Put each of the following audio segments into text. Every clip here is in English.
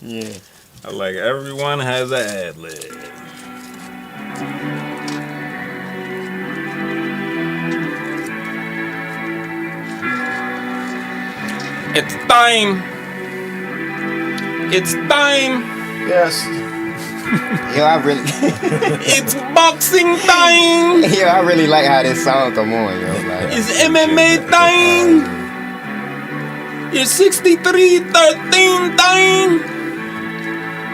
Yeah. Like everyone has an ad lib. It's time. It's time. Yes. Yo, I really. It's boxing time. Yo, I really like how this song come on, yo. Like, It's MMA time. It's 6313 time.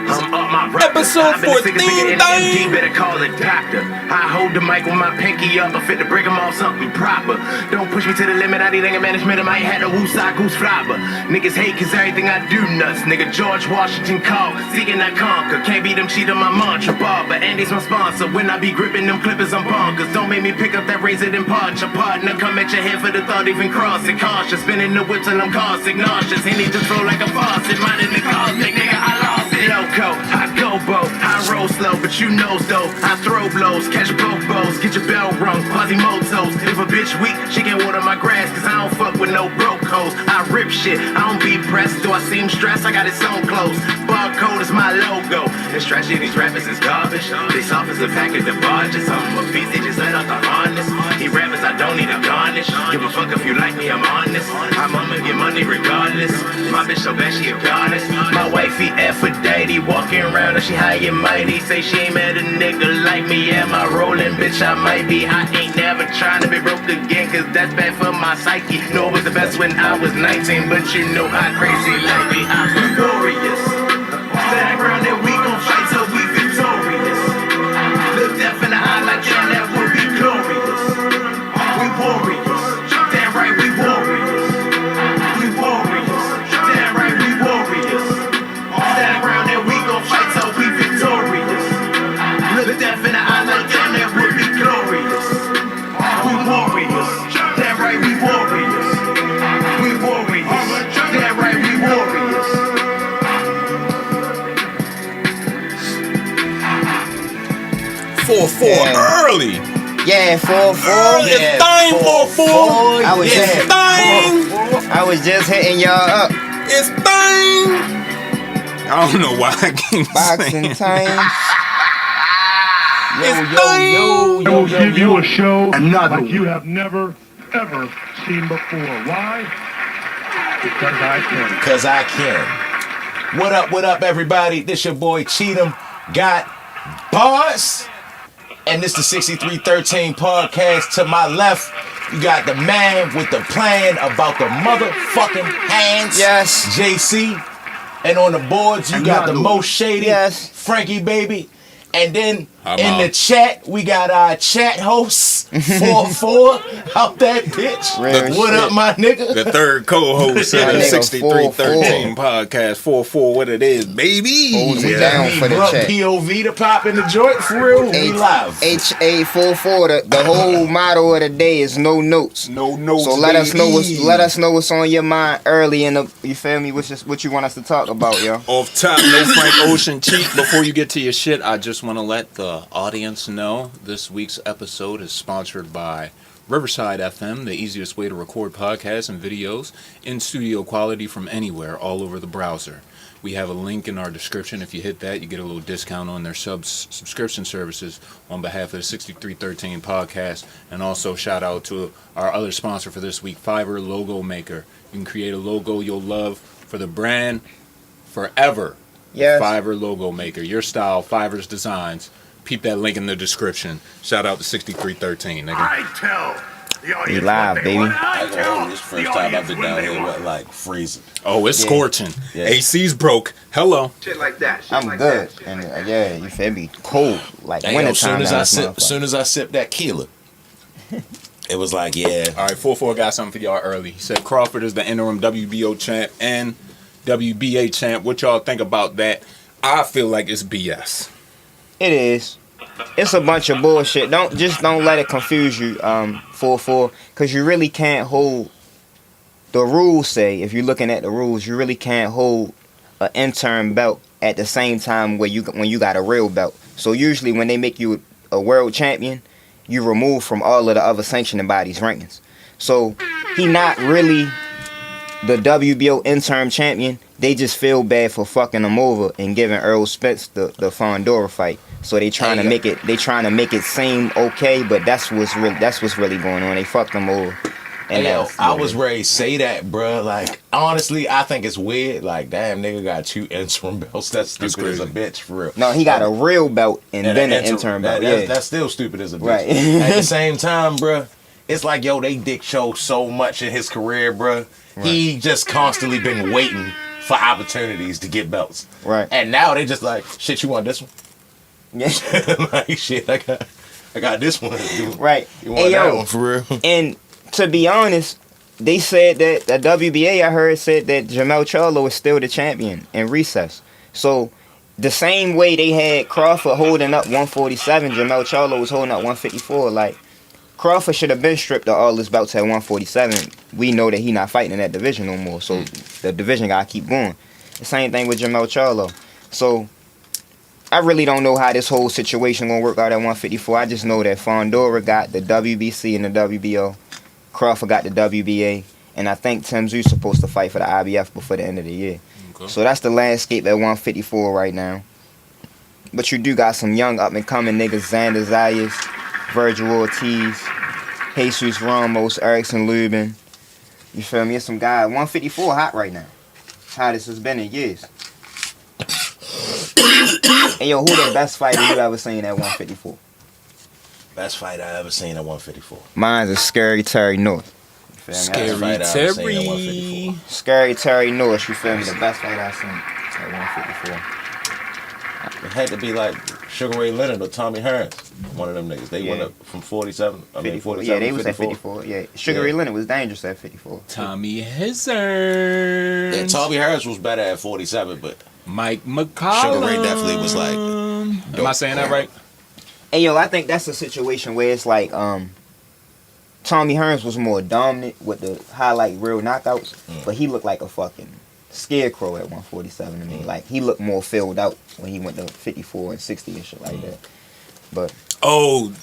I'm up my rap. Episode 14 You better call a doctor. I hold the mic with my pinky up. I fit to break them off something proper. Don't push me to the limit. I need anger management. I might have a woosah goose flopper. Niggas hate cause everything I do nuts. Nigga George Washington called. Seeking I conquer. Can't beat them, cheat on my mantra. Barber. Andy's my sponsor. When I be gripping them clippers, I'm bonkers. Don't make me pick up that razor and punch. A partner come at your head for the thought, even cross it. Cautious. Spinning the whip till I'm caustic. Nauseous. He need to throw like a faucet. Minding the caustic. Nigga, I lost it. Loco. I go bo. I roll slow. But you know though. I throw blows. Catch both bows. Get your bell rung. Quasimotos. If a bitch weak, she can water my grass. Cause I don't fuck with no broke hoes. I rip shit. I don't be pressed. Do I seem stressed? I got it sewn close. Barcode is my logo. This trashy, these rappers is garbage. They soft as a package of barges. I'm a beast, they just let out the harness. He rappers, I don't need a garnish. Give a fuck if you like me, I'm honest. I'm I'ma get money regardless. My bitch so bad, she a goddess. My wifey Aphrodite, walking around and she high and mighty. Say she ain't met a nigga like me. Am I rolling, bitch? I might be. I ain't never trying to be broke again, cause that's bad for my psyche. No, it was the best when I was 19, but you know how crazy like me. I'm glorious. Stand ground that we gon' fight till we victorious. Look death in the eye like damn, that would be glorious. We warriors. Damn right, we warriors. We warriors. Damn right, we warriors. Stand ground that we gon' fight till we victorious. Look death in the eye like damn, that would be glorious. We warriors. Damn right, we warriors. We warriors. Damn right, we warriors. 4-4 early. Yeah, 4-4. It's time 4-4. I was It's just, time. I was just hitting y'all up. It's time. I don't know why I keep Boxing saying. time. It's time. I will give you a show Another like you have never, ever seen before. Why? Because I can. Cause I can. What up, everybody? This your boy Cheatham got bars. And this the 6313 podcast. To my left, you got the man with the plan about the motherfucking hands. Yes. JC. And on the boards, you got the most shady Yes. Frankie baby. And then I'm in the out. chat, we got our chat hosts, 4-4, out that bitch. Real What shit. up, my nigga? The third co-host of That the nigga 6313 podcast. 4-4, what it is, baby. Hold We it got down me, for the Bruck chat. POV to pop in the joint for real. We live. HA44. The whole motto of the day is no notes. No notes. So let us know baby. what's on your mind early in the. You feel me? What you want us to talk about, yo? Off top, no Frank Ocean cheek. Before you get to your shit, I just want to let the audience know this week's episode is sponsored by Riverside FM, the easiest way to record podcasts and videos in studio quality from anywhere, all over the browser. We have a link in our description. If you hit that, you get a little discount on their subscription services on behalf of the 6313 podcast. And also shout out to our other sponsor for this week, Fiverr Logo Maker. You can create a logo you'll love for the brand forever. Yes. Fiverr Logo Maker. Your style, Fiverr's designs. Peep that link in the description. Shout out to 6313, nigga. I tell the audience We live, what they baby. want. I I go tell home. This first the time I've audience been what down they here, want. what, like freezing. Oh, it's Yeah. scorching. Yeah. AC's broke. Hello. Shit like that. Shit I'm like good, that. Shit and like that. yeah, you feel me? Cold, like Hey, yo, wintertime. soon as I sip that Keela, it was like, yeah. All right, 4-4 got something for y'all early. He said Crawford is the interim WBO champ and WBA champ. What y'all think about that? I feel like it's BS. It is. It's a bunch of bullshit. Don't let it confuse you. 4-4, because you really can't hold. The rules say, if you're looking at the rules, you really can't hold an interim belt at the same time when you got a real belt. So usually when they make you a world champion, you remove from all of the other sanctioning bodies' rankings. So he not really the WBO interim champion they just feel bad for fucking them over and giving Earl Spence the Fondora fight. So they trying to make it seem okay, but that's what's really going on. They fucked them over. And I was ready to say that, bro. Like, honestly, I think it's weird. Like, damn, nigga got 2 interim belts. That's stupid as a bitch, for real. No, he got a real belt and then an interim belt. That's still stupid as a bitch. Right. At the same time, bro, it's like, yo, they dick show so much in his career, bro. Right. He just constantly been waiting for opportunities to get belts. Right. And now they just like, shit, you want this one? Yeah. Like, shit, I got this one. Right. You want that one, for real? And to be honest, they said that the WBA, I heard, said that Jermell Charlo is still the champion in recess. So the same way they had Crawford holding up 147, Jermell Charlo was holding up 154. Like, Crawford should have been stripped of all his belts at 147. We know that he not fighting in that division no more. So the division gotta keep going. The same thing with Jermell Charlo. So I really don't know how this whole situation gonna work out at 154. I just know that Fondora got the WBC and the WBO. Crawford got the WBA, and I think Tim Tszyu supposed to fight for the IBF before the end of the year. Okay. So that's the landscape at 154 right now. But you do got some young up-and-coming niggas, Xander Zayas, Virgil Ortiz, Jesus Ramos, Erickson Lubin. You feel me? It's some guy. 154 hot right now. Hottest has been in years. Hey, yo, who the best fighter you ever seen at 154? Best fight I ever seen at 154. Mine's a Scary Terry North. Scary Terry. Scary Terry North, you feel me? The best fight I've seen at 154. It had to be like Sugar Ray Leonard or Tommy Hearns. One of them niggas. They went up from 47. 47. Yeah, they was 54. at 54. Yeah, Sugar Ray Leonard was dangerous at 54. Tommy Hearns. Yeah, Tommy Hearns was better at 47, but Mike McCollum. Sugar Ray definitely was like. Am I saying that right? Hey, yo, I think that's a situation where it's like, Tommy Hearns was more dominant with the highlight real knockouts, but he looked like a fucking scarecrow at 147 to me. Like, he looked more filled out when he went to 54 and 60 and shit like that. But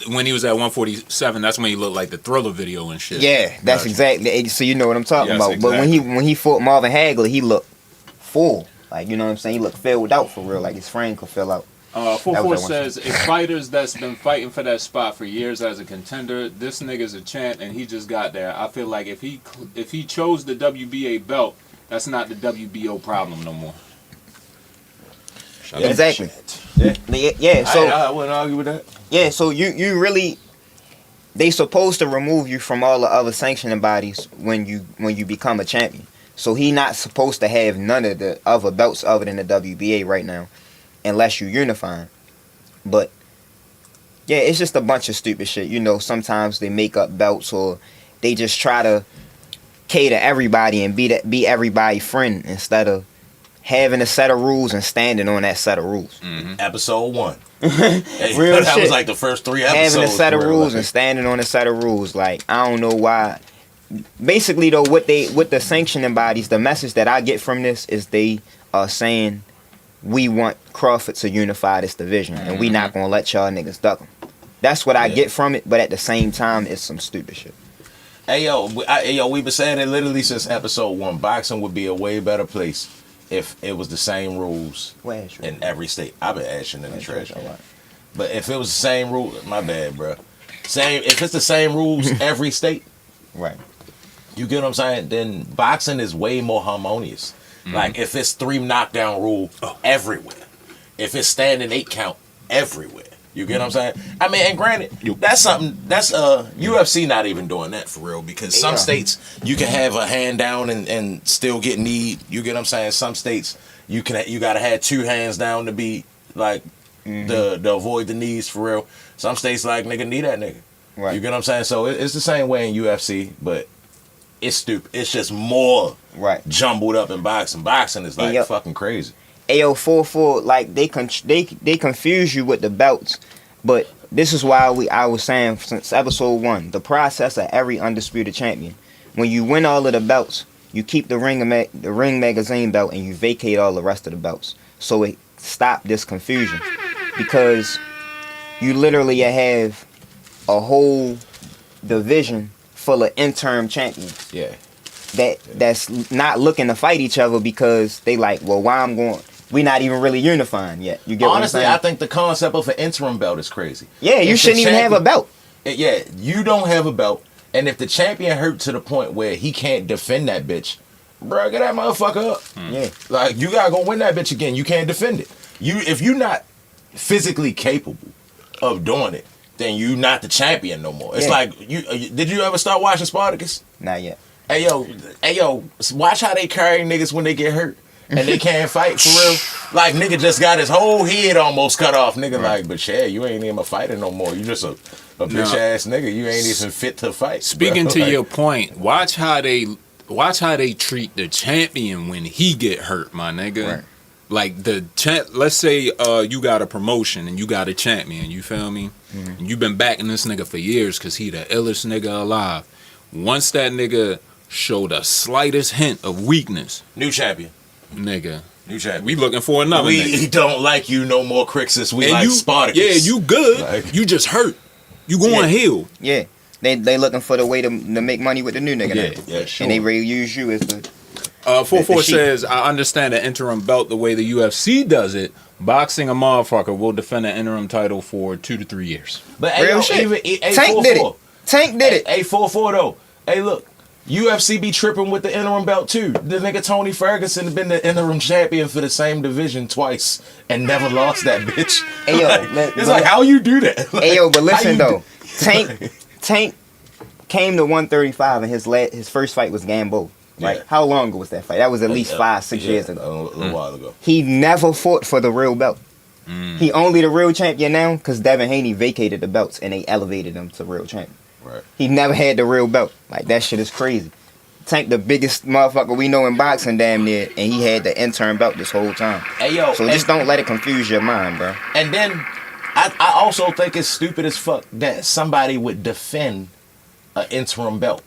when he was at 147, that's when he looked like the Thriller video and shit. yeah, that's exactly. So you know what I'm talking about. Exactly. But when he fought Marvin Hagler, he looked full. Like, you know what I'm saying? He looked filled out for real. Like, his frame could fill out. 44 says, if fighters that's been fighting for that spot for years as a contender, this nigga's a champ and he just got there. I feel like if he chose the WBA belt, that's not the WBO problem no more. Exactly. Yeah. Yeah. So I wouldn't argue with that. yeah. So you really, they supposed to remove you from all the other sanctioning bodies when you become a champion. So he not supposed to have none of the other belts other than the WBA right now, unless you unifying. But yeah, it's just a bunch of stupid shit. You know, sometimes they make up belts or they just try to cater everybody and be everybody's friend instead of having a set of rules and standing on that set of rules. Mm-hmm. Episode 1. Real that shit. was like the first 3 episodes. Having a set of rules and standing on a set of rules. Like, I don't know why. Basically, though, with the sanctioning bodies, the message that I get from this is they are saying, we want Crawford to unify this division, and we not gonna let y'all niggas duck him. That's what I get from it, but at the same time, it's some stupid shit. Hey yo, we've been saying it literally since episode 1. Boxing would be a way better place if it was the same rules in every state. I've been ashing in the trash a lot. But if it was the same rule, my bad, bro. If it's the same rules every state, right? You get what I'm saying? Then boxing is way more harmonious. Mm-hmm. Like if it's 3 knockdown rule everywhere, if it's standing 8 count everywhere, you get what I'm saying? I mean, and granted, that's something that's UFC not even doing that for real, because some states you can have a hand down and still get kneed. You get what I'm saying? Some states you gotta have 2 hands down to be like to avoid the knees for real. Some states like nigga knee that nigga. Right. You get what I'm saying? So it's the same way in UFC, but it's stupid. It's just more jumbled up in boxing. Boxing is like fucking crazy. Ayo, 4-4, like they confuse you with the belts, but this is why I was saying since episode 1, the process of every undisputed champion. When you win all of the belts, you keep the ring magazine belt and you vacate all the rest of the belts. So it stopped this confusion, because you literally have a whole division full of interim champions. Yeah. that's not looking to fight each other because they like, well, why I'm going? We not even really unifying yet. You get Honestly, what I'm saying? I think the concept of an interim belt is crazy. Yeah, you If shouldn't the even have a belt. Yeah, you don't have a belt. And if the champion hurt to the point where he can't defend that bitch, bro, get that motherfucker up. Yeah. Like, you gotta go win that bitch again. You can't defend it. If you're not physically capable of doing it, then you not the champion no more. It's like, did you ever start watching Spartacus? Not yet. Hey yo, watch how they carry niggas when they get hurt and they can't fight for real. Like, nigga just got his whole head almost cut off. Nigga like, but yeah, you ain't even a fighter no more. You just a bitch ass nigga. You ain't even fit to fight. Speaking bro. to Like, your point, watch how they treat the champion when he get hurt, my nigga. Right. Like let's say you got a promotion and you got a champion, you feel me? And you've been backing this nigga for years because he the illest nigga alive. Once that nigga show the slightest hint of weakness, new champion. nigga, New champion. we looking for another We nigga. don't like you no more, Crixus. We like you, Spartacus. yeah, you good. Like- You just hurt. You going heel. Yeah. They looking for the way to make money with the new nigga. Yeah, now. yeah, sure. And they really use you as the 44 sheep. says, I understand the interim belt the way the UFC does it. Boxing a motherfucker will defend an interim title for 2 to 3 years. But hey, real yo, shit. even Tank did it. Tank did it. Hey, 44 though. Hey, look. UFC be tripping with the interim belt too. The nigga Tony Ferguson been the interim champion for the same division twice and never lost that bitch. Hey, yo, It's like, how you do that? Like, Hey yo, but how listen you though, Tank came to 135 and his first fight was Gambo. Right? Yeah. How long ago was that fight? That was at least 5-6 years ago. A little while ago. He never fought for the real belt. He only the real champion now because Devin Haney vacated the belts and they elevated him to real champion. Right. He never had the real belt. Like, that shit is crazy. Tank the biggest motherfucker we know in boxing damn near, and he had the intern belt this whole time. Hey yo, So just don't let it confuse your mind, bro. And then I also think it's stupid as fuck that somebody would defend an interim belt.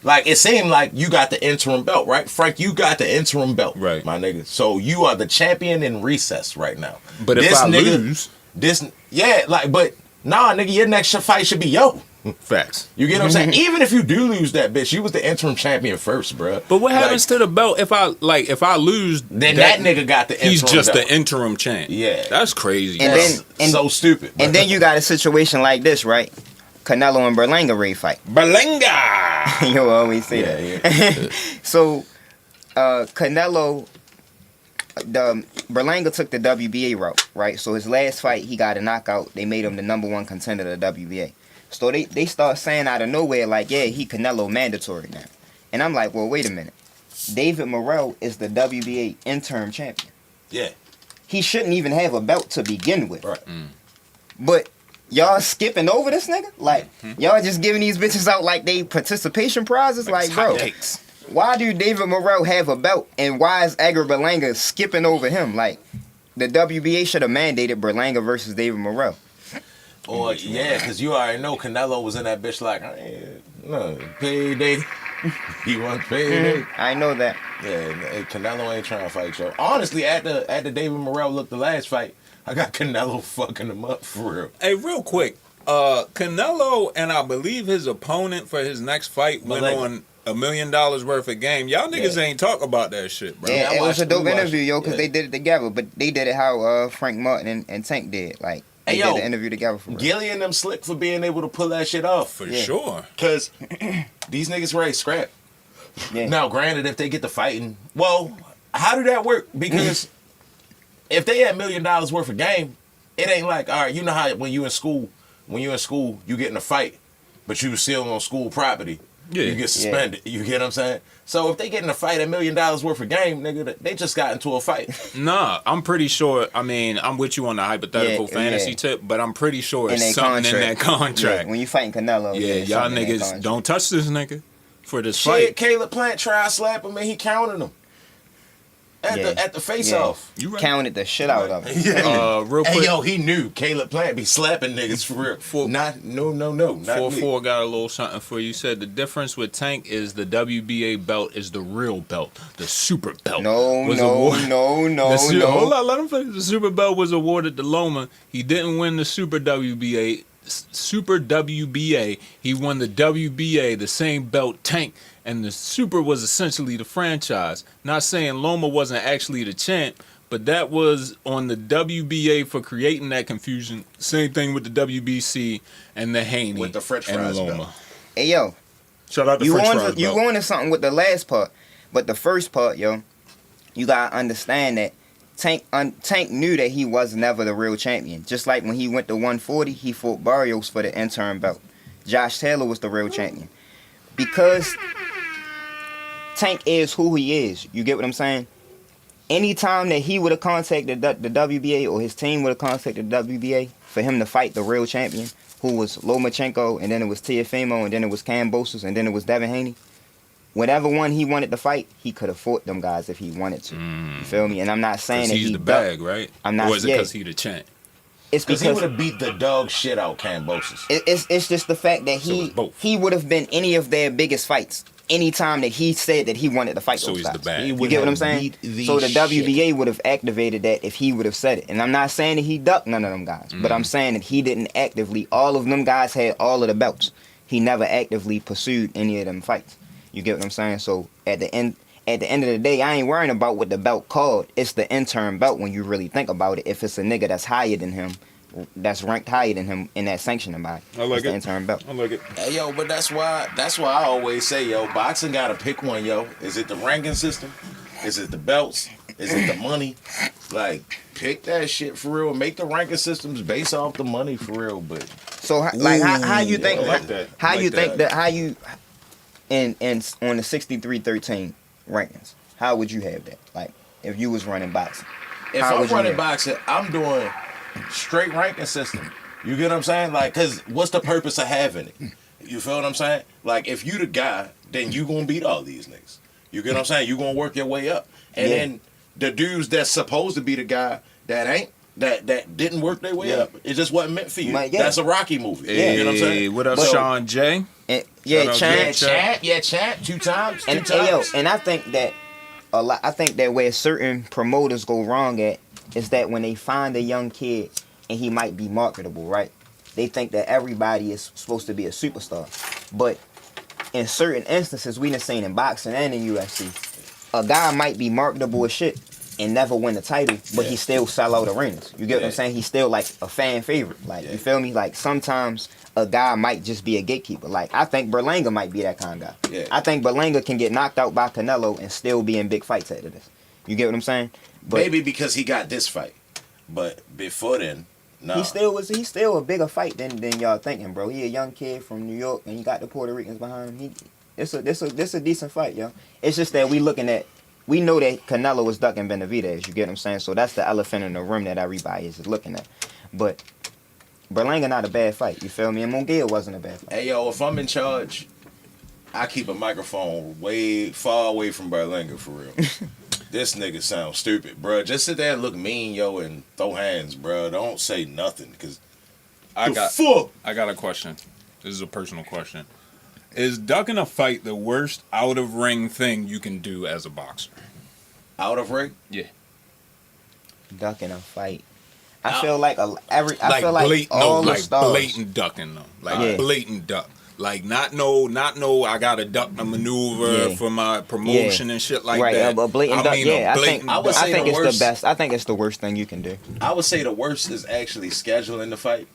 Like, it seemed like you got the interim belt, right? Frank, you got the interim belt, Right. my nigga. So you are the champion in recess right now. But if I lose, but nah, nigga, your next fight should be yo. facts. You get what I'm saying? Even if you do lose that bitch, you was the interim champion first, bro. But what happens to the belt if I lose? Then that nigga got the interim He's just belt. the interim champ. Yeah. That's crazy. And That's then- so stupid. And then you got a situation like this, right? Canelo and Berlanga Ray fight. Berlanga. You always say that. So, Canelo, Berlanga took the WBA route, right? So his last fight, he got a knockout. They made him the #1 contender to the WBA. So they start saying out of nowhere, like, yeah, he Canelo mandatory now. And I'm like, well, wait a minute. David Morrell is the WBA interim champion. Yeah. He shouldn't even have a belt to begin with. Right. But y'all skipping over this nigga? Like, y'all just giving these bitches out like they participation prizes? Like, bro, why do David Morrell have a belt and why is Edgar Berlanga skipping over him? Like, the WBA should have mandated Berlanga versus David Morrell. Or, yeah, because you already know Canelo was in that bitch like, no, payday. He wants payday. I know that. Yeah, Canelo ain't trying to fight you. Honestly, at the David Morrell look the last fight, I got Canelo fucking him up for real. Hey, real quick, Canelo and I believe his opponent for his next fight went on $1 million worth of game. Y'all niggas ain't talk about that shit, bro. Yeah, it was a dope we watched interview, yo, because yeah. they did it together. But they did it how Frank Martin and Tank did. Like, they Hey, yo, did the interview together for real. Gilly and them slick for being able to pull that shit off. For sure. Because these niggas ready to scrap. Yeah. Now, granted, if they get to fighting, well, how do that work? Because if they had $1 million worth of game, it ain't like, all right, you know how when you in school, you get in a fight, but you still on school property. Yeah. You get suspended. You get what I'm saying? So if they get in a fight, $1 million worth of game, nigga, they just got into a fight. Nah, I'm pretty sure. I mean, I'm with you on the hypothetical fantasy tip, but I'm pretty sure In it's that something in that Yeah, contract. when you fighting Canelo, Yeah, it's y'all something in that niggas contract. don't touch this nigga for this Shit, fight. Caleb Plant tried to slap him and he counted him. At the face off. You right. Counted the shit out of it. Real quick. Hey yo, he knew Caleb Plant be slapping niggas for real. Not me. 4-4 got a little something for you. Said the difference with Tank is the WBA belt is the real belt, the super belt. No. Hold on, let him finish. The super belt was awarded to Loma. He didn't win the Super WBA. He won the WBA, the same belt Tank and the Super was essentially the franchise. Not saying Loma wasn't actually the champ, but that was on the WBA for creating that confusion. Same thing with the WBC and the Haney With the French and fries Loma. belt. Hey, yo. Shout out to You French on fries you belt. going to something with the last part, but the first part, yo, you gotta understand that Tank knew that he was never the real champion. Just like when he went to 140, he fought Barrios for the interim belt. Josh Taylor was the real champion because Tank is who he is. You get what I'm saying? Anytime that he would have contacted the WBA or his team would have contacted the WBA for him to fight the real champion, who was Lomachenko, and then it was Teofimo, and then it was Kambosos, and then it was Devin Haney. Whatever one he wanted to fight, he could have fought them guys if he wanted to. You feel me? And I'm not saying that he's he the bag, right? I'm not. Or is it because he the champ? It's Because because he would have beat the dog shit out Kambosos. it's just the fact that So it's both. he would have been any of their biggest fights anytime that he said that he wanted to fight So those he's guys. the bag. You get what I'm saying? So the WBA would have activated that if he would have said it. And I'm not saying that he ducked none of them guys, but I'm saying that he didn't actively. All of them guys had all of the belts. He never actively pursued any of them fights. You get what I'm saying? So at the end of the day, I ain't worrying about what the belt called. It's the interim belt when you really think about it. If it's a nigga that's higher than him, that's ranked higher than him in that sanctioning body. I like it's the it. interim belt. I like it. Hey, yo, but that's why I always say, yo, boxing gotta pick one, yo. Is it the ranking system? Is it the belts? Is it the money? Like, pick that shit for real. Make the ranking systems based off the money for real. But So how you think I like that. how I you like think that. that how you in on the 6313 rankings, how would you have that? Like if you was running boxing. if How I'm would you running have- boxing, I'm doing straight ranking system. You get what I'm saying? Like, cause what's the purpose of having it? You feel what I'm saying? Like, if you the guy, then you gonna beat all these niggas. You get what I'm saying? You gonna work your way up, and Yeah. then the dudes that's supposed to be the guy that ain't that didn't work their way Yeah. up. It just wasn't meant for you. Like, yeah. That's a Rocky movie. Hey, You get what I'm saying? what up, But- Sean J? And, Shout out Champ. champ, two times. And yo, and I think that I think that where certain promoters go wrong at is that when they find a young kid and he might be marketable, right? They think that everybody is supposed to be a superstar. But in certain instances, we done seen in boxing and in UFC, a guy might be marketable as shit and never win the title, but he still sell out arenas. You get what I'm saying? He's still like a fan favorite. Like, you feel me? Like sometimes a guy might just be a gatekeeper. Like, I think Berlanga might be that kind of guy. Yeah. I think Berlanga can get knocked out by Canelo and still be in big fights after this. You get what I'm saying? But maybe because he got this fight, but before then, no. he's still a bigger fight than y'all thinking, bro. He a young kid from New York and you got the Puerto Ricans behind him. It's a decent fight, yo. It's just that we know that Canelo is ducking Benavidez. You get what I'm saying? So that's the elephant in the room that everybody is looking at. But Berlanga not a bad fight. You feel me? And Munguia wasn't a bad fight. Hey yo, if I'm in charge, I keep a microphone way far away from Berlanga for real. This nigga sounds stupid, bro. Just sit there and look mean, yo, and throw hands, bro. Don't say nothing, cause I the got fuck. a question. This is a personal question. Is ducking a fight the worst out of ring thing you can do as a boxer? Out of ring? Yeah. Ducking a fight. I feel like all like the stars. blatant ducking though. Like Yeah. blatant duck. Like not no I gotta duck a maneuver Yeah. for my promotion and shit like right, that. but blatant duck. a Yeah, blatant I would duck. say think the it's worst- the best. I think it's the worst thing you can do. I would say the worst is actually scheduling the fight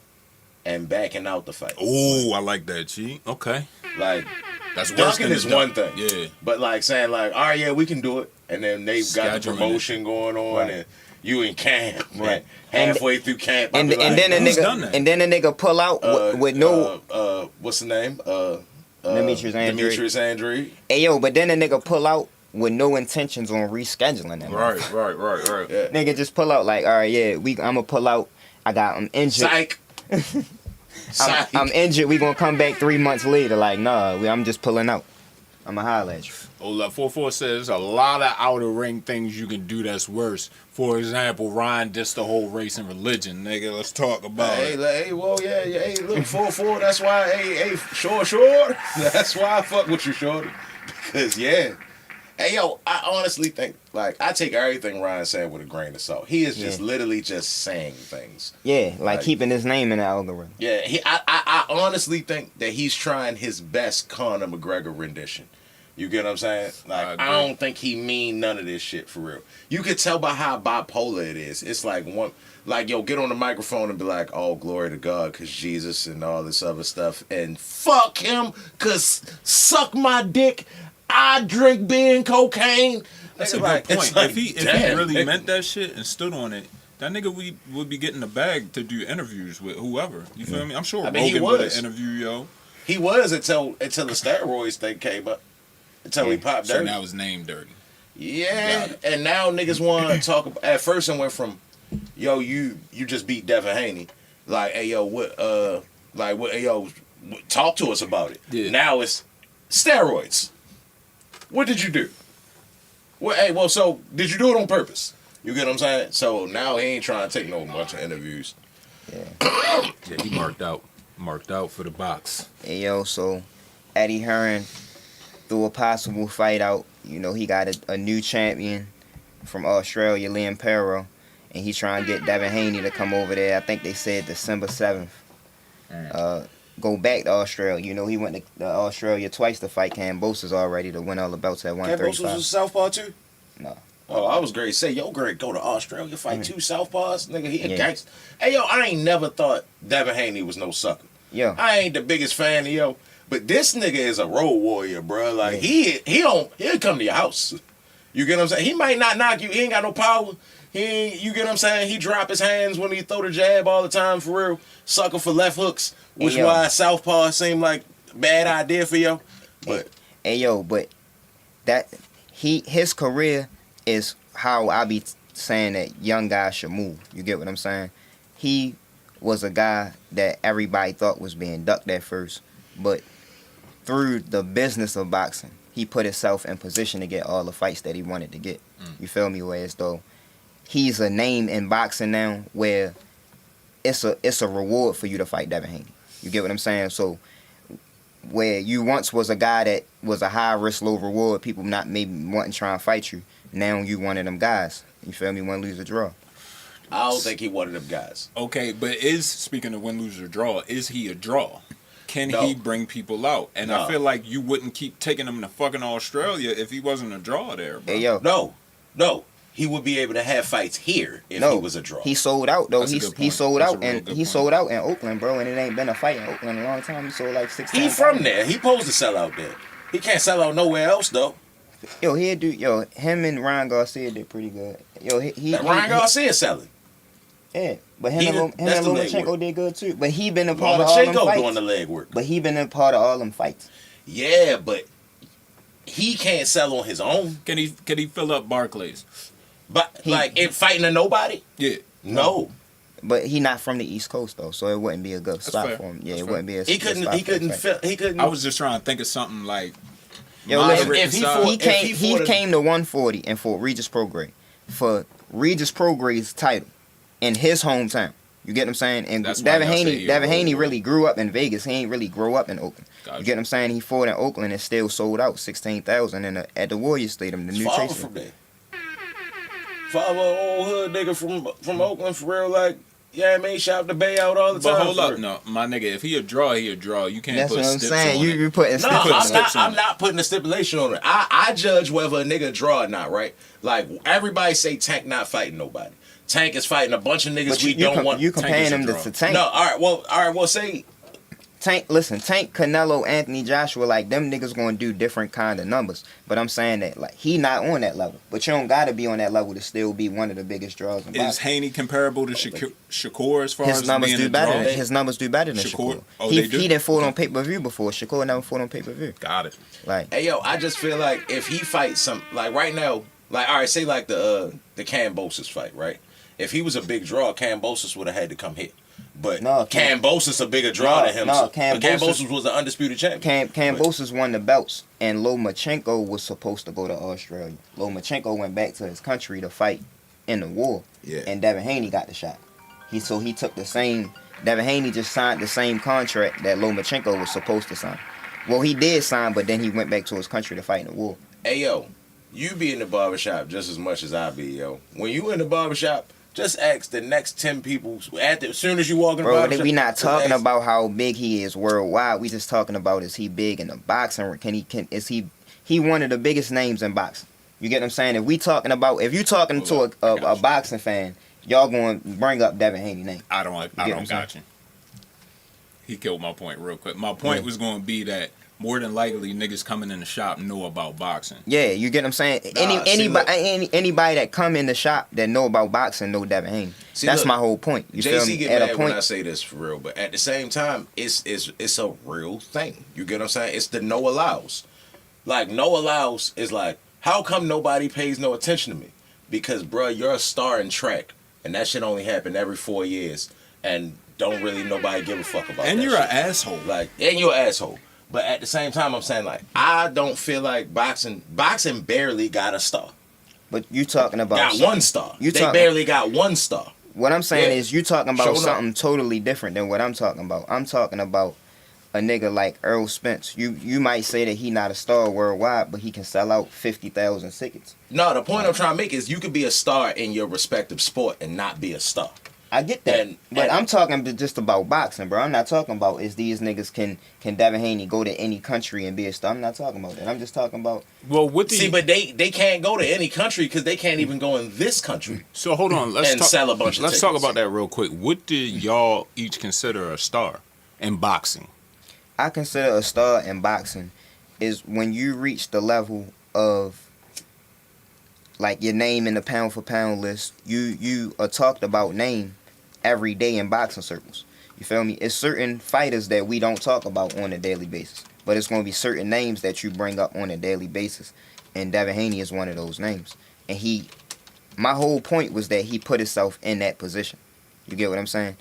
and backing out the fight. Ooh, I like that, G. Okay. Like, That's worse ducking than is the duck. one thing. Yeah. But like saying like, all right, yeah, we can do it, and then they've got the Scheduling promotion going on, Right. and you in camp, Right. halfway through camp, I'll And be like, then a who's done that? nigga pull out with no what's the name? Demetrius Andre. Demetrius Andre. Hey yo, but then a nigga pull out with no intentions on rescheduling them. Right. Yeah. Nigga just pull out like, all right, yeah, I'ma pull out. I'm injured. Psych. Psych. I'm injured. We gonna come back 3 months later. Like, nah, I'm just pulling out. I'ma holler at you. Ola 44 says a lot of outer ring things you can do that's worse. For example, Ryan dissed the whole race and religion, nigga. Let's talk about it. Hey, well, yeah, hey, look, 4-4. That's why, hey, short. That's why I fuck with you, shorty. Because, yeah. Hey, yo, I honestly think, like, I take everything Ryan said with a grain of salt. He is just literally just saying things. Yeah, like Like- keeping his name in the algorithm. Yeah, I honestly think that he's trying his best Conor McGregor rendition. You get what I'm saying? Like, I don't think he mean none of this shit for real. You could tell by how bipolar it is. It's like yo, get on the microphone and be like, oh, glory to God, cause Jesus and all this other stuff, and fuck him, cause suck my dick, I drink beer and cocaine. That's a like, good point. Like, if he really meant that shit and stood on it, that nigga would be getting the bag to do interviews with whoever. You feel me? I'm sure Rogan would have interviewed yo. He was until the steroids thing came up. Until he popped dirty. So now his name dirty. Yeah, and now niggas want to talk. At first, it went from, yo, you just beat Devin Haney. Like, hey, yo, hey, yo, talk to us about it. Yeah. Now it's steroids. What did you do? Well, hey, well, so did you do it on purpose? You get what I'm saying? So now he ain't trying to take no bunch of interviews. Yeah, he marked out for the box. Hey, yo, so Eddie Hearn threw a possible fight out. You know, he got a new champion from Australia, Liam Perro, and he's trying to get Devin Haney to come over there. I think they said December 7th. Go back to Australia. You know, he went to Australia twice to fight Kambosos already to win all the belts at 135. Kambosos was Southpaw too? No. Oh, I was great. Say, yo, great, go to Australia, fight two Southpaws? Nigga, he a gangster. Hey, yo, I ain't never thought Devin Haney was no sucker. Yo. I ain't the biggest fan of yo. But this nigga is a road warrior, bro. Like, he'll come to your house. You get what I'm saying? He might not knock you. He ain't got no power. You get what I'm saying? He drop his hands when he throw the jab all the time, for real. Sucker for left hooks, which why Southpaw seemed like a bad idea for yo. But but that his career is how I be saying that young guys should move. You get what I'm saying? He was a guy that everybody thought was being ducked at first, but through the business of boxing, he put himself in position to get all the fights that he wanted to get. You feel me? Whereas though he's a name in boxing now, where it's a reward for you to fight Devin Haney. You get what I'm saying? So where you once was a guy that was a high risk, low reward, people not maybe wanting to try and fight you. Now you one of them guys. You feel me? Win, lose, or draw. I don't think he one of them guys. Okay, but speaking of win, lose, or draw, is he a draw? Can he bring people out? And I feel like you wouldn't keep taking him to fucking Australia if he wasn't a draw there, bro. Hey, yo. No. He would be able to have fights here if he was a draw. He sold out though. He sold out in Oakland, bro, and it ain't been a fight in Oakland in a long time. He sold like 16. He from there. He supposed to sell out there. He can't sell out nowhere else though. Yo, him and Ryan Garcia did pretty good. Yo, Ryan Garcia selling. Yeah, but him and Lomachenko did good too. But he been a part of all them fights. doing the leg work. But he been a part of all them fights. Yeah, but he can't sell on his own. Can he fill up Barclays? But in fighting to nobody? Yeah. No. But he not from the East Coast though, so it wouldn't be a good spot for him. Yeah, it wouldn't be a He couldn't. I was just trying to think of something like. Yo, listen, he came to 140 and fought Regis Prograis for Regis Prograis' title in his hometown. You get what I'm saying? And Devin Haney really grew up in Vegas. He ain't really grow up in Oakland. Gotcha. You get what I'm saying? He fought in Oakland and still sold out 16,000 at the Warriors Stadium. The new Father from there. Father, old hood nigga from Oakland for real, like. Yeah, I mean, shout the Bay out all the time. But hold up, no, my nigga. If he a draw, he a draw. You can't put stips on it. That's what I'm saying. You putting stips on it. I'm not putting a stipulation on it. I judge whether a nigga draw or not, right? Like, everybody say Tank not fighting nobody. Tank is fighting a bunch of niggas we don't want. You comparing him to Tank. No, all right, well, say... Tank, Canelo, Anthony Joshua, like, them niggas gonna do different kind of numbers. But I'm saying that, like, he not on that level. But you don't gotta be on that level to still be one of the biggest draws in boxing. Is Haney comparable to Shakur as far his as numbers being do a better draw? His numbers do better than Shakur. Oh, he they do? He didn't fought on pay-per-view before. Shakur never fought on pay-per-view. Got it. Like, hey, yo, I just feel like if he fights some... Like, right now... Like, all right, say like the Kambosos fight, right? If he was a big draw, Kambosos would have had to come hit. But Kambosos a bigger draw than him. Kambosos was the undisputed champion. Kambosos won the belts, and Lomachenko was supposed to go to Australia. Lomachenko went back to his country to fight in the war, and Devin Haney got the shot. He took the same. Devin Haney just signed the same contract that Lomachenko was supposed to sign. Well, he did sign, but then he went back to his country to fight in the war. Hey, yo, you be in the barbershop just as much as I be, yo. When you in the barbershop, just ask the next 10 people as soon as you walk in the barbershop. Bro, we not talking about how big he is worldwide. We just talking about, is he big in the boxing? Is he he one of the biggest names in boxing. You get what I'm saying? If you talking to a boxing fan, y'all going to bring up Devin Haney name. I don't got you. He killed my point real quick. My point was going to be that more than likely niggas coming in the shop know about boxing. Yeah, you get what I'm saying? Anybody that come in the shop that know about boxing know Devin Haney. That's my whole point. You feel me? JC get mad when I say this for real, but at the same time, it's a real thing. You get what I'm saying? It's the no allows. Like, no allows is like, how come nobody pays no attention to me? Because, bruh, you're a star in track, and that shit only happen every 4 years, and don't really nobody give a fuck about and that you're shit. An asshole. Like, and you're an asshole. But at the same time, I'm saying, like, I don't feel like boxing barely got a star. But you talking about... Got one star. They barely got one star. What I'm saying is you talking about something totally different than what I'm talking about. I'm talking about a nigga like Earl Spence. You might say that he not a star worldwide, but he can sell out 50,000 tickets. No, the point I'm trying to make is you could be a star in your respective sport and not be a star. I get that, but I'm talking just about boxing, bro. I'm not talking about is these niggas can Devin Haney go to any country and be a star. I'm not talking about that. I'm just talking about. Well, but they can't go to any country because they can't even go in this country. So hold on, sell a bunch of Let's tickets. talk about that real quick. What do y'all each consider a star in boxing? I consider a star in boxing is when you reach the level of like your name in the pound for pound list. You are talked about name every day in boxing circles. You feel me? It's certain fighters that we don't talk about on a daily basis, but it's going to be certain names that you bring up on a daily basis, and Devin Haney is one of those names. And my whole point was that he put himself in that position. You get what I'm saying?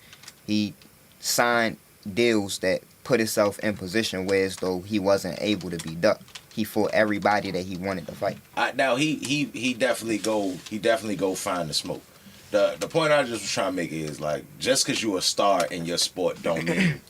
He signed deals that put himself in position where as though he wasn't able to be ducked. He fought everybody that he wanted to fight. Now he definitely go find the smoke. The point I just was trying to make is like just because you're a star in your sport don't mean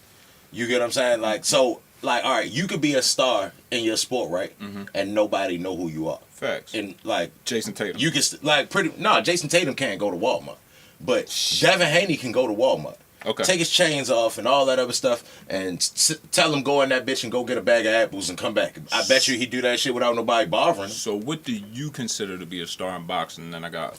you get what I'm saying. Like so like all right, you could be a star in your sport, right? Mm-hmm. And nobody know who you are. Facts. And like Jason Tatum, you can Jason Tatum can't go to Walmart, but Devin Haney can go to Walmart. Okay. Take his chains off and all that other stuff and tell him go in that bitch and go get a bag of apples and come back. I bet you he'd do that shit without nobody bothering him. So what do you consider to be a star in boxing? And then I got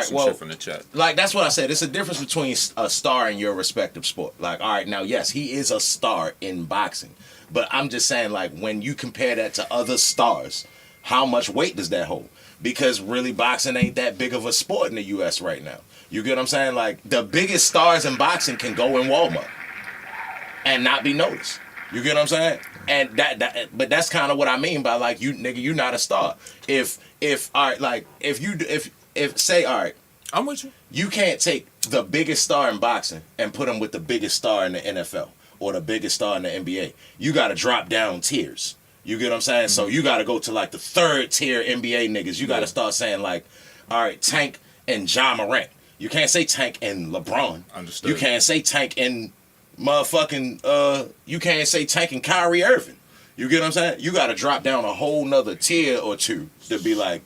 shit from the chat. Like, that's what I said. It's a difference between a star in your respective sport. Like, all right, now, yes, he is a star in boxing. But I'm just saying, like, when you compare that to other stars, how much weight does that hold? Because really, boxing ain't that big of a sport in the U.S. right now. You get what I'm saying? Like, the biggest stars in boxing can go in Walmart and not be noticed. You get what I'm saying? And but that's kind of what I mean by like, you nigga, you're not a star. If all right, like if say all right, I'm with you. You can't take the biggest star in boxing and put him with the biggest star in the NFL or the biggest star in the NBA. You got to drop down tiers. You get what I'm saying? Mm-hmm. So you got to go to like the third tier NBA niggas. You got to start saying like, all right, Tank and Ja Morant. You can't say Tank and LeBron. Understood. You can't say Tank and motherfucking you can't say Tank and Kyrie Irving. You get what I'm saying? You got to drop down a whole nother tier or two to be like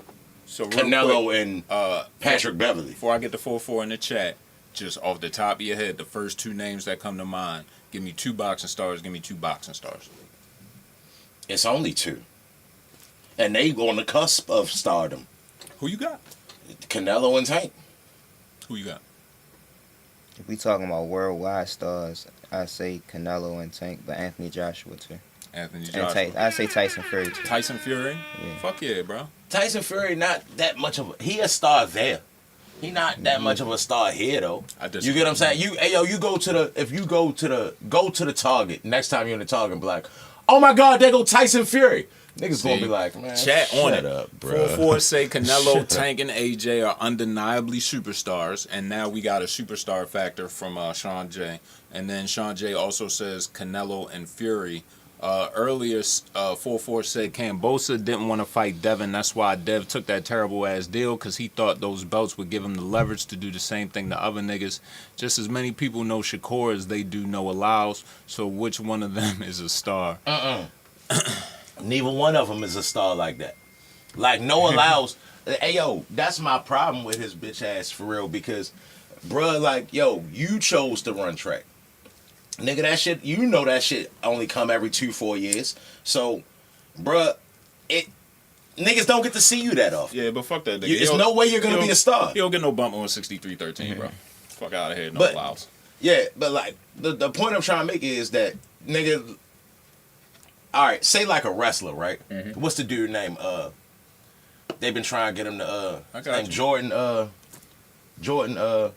Canelo quick, and Patrick Beverly. Before I get the 4-4 in the chat, just off the top of your head, the first two names that come to mind, give me two boxing stars, give me two boxing stars. It's only two. And they on the cusp of stardom. Who you got? Canelo and Tank. Who you got? If we talking about worldwide stars, I say Canelo and Tank, but Anthony Joshua too. Anthony Joshua. I say Tyson Fury too. Tyson Fury? Yeah. Fuck yeah, bro. Tyson Fury not that much of he a star there. He not that much of a star here though. You get what I'm saying? You go to the Target next time you're in the Target and be like, oh my God, there go Tyson Fury. Niggas gonna be like, man, chat on it. Up, bro. 4-4 say Canelo, Tank, and AJ are undeniably superstars, and now we got a superstar factor from Sean J. And then Sean J also says Canelo and Fury. Earlier, 4-4 said Cambosa didn't want to fight Devin. That's why Dev took that terrible ass deal, because he thought those belts would give him the leverage to do the same thing to other niggas. Just as many people know Shakur as they do know Allows. So which one of them is a star? Neither one of them is a star like that. Like, no Allows. Hey, yo, that's my problem with his bitch ass for real, because, bruh, like, yo, you chose to run track. Nigga, that shit, you know that shit only come every 2-4 years. So, bruh, niggas don't get to see you that often. Yeah, but fuck that nigga. There's no way you're gonna be a star. You don't get no bump on 6313, bro. Fuck out of here, no But- fouls. Yeah, but like the point I'm trying to make is that nigga. All right, say like a wrestler, right? What's the dude name? They've been trying to get him to I got named you. Jordan.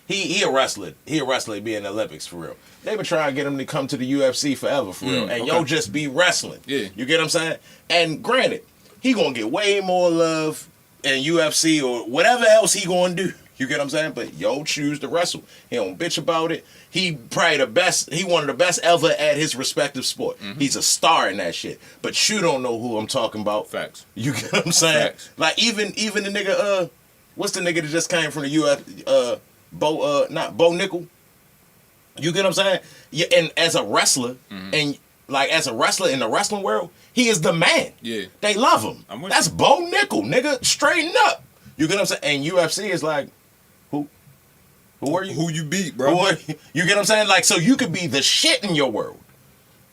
He a wrestler. He a wrestler. Be in the Olympics for real. They've been trying to get him to come to the UFC forever for real, and yo just be wrestling. Yeah. You get what I'm saying? And granted, he gonna get way more love in UFC or whatever else he gonna do. You get what I'm saying? But yo choose to wrestle. He don't bitch about it. He probably the best. He one of the best ever at his respective sport. He's a star in that shit. But you don't know who I'm talking about. Facts. You get what I'm saying? Facts. Like even the nigga what's the nigga that just came from the UFC Bo Nickel? You get what I'm saying? Yeah, and as a wrestler and like as a wrestler in the wrestling world, he is the man. Yeah. They love him. I'm with That's you. Bo Nickel, nigga. Straighten up. You get what I'm saying? And UFC is like, who are you? Who you beat, Who bro? are you? You get what I'm saying? Like, so you could be the shit in your world.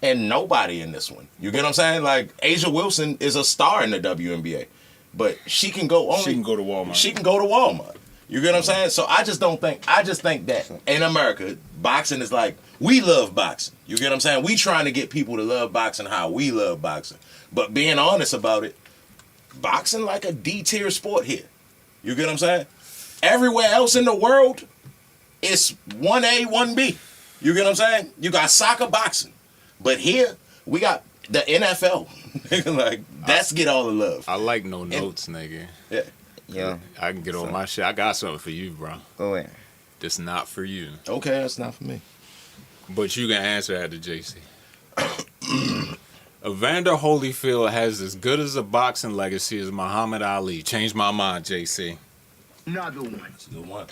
And nobody in this one. You get what I'm saying? Like, Asia Wilson is a star in the WNBA. But she can go only. She can go to Walmart. She can go to Walmart. You get what I'm saying? So I just think that in America, boxing is like, we love boxing. You get what I'm saying? We trying to get people to love boxing how we love boxing. But being honest about it, boxing like a D-tier sport here. You get what I'm saying? Everywhere else in the world, it's 1A, 1B. You get what I'm saying? You got soccer, boxing. But here, we got the NFL. Like, that's get all the love. I like no notes, nigga. Yeah. Yeah, I can get on my shit. I got something for you, bro. go ahead. That's not for you. Okay, that's not for me. But you can answer after JC. Evander Holyfield has as good as a boxing legacy as Muhammad Ali. Change my mind, JC. Another one. That's a good one.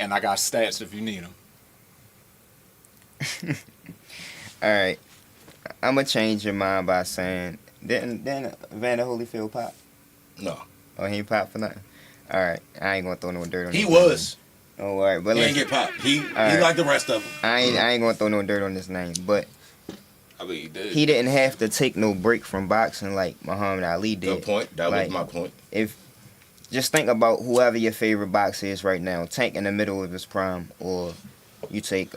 And I got stats if you need them. All right, I'm gonna change your mind by saying, didn't Vander Holyfield pop? No. Oh, he ain't pop for nothing. All right, I ain't gonna throw no dirt on. He this was. name. Oh, all right, but He ain't listen, get popped. He right. like the rest of them. I ain't gonna throw no dirt on this name, but I mean, he did. he didn't have to take no break from boxing like Muhammad Ali did. Good point. That Like, was my point. If just think about whoever your favorite boxer is right now, Tank in the middle of his prime, or you take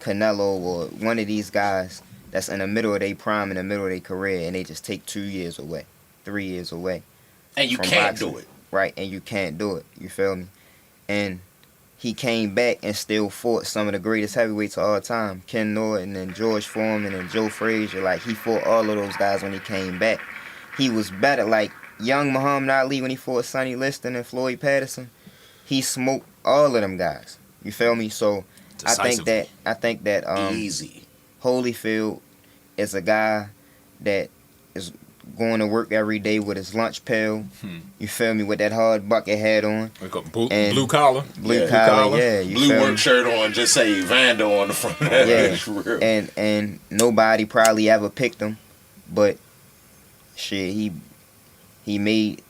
Canelo or one of these guys that's in the middle of their prime, in the middle of their career, and they just take 2 years away, 3 years away. And you from can't boxing. do it. Right, and you can't do it. You feel me? And he came back and still fought some of the greatest heavyweights of all time. Ken Norton and George Foreman and Joe Frazier. Like, he fought all of those guys when he came back. He was better. Like, young Muhammad Ali when he fought Sonny Liston and Floyd Patterson, he smoked all of them guys. You feel me? So I think that Easy. Holyfield is a guy that is going to work every day with his lunch pail. You feel me? With that hard bucket hat on. Blue, blue collar. Blue Yeah. collar, yeah. You Blue feel work me? shirt on, just say Vanda on the front of that Yeah. bitch, for real. And nobody probably ever picked him, but shit, he made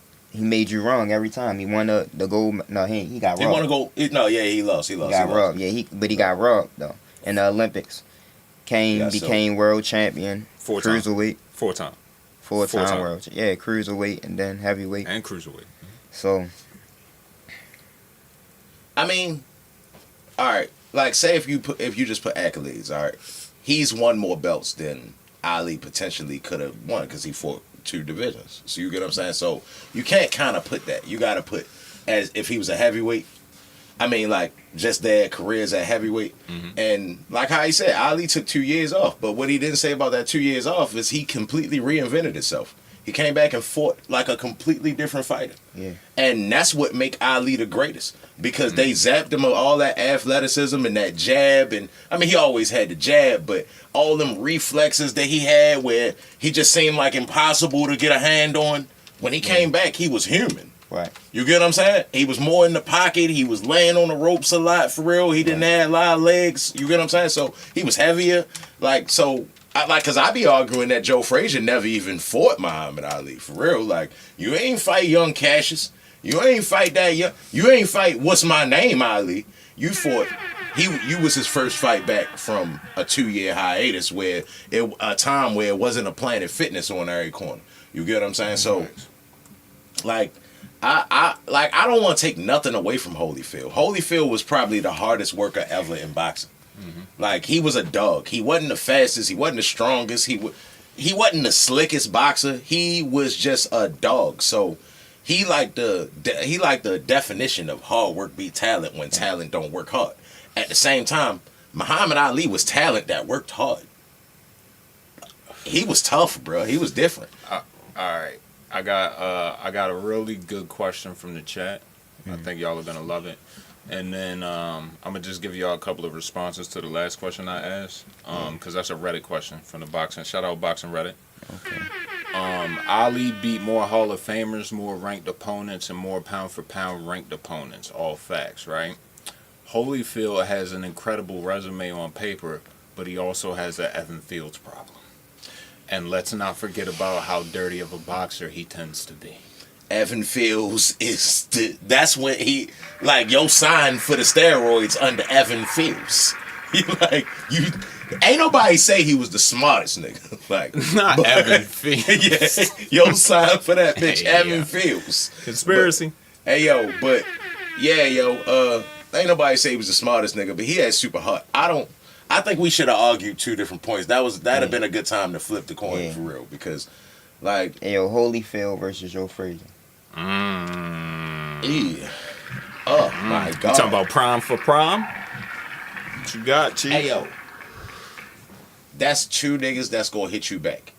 you wrong every time. He won the gold. No, he got robbed. He want to go. No, yeah, he lost. He lost. He got he lost. robbed. Yeah, he got robbed though in the Olympics. Became world champion. Four-time. Cruiserweight. Four-time. Four-time world. Yeah, cruiserweight and then heavyweight. And cruiserweight. So I mean, all right. Like, say if you just put accolades, all right. He's won more belts than Ali potentially could have won because he fought 2 divisions. So you get what I'm saying? So you can't kind of put that. You got to put as if he was a heavyweight. I mean, like, just their careers at heavyweight. And like how he said, Ali took 2 years off. But what he didn't say about that 2 years off is he completely reinvented himself. He came back and fought like a completely different fighter. yeah, And that's what make Ali the greatest. Because they zapped him of all that athleticism and that jab. And I mean, he always had the jab, but all them reflexes that he had where he just seemed like impossible to get a hand on. When he came back, he was human. right. You get what I'm saying? He was more in the pocket. He was laying on the ropes a lot, for real. He didn't have a lot of legs. You get what I'm saying? So he was heavier. Like, so, because I be arguing that Joe Frazier never even fought Muhammad Ali, for real. Like, you ain't fight young Cassius. You ain't fight that young. You ain't fight What's My Name Ali. You fought you was his first fight back from a 2-year hiatus where a time where it wasn't a Planet Fitness on every corner. You get what I'm saying? So, like, I don't want to take nothing away from Holyfield. Holyfield was probably the hardest worker ever in boxing. Like, he was a dog. He wasn't the fastest. He wasn't the strongest. He wasn't the slickest boxer. He was just a dog. So he like the definition of hard work beat talent when talent don't work hard. At the same time, Muhammad Ali was talent that worked hard. He was tough, bro. He was different. All right, I got a really good question from the chat. I think y'all are gonna love it. And then I'm gonna just give y'all a couple of responses to the last question I asked, because that's a Reddit question from the boxing. Shout out boxing Reddit. Okay. Ali beat more Hall of Famers, more ranked opponents, and more pound for pound ranked opponents. All facts, right? Holyfield has an incredible resume on paper, but he also has an Evan Fields problem. And let's not forget about how dirty of a boxer he tends to be. Evan Fields that's when he, like, yo signed for the steroids under Evan Fields. Ain't nobody say he was the smartest nigga. Like, not Evan Fields. Yeah, yo signed for that bitch, Hey, Evan yeah. Fields. Conspiracy. Ain't nobody say he was the smartest nigga, but he had super heart. I think we should have argued 2 different points. That'd have been a good time to flip the coin for real, because, like, Holyfield versus Joe Frazier. Yeah. Oh my God. You talking about prime for prime? What you got, Chief? Hey yo. That's 2 niggas that's gonna hit you back.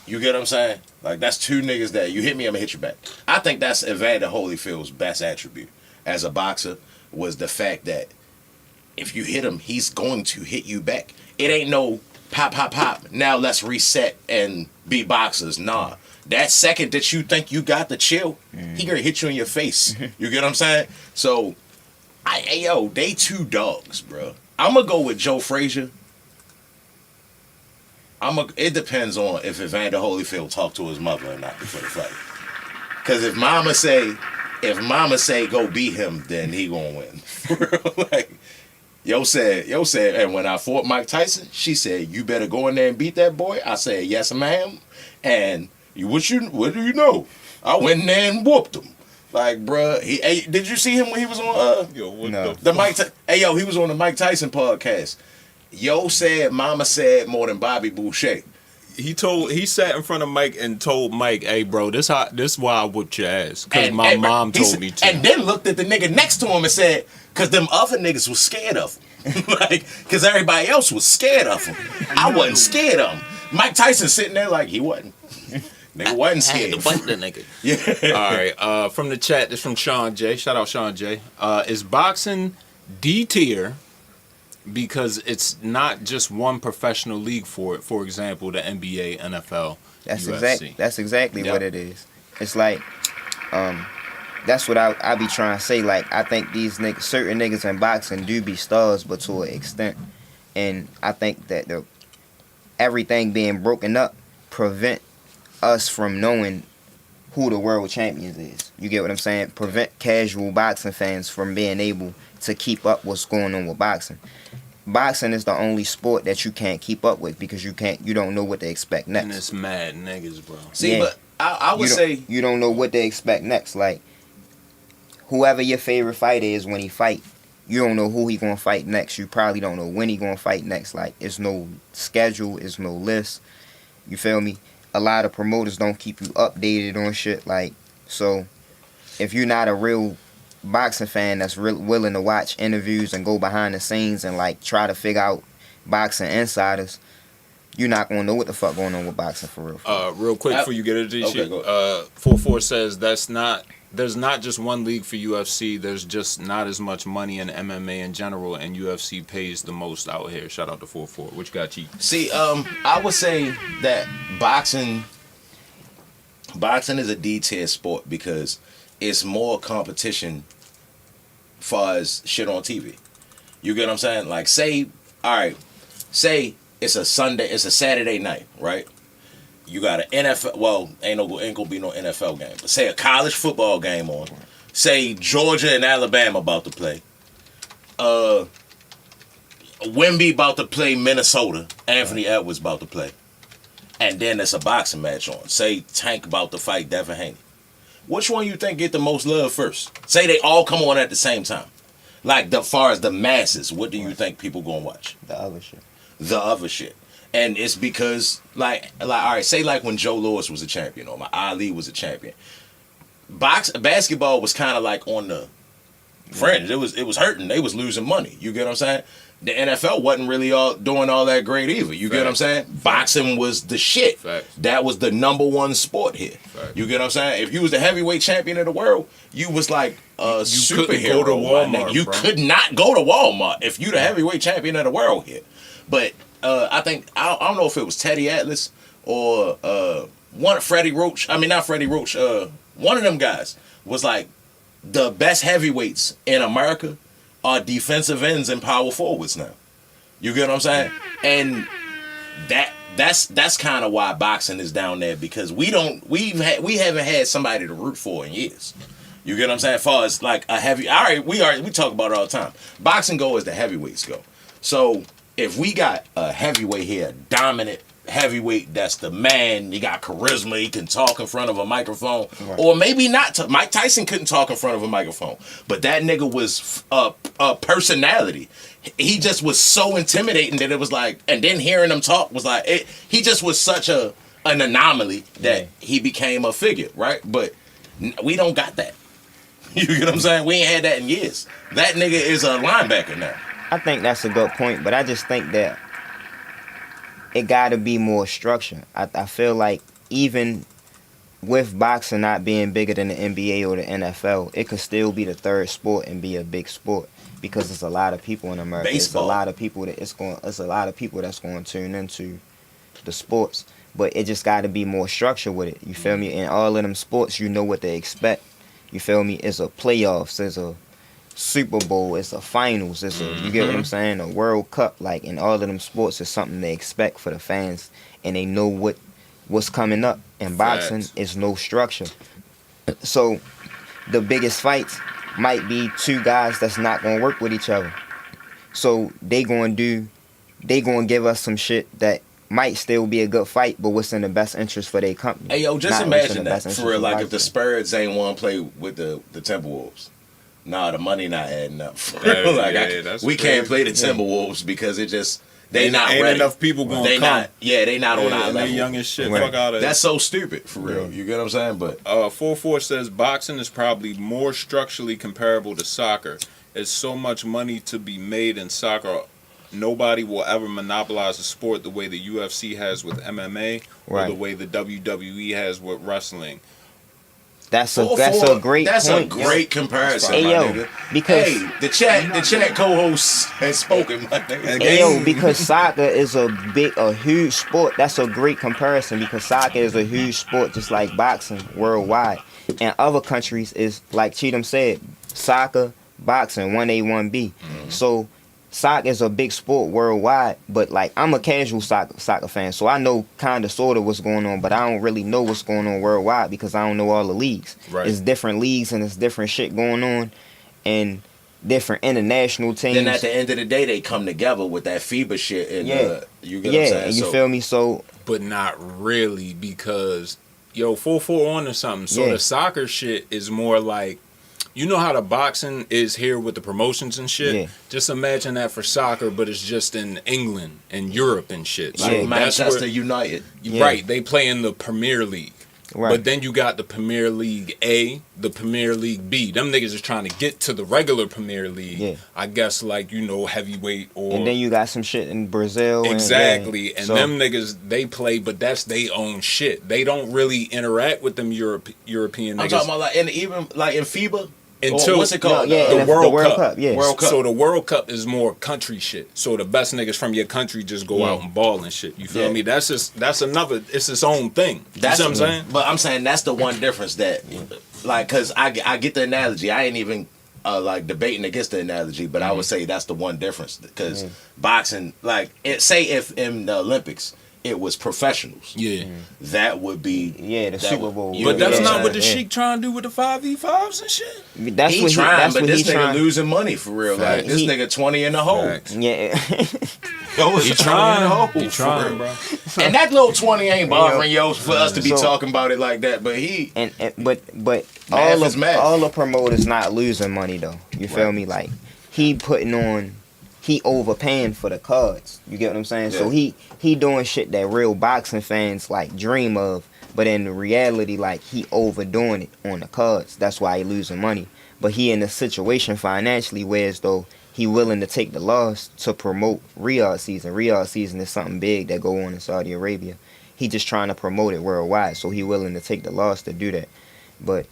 You get what I'm saying? Like, that's 2 niggas that you hit me, I'm gonna hit you back. I think that's Evander Holyfield's best attribute as a boxer, was the fact that if you hit him, he's going to hit you back. It ain't no pop, pop, pop. Now let's reset and be boxers. Nah. That second that you think you got the chill, he gonna hit you in your face. You get what I'm saying? So, they 2 dogs, bro. I'm gonna go with Joe Frazier. It depends on if Evander Holyfield talked to his mother or not before the fight. Cause if mama say go beat him, then he gonna win. Like, Yo said, and when I fought Mike Tyson, she said, you better go in there and beat that boy. I said, yes, ma'am. And what do you know? I went in there and whooped him. Like, bruh, did you see him when he was on he was on the Mike Tyson podcast. Yo said, mama said more than Bobby Boucher. He sat in front of Mike and told Mike, hey bro, this why I whooped your ass. Cause my mom told me to. And then looked at the nigga next to him and said, cause them other niggas was scared of him. Like, cause everybody else was scared of him. I wasn't scared of him. Mike Tyson sitting there like he wasn't. Nigga wasn't scared. I had to fight the nigga. Yeah. All right. From the chat, this from Sean J. Shout out Sean J. Is boxing D tier because it's not just one professional league for it? For example, the NBA, NFL, UFC. That's exactly what it is. It's like, that's what I be trying to say. Like, I think these certain niggas in boxing do be stars, but to an extent. And I think that everything being broken up prevent us from knowing who the world champions is. You get what I'm saying? Prevent casual boxing fans from being able to keep up what's going on with boxing. Boxing is the only sport that you can't keep up with because you don't know what to expect next. And it's mad niggas, bro. See, but I would say you don't know what to expect next. Like, whoever your favorite fighter is when he fight, you don't know who he gonna fight next. You probably don't know when he gonna fight next. Like, it's no schedule, it's no list. You feel me? A lot of promoters don't keep you updated on shit. Like, so if you're not a real boxing fan that's willing to watch interviews and go behind the scenes and like try to figure out boxing insiders, you're not gonna know what the fuck going on with boxing for real. Real quick before you get into this shit, 44 says there's not just one league for UFC. There's just not as much money in MMA in general, and UFC pays the most out here. Shout out to 44. What you got, Chief? See, I would say that boxing is a D-tier sport because it's more competition far as shit on TV. You get what I'm saying? Like, say it's a Saturday night, right? You got an NFL, well, ain't gonna be no NFL game, but say a college football game on. Say Georgia and Alabama about to play. Wemby about to play Minnesota, Anthony Edwards about to play, and then there's a boxing match on. Say Tank about to fight Devin Haney. Which one you think get the most love first? Say they all come on at the same time. Like, as far as the masses, what do you think people gonna watch? The other shit. The other shit. And it's because, like, all right, say like when Joe Louis was a champion or my Ali was a champion. Basketball was kind of like on the fringe. It was hurting. They was losing money. You get what I'm saying? The NFL wasn't really doing all that great either. You get what I'm saying? Boxing was the shit. That was the #1 sport here. You get what I'm saying? If you was the heavyweight champion of the world, you was like a superhero. Go to Walmart, you could not go to Walmart if you the heavyweight champion of the world here. But I think I don't know if it was Teddy Atlas or Freddie Roach. I mean, not Freddie Roach. One of them guys was like, the best heavyweights in America are defensive ends and power forwards now. You get what I'm saying? And that's kind of why boxing is down there, because we haven't had somebody to root for in years. You get what I'm saying? As far as like a heavy, we talk about it all the time. Boxing go as the heavyweights go. So if we got a heavyweight here, dominant heavyweight, that's the man. He got charisma. He can talk in front of a microphone, or maybe not. Mike Tyson couldn't talk in front of a microphone, but that nigga was a personality. He just was so intimidating that it was like, and then hearing him talk was like, he just was such an anomaly that he became a figure, right? But we don't got that. You get what I'm saying? We ain't had that in years. That nigga is a linebacker now. I think that's a good point, but I just think that it got to be more structure. I feel like even with boxing not being bigger than the NBA or the NFL, it could still be the third sport and be a big sport, because there's a lot of people in America. Baseball. It's a lot of people it's a lot of people that's going to tune into the sports, but it just got to be more structure with it. You feel me? In all of them sports, you know what they expect. You feel me? It's a playoffs. It's a Super Bowl, it's a finals, it's a, you get what I'm saying, a World Cup. Like, in all of them sports, it's something they expect for the fans, and they know what's coming up. And boxing is no structure. So the biggest fights might be two guys that's not gonna work with each other. So they gonna give us some shit that might still be a good fight, but what's in the best interest for their company. Hey yo, just imagine that for real. Like if the Spurs ain't want to play with the Timberwolves. Nah, the money not adding up. We can't play the Timberwolves because it just they not ain't ready. Enough people gonna come. They not on our level. They young as shit. Fuck out of That's so stupid for real. You get what I'm saying? But 44 says boxing is probably more structurally comparable to soccer. There's so much money to be made in soccer. Nobody will ever monopolize the sport the way the UFC has with MMA or the way the WWE has with wrestling. That's a great comparison, hey, my yo, nigga. Because the chat co-host has spoken, my nigga. Hey, yo, because soccer is a huge sport. That's a great comparison, because soccer is a huge sport, just like boxing worldwide. And other countries is like Cheatham said, soccer, boxing, 1A, 1B. So soccer is a big sport worldwide, but like I'm a casual soccer fan, so I know kind of sort of what's going on, but I don't really know what's going on worldwide because I don't know all the leagues. It's different leagues and it's different shit going on and different international teams. Then at the end of the day, they come together with that FIBA shit and you get what I'm saying? And you feel me? So, but not really, because 4-4 on or something. So the soccer shit is more like, you know how the boxing is here with the promotions and shit? Yeah. Just imagine that for soccer, but it's just in England and Europe and shit. Like Manchester United. Right, they play in the Premier League. Right. But then you got the Premier League A, the Premier League B. Them niggas is trying to get to the regular Premier League. Yeah. I guess like, heavyweight or... And then you got some shit in Brazil. Exactly. And them niggas, they play, but that's their own shit. They don't really interact with them European niggas. I'm talking about like, and even like in FIBA... Until what's it called? The World Cup. World Cup. So the World Cup is more country shit. So the best niggas from your country just go out and ball and shit. You feel me? That's another. It's its own thing. That's what I'm saying. But I'm saying that's the one difference that, like, cause I get the analogy. I ain't even like debating against the analogy, but I would say that's the one difference. Because boxing, like, say if in the Olympics, it was professionals. Yeah. That would be the Super Bowl. But that's not what the Yeah. Sheik trying to do with the 5v5s and shit. That's he what trying, that's but what this he nigga trying. losing money for real. Like this nigga 20 in the hole. Facts. Yeah. Yo, He 20 in the trying. hole, He for trying, real. bro. And that little 20 ain't bothering yo for us to be So- talking about it like that. But he, but Math is math. all the promoters not losing money though. You feel Right. me? Like he overpaying for the cards. You get what I'm saying? So Yeah. he doing shit that real boxing fans like dream of, but in reality, like he overdoing it on the cards. That's why he losing money. But he in a situation financially where as though he willing to take the loss to promote Riyadh season. Riyadh season is something big that go on in Saudi Arabia. He just trying to promote it worldwide, so he willing to take the loss to do that. But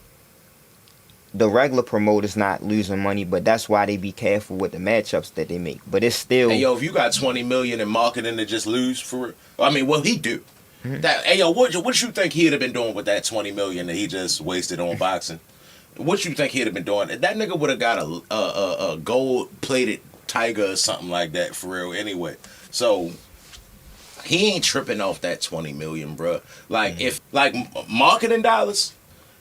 the regular promoters not losing money, but that's why they be careful with the matchups that they make. But it's still hey yo, if you got 20 million in marketing to just lose for real, I mean, what he do? That hey yo, what you think he'd have been doing with that 20 million that he just wasted on boxing? What you think he'd have been doing? That nigga would have got a gold plated tiger or something like that for real anyway. So he ain't tripping off that 20 million, bro. Like if like marketing dollars,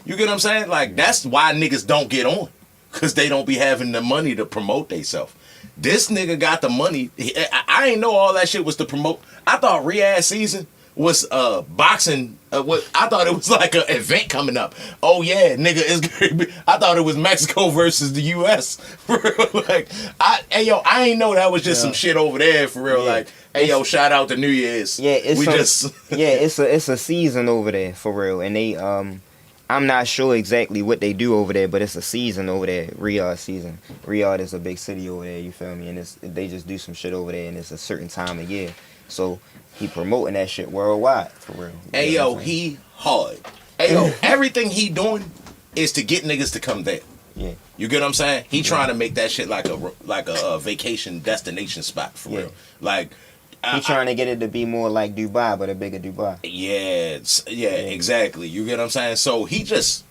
you get what I'm saying? Like that's why niggas don't get on, cause they don't be having the money to promote theyself. This nigga got the money. I ain't know all that shit was to promote. I thought Riyadh season was boxing. What I thought it was like an event coming up. Oh yeah, nigga, it's gonna be, I thought it was Mexico versus the U.S. For real. Like I ain't know that was just some shit over there for real. Yeah. Like hey yo, shout out to New Year's. yeah, it's just it's a season over there for real, and they I'm not sure exactly what they do over there, but it's a season over there, Riyadh season. Riyadh is a big city over there, you feel me? And they just do some shit over there, and it's a certain time of year. So he promoting that shit worldwide for real. hey You know yo, what I'm saying? he hard. Hey yo, everything he doing is to get niggas to come there. Yeah. You get what I'm saying? He trying to make that shit like a vacation destination spot for Yeah. real. Like He trying to get it to be more like Dubai, but a bigger Dubai. yeah, exactly. You get what I'm saying? So he just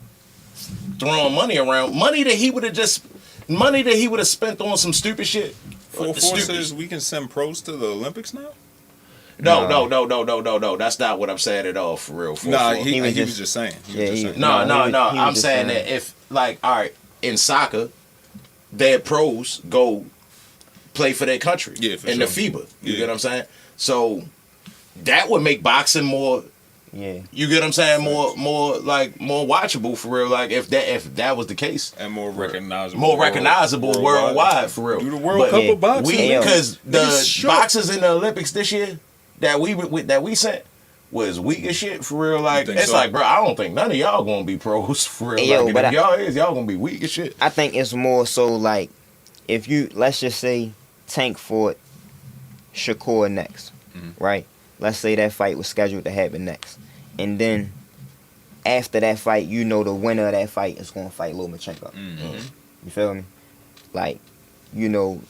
throwing money around, money that he would have spent on some stupid shit. 4-4 Stupid- says we can send pros to the Olympics now? No. That's not what I'm saying at all. For real. Nah, 4-4. he was just- just saying. He was Yeah, just he- saying. No. he was I'm just saying saying. that if like all right in soccer, their pros go play for their country. Yeah, for in the sure. FIBA. You Yeah. get what I'm saying? So that would make boxing more. Yeah. You get what I'm saying? More watchable for real. Like if that was the case, And more recognizable. more recognizable worldwide for real. Do the World But Cup yeah, of boxing. we because the Niggas shook. boxers in the Olympics this year that we sent was weak as shit for real. Like think it's so? like, bro, I don't think none of y'all gonna be pros for real. Hey, yo, like, but if y'all is, y'all gonna be weak as shit. I think it's more so like if you let's just say Tank fought Shakur next, right? Let's say that fight was scheduled to happen next, and then after that fight, you know the winner of that fight is gonna fight Lomachenko. You feel me? Like, you know,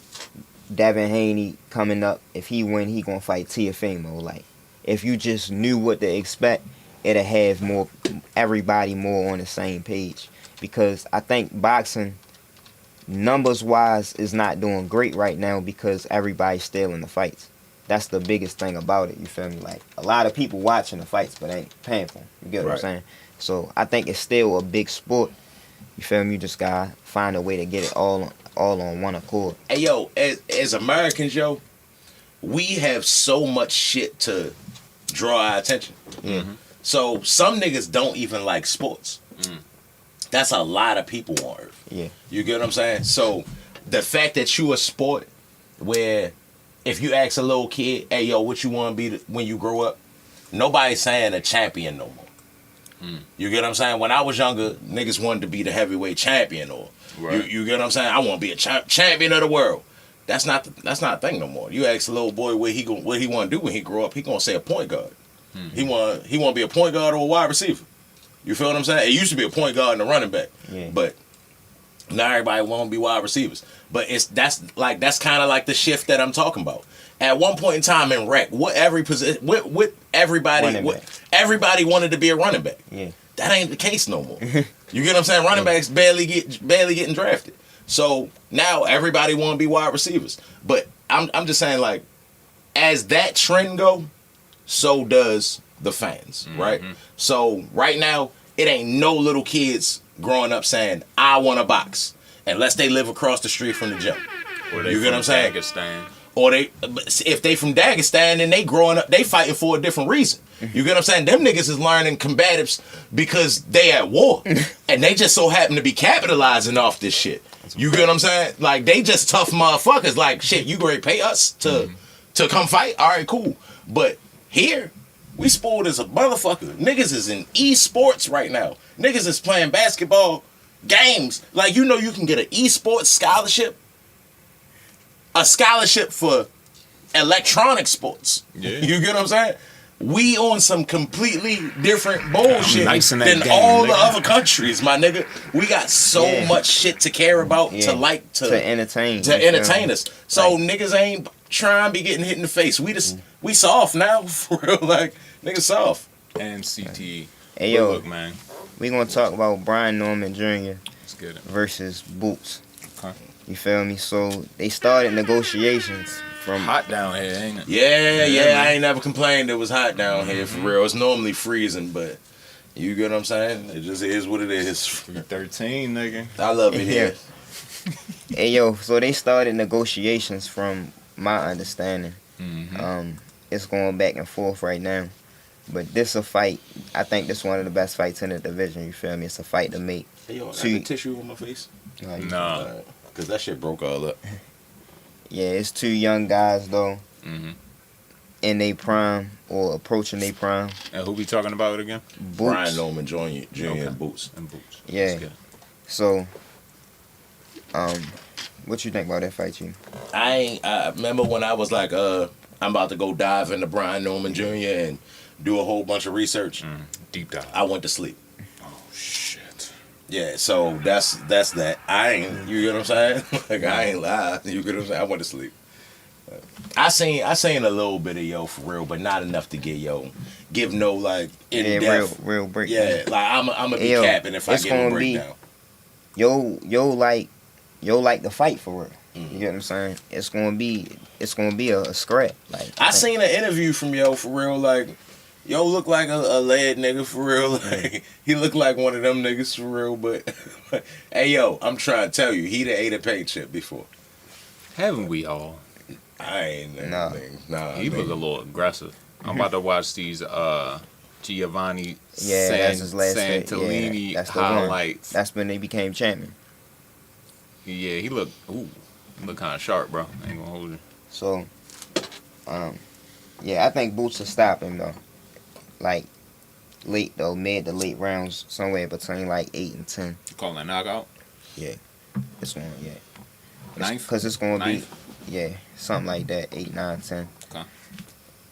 Devin Haney coming up. If he win, he gonna fight Teofimo. Like, if you just knew what to expect, it'll have everybody more on the same page. Because I think boxing, numbers wise, is not doing great right now because everybody's still in the fights. That's the biggest thing about it. You feel me? Like a lot of people watching the fights, but ain't paying for them. You get what I'm Right. saying? So I think it's still a big sport. You feel me? You just gotta find a way to get it all on one accord. Hey yo, as Americans, yo, we have so much shit to draw our attention. So some niggas don't even like sports. That's a lot of people on earth. Yeah. You get what I'm saying? So the fact that you a sport where if you ask a little kid, hey yo, what you want to be when you grow up? Nobody's saying a champion no more. You get what I'm saying? When I was younger, niggas wanted to be the heavyweight champion or Right. you get what I'm saying? I want to be a champion of the world. That's not a thing no more. You ask a little boy what he want to do when he grow up, he gonna say a point guard. He want to be a point guard or a wide receiver. You feel what I'm saying? It used to be a point guard and a running back, Yeah. but now everybody want to be wide receivers. But that's kind of like the shift that I'm talking about. At one point in time in rec, everybody Running back. everybody wanted to be a running back. Yeah. That ain't the case no more. You get what I'm saying? Running backs barely getting drafted. So now everybody want to be wide receivers. But I'm just saying, like, as that trend go, so does the fans, right? So right now, it ain't no little kids growing up saying, I want a box, unless they live across the street from the gym. Or they You get what I'm saying? Dagestan. Or if they from Dagestan and they growing up, they fighting for a different reason. You get what I'm saying? Them niggas is learning combatives because they at war. And they just so happen to be capitalizing off this shit. You get what I'm saying? Like, they just tough motherfuckers. Like, shit, you gonna pay us to come fight? All right, cool. But here, we spoiled as a motherfucker. Niggas is in esports right now. Niggas is playing basketball games. Like, you know you can get an esports scholarship. A scholarship for electronic sports. Yeah. You get what I'm saying? We on some completely different bullshit nice in that than game, all the nigga. other countries, my nigga. We got so much shit to care about, to entertain. To entertain us. So niggas ain't trying to be getting hit in the face. We soft now, for real. Like, niggas soft. And CTE. Hey, yo. Look, man. We gonna talk about Brian Norman Jr. Let's get it. versus Boots. Okay. You feel me? So they started negotiations from Hot down here, ain't it? Yeah, I ain't never complained it was hot down here, for real. It's normally freezing, but you get what I'm saying? It just is what it is. 13, nigga. I love it here. Hey yo, so they started negotiations from my understanding. It's going back and forth right now. But this a fight. I think this one of the best fights in the division, you feel me? It's a fight to make. Hey, yo, I got See- the tissue on my face? Nah. Because that shit broke all up. Yeah, it's two young guys though. In their prime or approaching their prime. And who we talking about again? Boots. Brian Norman Jr. Okay. and Boots. And Boots. Yeah. Let's get it. So what you think about that fight, you? I remember when I was like, I'm about to go dive into Brian Norman Jr. and do a whole bunch of research. Deep dive. I went to sleep. Oh, shit. Yeah, so that's that. I ain't, you get what I'm saying? Like, I ain't lie. You get what I'm saying? I went to sleep. I seen a little bit of yo for real, but not enough to give no like in depth. real breakdown. Yeah, like I'm gonna be Yo, capping if I it's give a gonna be- breakdown. Yo like the fight for real. You get what I'm saying? It's gonna be a scrap. Like I seen an interview from yo for real, like yo look like a lead nigga for real. Like he looked like one of them niggas for real, but hey yo, I'm trying to tell you, he done ate a paint chip before. Haven't we all? I ain't Nah. He look a little aggressive. I'm about to watch these Giovanni that's his last fight. Santellini That's the one. highlights. That's when they became champion. Yeah, he look kind of sharp, bro. I ain't gonna hold you. So, yeah, I think Boots will stop him though. Like mid to late rounds, somewhere between like 8 and 10. You calling that knockout? This one, yeah. Ninth? Because it's gonna Ninth? be, something like that, 8, 9, 10.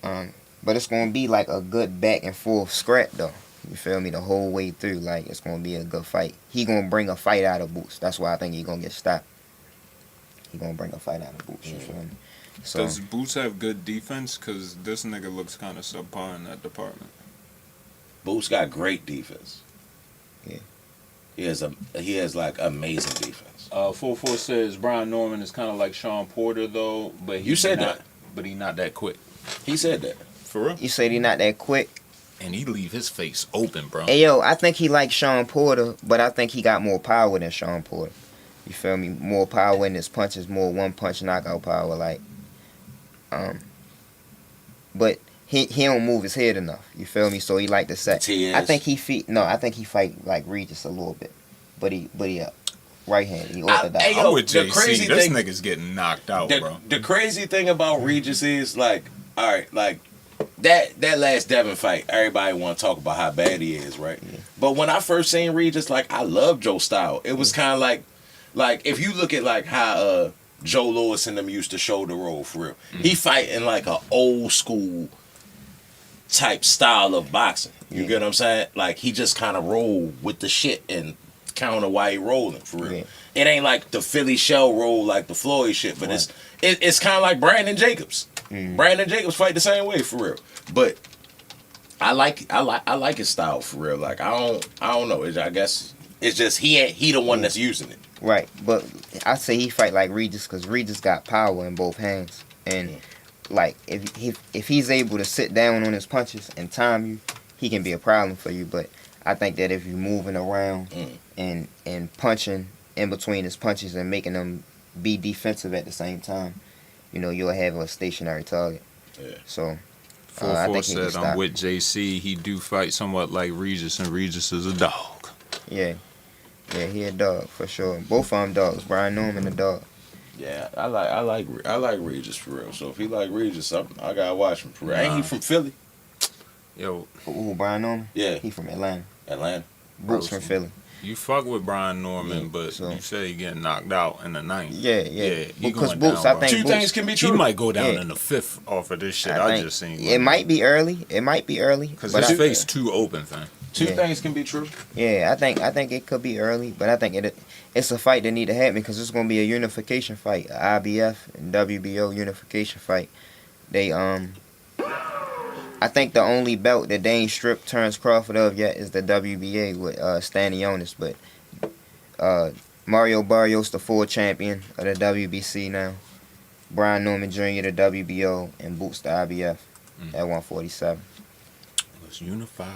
Okay. But it's gonna be like a good back and forth scrap though. You feel me? The whole way through, like it's gonna be a good fight. He gonna bring a fight out of Boots. That's why I think he gonna get stopped. He gonna bring a fight out of Boots. You feel me? So Does Boots have good defense? Because this nigga looks kind of subpar in that department. Boots got great defense. Yeah. He has like amazing defense. 44 says Brian Norman is kind of like Sean Porter though, but You said that. But he not that quick. He said that. For real? you said he not that quick. And he leave his face open, bro. Hey yo, I think he like Sean Porter, but I think he got more power than Sean Porter. You feel me? More power in his punches, more one punch knockout power. Like, but he don't move his head enough. You feel me? So he like to set. Tears. I think he fight like Regis a little bit, but he right hand. He orthodox. hey, yo, I'm with the JC. crazy This thing- nigga's getting knocked out, bro. The crazy thing about Regis is like, all right, like that last Devin fight, everybody want to talk about how bad he is, right? Yeah. But when I first seen Regis, like I love Joe's style. It was kind of like if you look at like how Joe Lewis and them used to shoulder roll for real. He fighting like a old school type style of boxing. You get what I'm saying? Like he just kind of roll with the shit and counter why he rolling for real. Yeah. It ain't like the Philly shell roll like the Floyd shit, but it's kind of like Brandon Jacobs. Brandon Jacobs fight the same way for real. But I like his style for real. Like I don't know. I guess it's just he the one that's using it. Right, but I say he fight like Regis because Regis got power in both hands, and like if he's able to sit down on his punches and time you, he can be a problem for you. But I think that if you're moving around and punching in between his punches and making them be defensive at the same time, you know, you'll have a stationary target. Yeah. So. I 4-4 think said I'm with JC. He do fight somewhat like Regis, and Regis is a dog. Yeah, he a dog for sure. Both of them dogs. Brian Norman a dog. Yeah, I like Regis for real. So if he like Regis, I gotta watch him for real. Ain't he from Philly? Yo, Ooh, Brian Norman. Yeah, he from Atlanta. Bro, Boots from Philly. You fuck with Brian Norman, but you say he getting knocked out in the 9th. Yeah. Because Boots, I think two things can be true. He might go down in the 5th off of this shit I just seen. It might be early. Because his face too open, fam. Two things can be true. Yeah, I think it could be early, but I think it's a fight that need to happen because it's gonna be a unification fight, a IBF and WBO unification fight. They I think the only belt that they ain't stripped Terrence Crawford of yet is the WBA with Stanionis, but Mario Barrios, the full champion of the WBC now, Brian Norman Jr., the WBO, and Boots, the IBF at 147. Let's unify.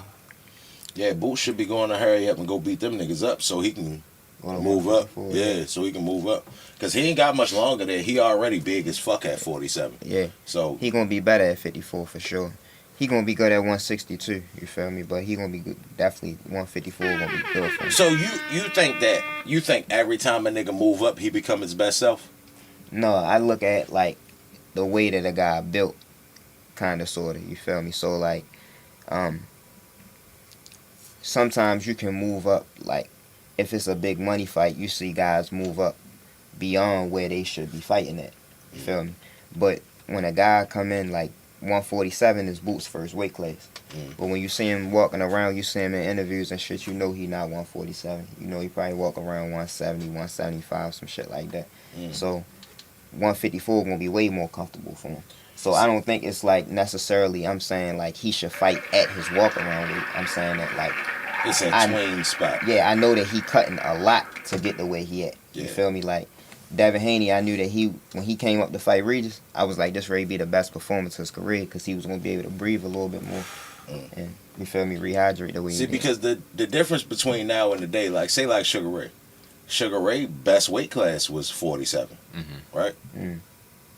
Yeah, Boots should be going to hurry up and go beat them niggas up so he can move up. Yeah, so he can move up. Because he ain't got much longer there. He already big as fuck at 47. Yeah. So he going to be better at 54 for sure. He gonna be good at 162, you feel me? But he gonna be good, definitely 154 gonna be good for him. So you think every time a nigga move up, he become his best self? No, I look at like the way that a guy built, kind of, sort of. You feel me? So like, sometimes you can move up. Like, if it's a big money fight, you see guys move up beyond where they should be fighting at. You feel me? But when a guy come in like 147 is Boots' first weight class. But when you see him walking around, you see him in interviews and shit, you know he not 147. You know he probably walk around 170, 175, some shit like that. So 154 gonna be way more comfortable for him. So I don't think it's like necessarily I'm saying like he should fight at his walk around weight. I'm saying that like it's a tween spot. Yeah, I know that he cutting a lot to get the way he at. You feel me? Like Devin Haney, I knew that when he came up to fight Regis, I was like, this ready to be the best performance of his career because he was going to be able to breathe a little bit more and, you feel me, rehydrate the way he did. Because the difference between now and today, like, say like Sugar Ray. Sugar Ray, best weight class was 47, right?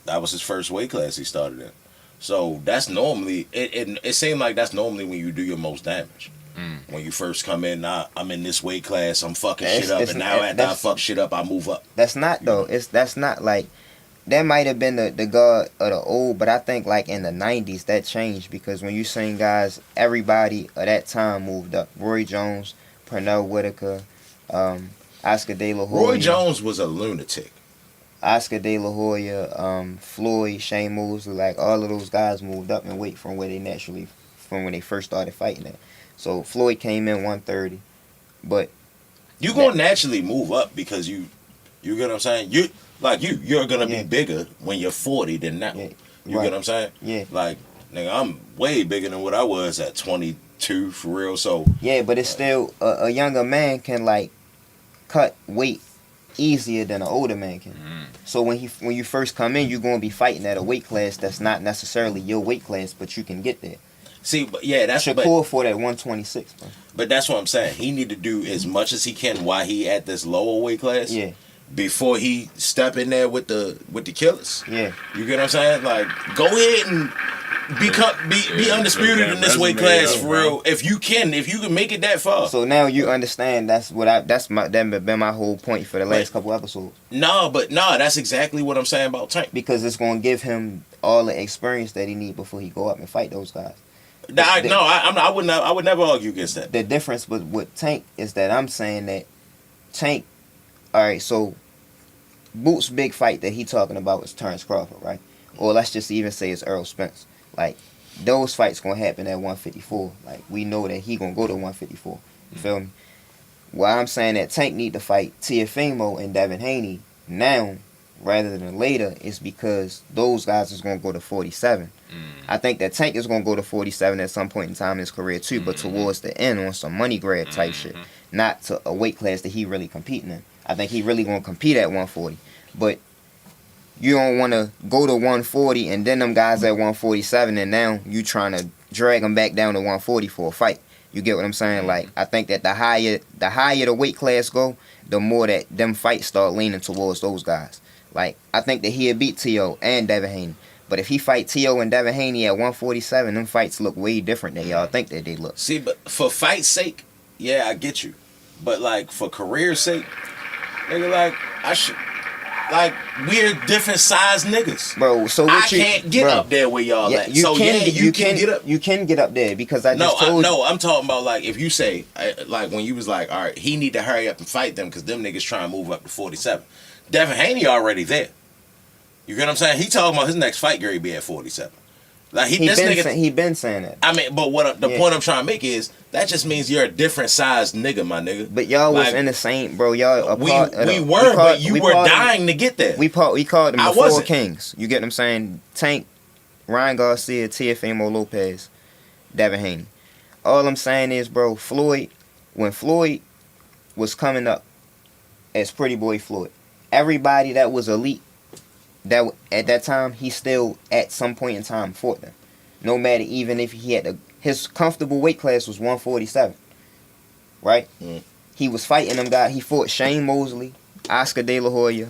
That was his first weight class he started in. So that's normally, it seemed like that's normally when you do your most damage. When you first come in, I'm in this weight class, I'm fucking shit up, and now after I fuck shit up, I move up. That's not though. That's not like that might have been the god of the old, but I think like in the 90s that changed because when you seen guys, everybody of that time moved up. Roy Jones, Pernell Whitaker, Oscar De La Hoya. Roy Jones was a lunatic. Oscar De La Hoya, Floyd, Shane Mosley, like all of those guys moved up in weight from where they naturally, from when they first started fighting at. So Floyd came in 130, but you gonna naturally move up because you get what I'm saying. You're gonna be bigger when you're 40 than now. You get what I'm saying? Yeah. Like nigga, I'm way bigger than what I was at 22 for real. So yeah, but it's still a younger man can like cut weight easier than an older man can. So when you first come in, you're gonna be fighting at a weight class that's not necessarily your weight class, but you can get there. See, but yeah, that's Shakur fought at 126, bro. But that's what I'm saying. He need to do as much as he can while he at this lower weight class. Yeah. Before he step in there with the killers. Yeah. You get what I'm saying? Like, go ahead and be undisputed in this weight class for real. If you can make it that far. So now you understand that's been my whole point for the last couple episodes. That's exactly what I'm saying about Tank. Because it's gonna give him all the experience that he need before he go up and fight those guys. I would never argue against that. The difference with Tank is that I'm saying that Tank, all right, so Boots' big fight that he talking about is Terrence Crawford, right? Or let's just even say it's Errol Spence. Like, those fights gonna happen at 154. Like, we know that he gonna go to 154. You feel me? Why I'm saying that Tank need to fight Teofimo and Devin Haney now rather than later is because those guys is gonna go to 47. I think that Tank is gonna go to 47 at some point in time in his career too, but towards the end on some money grab type shit, not to a weight class that he really competing in. I think he really gonna compete at 140, but you don't want to go to 140 and then them guys at 147 and now you trying to drag them back down to 140 for a fight. You get what I'm saying? Like, I think that the higher the weight class go, the more that them fights start leaning towards those guys. Like, I think that he'll beat T.O. and Devin Haney. But if he fight T.O. and Devin Haney at 147, them fights look way different than y'all think that they look. See, but for fight's sake, yeah, I get you. But, like, for career's sake, nigga, like, like, we're different size niggas. Bro, so I can't get up there where y'all at. You can get up. You can get up there because I just told you. No, I'm talking about, like, if you say, like, when you was like, all right, he need to hurry up and fight them because them niggas trying to move up to 47. Devin Haney already there. You get what I'm saying? He talking about his next fight, Gary, be at 47. Like, he been saying that. I mean, but the point I'm trying to make is that just means you're a different size nigga, my nigga. But y'all was in the same, bro. Y'all but you were dying to get there. We called them the Four Kings. You get what I'm saying? Tank, Ryan Garcia, Teofimo Lopez, Devin Haney. All I'm saying is, bro, when Floyd was coming up as Pretty Boy Floyd, everybody that was elite, that at that time, he still at some point in time fought them. No matter, even if he had his comfortable weight class was 147, right? He was fighting them guys. He fought Shane Mosley, Oscar De La Hoya,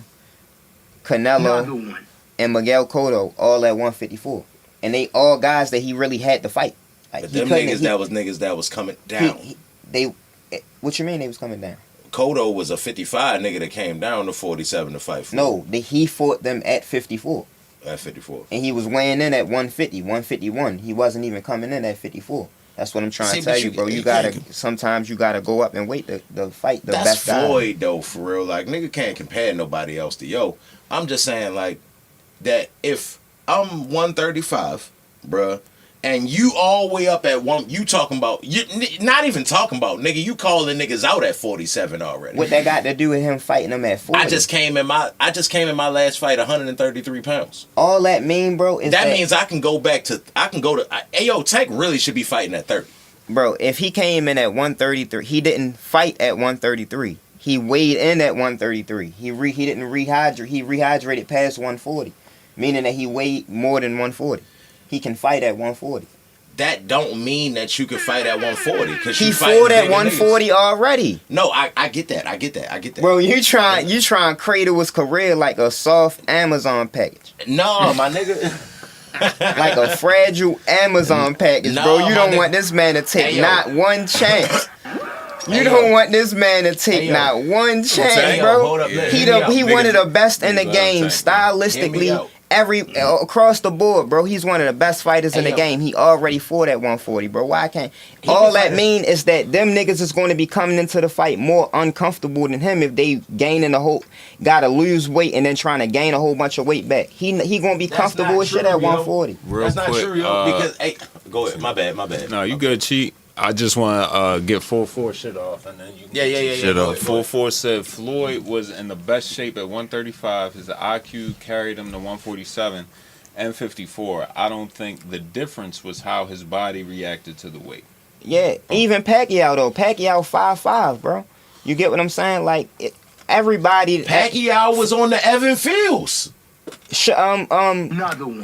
Canelo, and Miguel Cotto all at 154, and they all guys that he really had to fight. Like, but them niggas that was coming down. What you mean they was coming down? Cotto was a 55 nigga that came down to 47 to fight for. No, he fought them at 54. At 54. And he was weighing in at 150, 151. He wasn't even coming in at 54. That's what I'm trying to tell you, bro. Sometimes you gotta go up and wait the fight the best guy. That's Floyd though, for real. Like, nigga can't compare nobody else to yo. I'm just saying, like, that if I'm 135, bruh, and you all the way up at one, you talking about, you not even talking about, nigga, you calling niggas out at 47 already. What that got to do with him fighting them at 40? I just came in my last fight 133 pounds. All that mean, bro, is that means I can go to Ayo, Tech really should be fighting at 30. Bro, if he came in at 133, he didn't fight at 133. He weighed in at 133. He didn't rehydrate. He rehydrated past 140, meaning that he weighed more than 140. He can fight at 140. That don't mean that you can fight at 140 because he fought at 140 niggas already. No, I get that. Bro, you trying to cradle his career like a soft Amazon package. No, my nigga. Like a fragile Amazon package, bro. You don't want this man to take not one chance. You don't want this man to take not one chance, bro. He one of the best in the game, stylistically. Across the board, bro. He's one of the best fighters in the game. He already fought at 140, bro. Why can't? All that mean is that them niggas is going to be coming into the fight more uncomfortable than him if they gotta lose weight and then trying to gain a whole bunch of weight back. He gonna be comfortable as shit at 140. That's not true, yo. Because go ahead. My bad. No, you good, Cheat. I just want to get 4-4 shit off, and then you shit off. 4-4 said Floyd was in the best shape at 135. His IQ carried him to 147 and 54. I don't think the difference was how his body reacted to the weight. Yeah, even Pacquiao though. Pacquiao 5'5", bro. You get what I'm saying? Like everybody. Pacquiao was on the Evan Fields.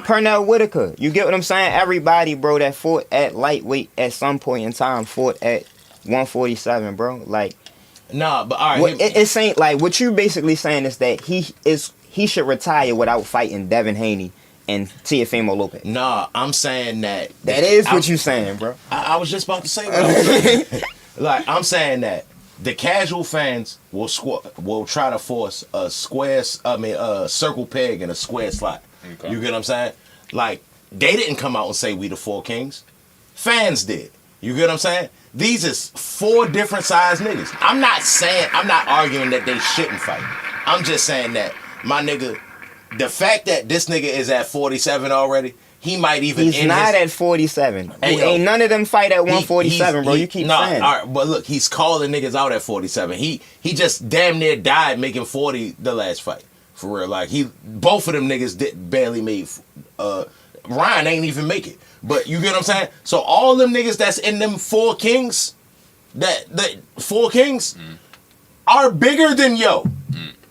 Pernell Whitaker. You get what I'm saying? Everybody, bro, that fought at lightweight at some point in time fought at 147, bro. Like, nah, but all right. It's ain't like what you basically saying is that he should retire without fighting Devin Haney and Teofimo Lopez. Nah, I'm saying that is what you saying, bro. I was just about to say that. Like, I'm saying that the casual fans will try to force a circle peg in a square slot. Okay. You get what I'm saying? Like, they didn't come out and say we the Four Kings. Fans did. You get what I'm saying? These is 4 different size niggas. I'm not arguing that they shouldn't fight. I'm just saying that, my nigga, the fact that this nigga is at 47 already, he might even. He's not at 47. Ain't none of them fight at 147, bro. You keep saying. All right, but look, he's calling niggas out at 47. He just damn near died making 40 the last fight. For real, like both of them niggas barely made. Ryan ain't even make it. But you get what I'm saying? So all them niggas that's in them Four Kings, the Four Kings, are bigger than yo.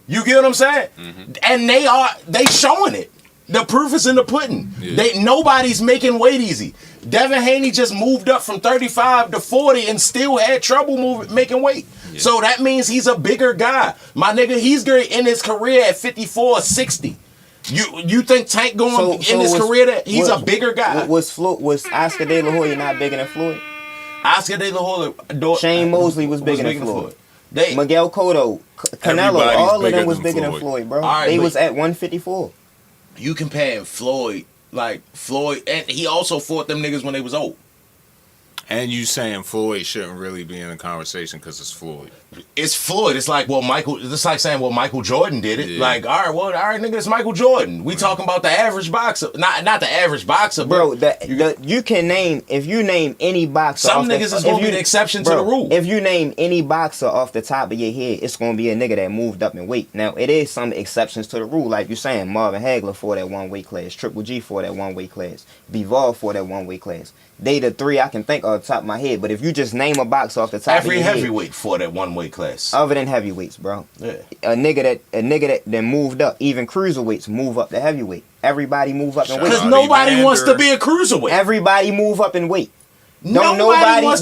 You get what I'm saying? And they showing it. The proof is in the pudding. Yeah. Nobody's making weight easy. Devin Haney just moved up from 35 to 40 and still had trouble making weight. Yeah. So that means he's a bigger guy. My nigga, he's great in his career at 54 or 60. You think Tank going in his career that he's a bigger guy? Was Oscar De La Hoya not bigger than Floyd? Oscar De La Hoya, Shane Mosley was bigger than Floyd. Miguel Cotto, Canelo, all of them was bigger than Floyd, bro. Right, they was at 154. You comparing Floyd, and he also fought them niggas when they was old. And you saying Floyd shouldn't really be in the conversation because it's Floyd. It's Floyd. It's like, it's like saying, Michael Jordan did it. Yeah. Like, all right, nigga, it's Michael Jordan. We talking about the average boxer. Not the average boxer, bro. You can name, if you name any boxer. Some niggas is going to be the exception to the rule. If you name any boxer off the top of your head, it's going to be a nigga that moved up in weight. Now, it is some exceptions to the rule. Like you're saying, Marvin Hagler for that one weight class. Triple G for that one weight class. Bivol for that one weight class. They the three I can think of off the top of my head. But if you just name a boxer off the top of your head. Every heavyweight for that one weight class. Other than heavyweights, bro. Yeah. A nigga that moved up. Even cruiserweights move up to heavyweight. Everybody move up in weight. Because nobody wants to be a cruiserweight. Everybody move up in weight. Nobody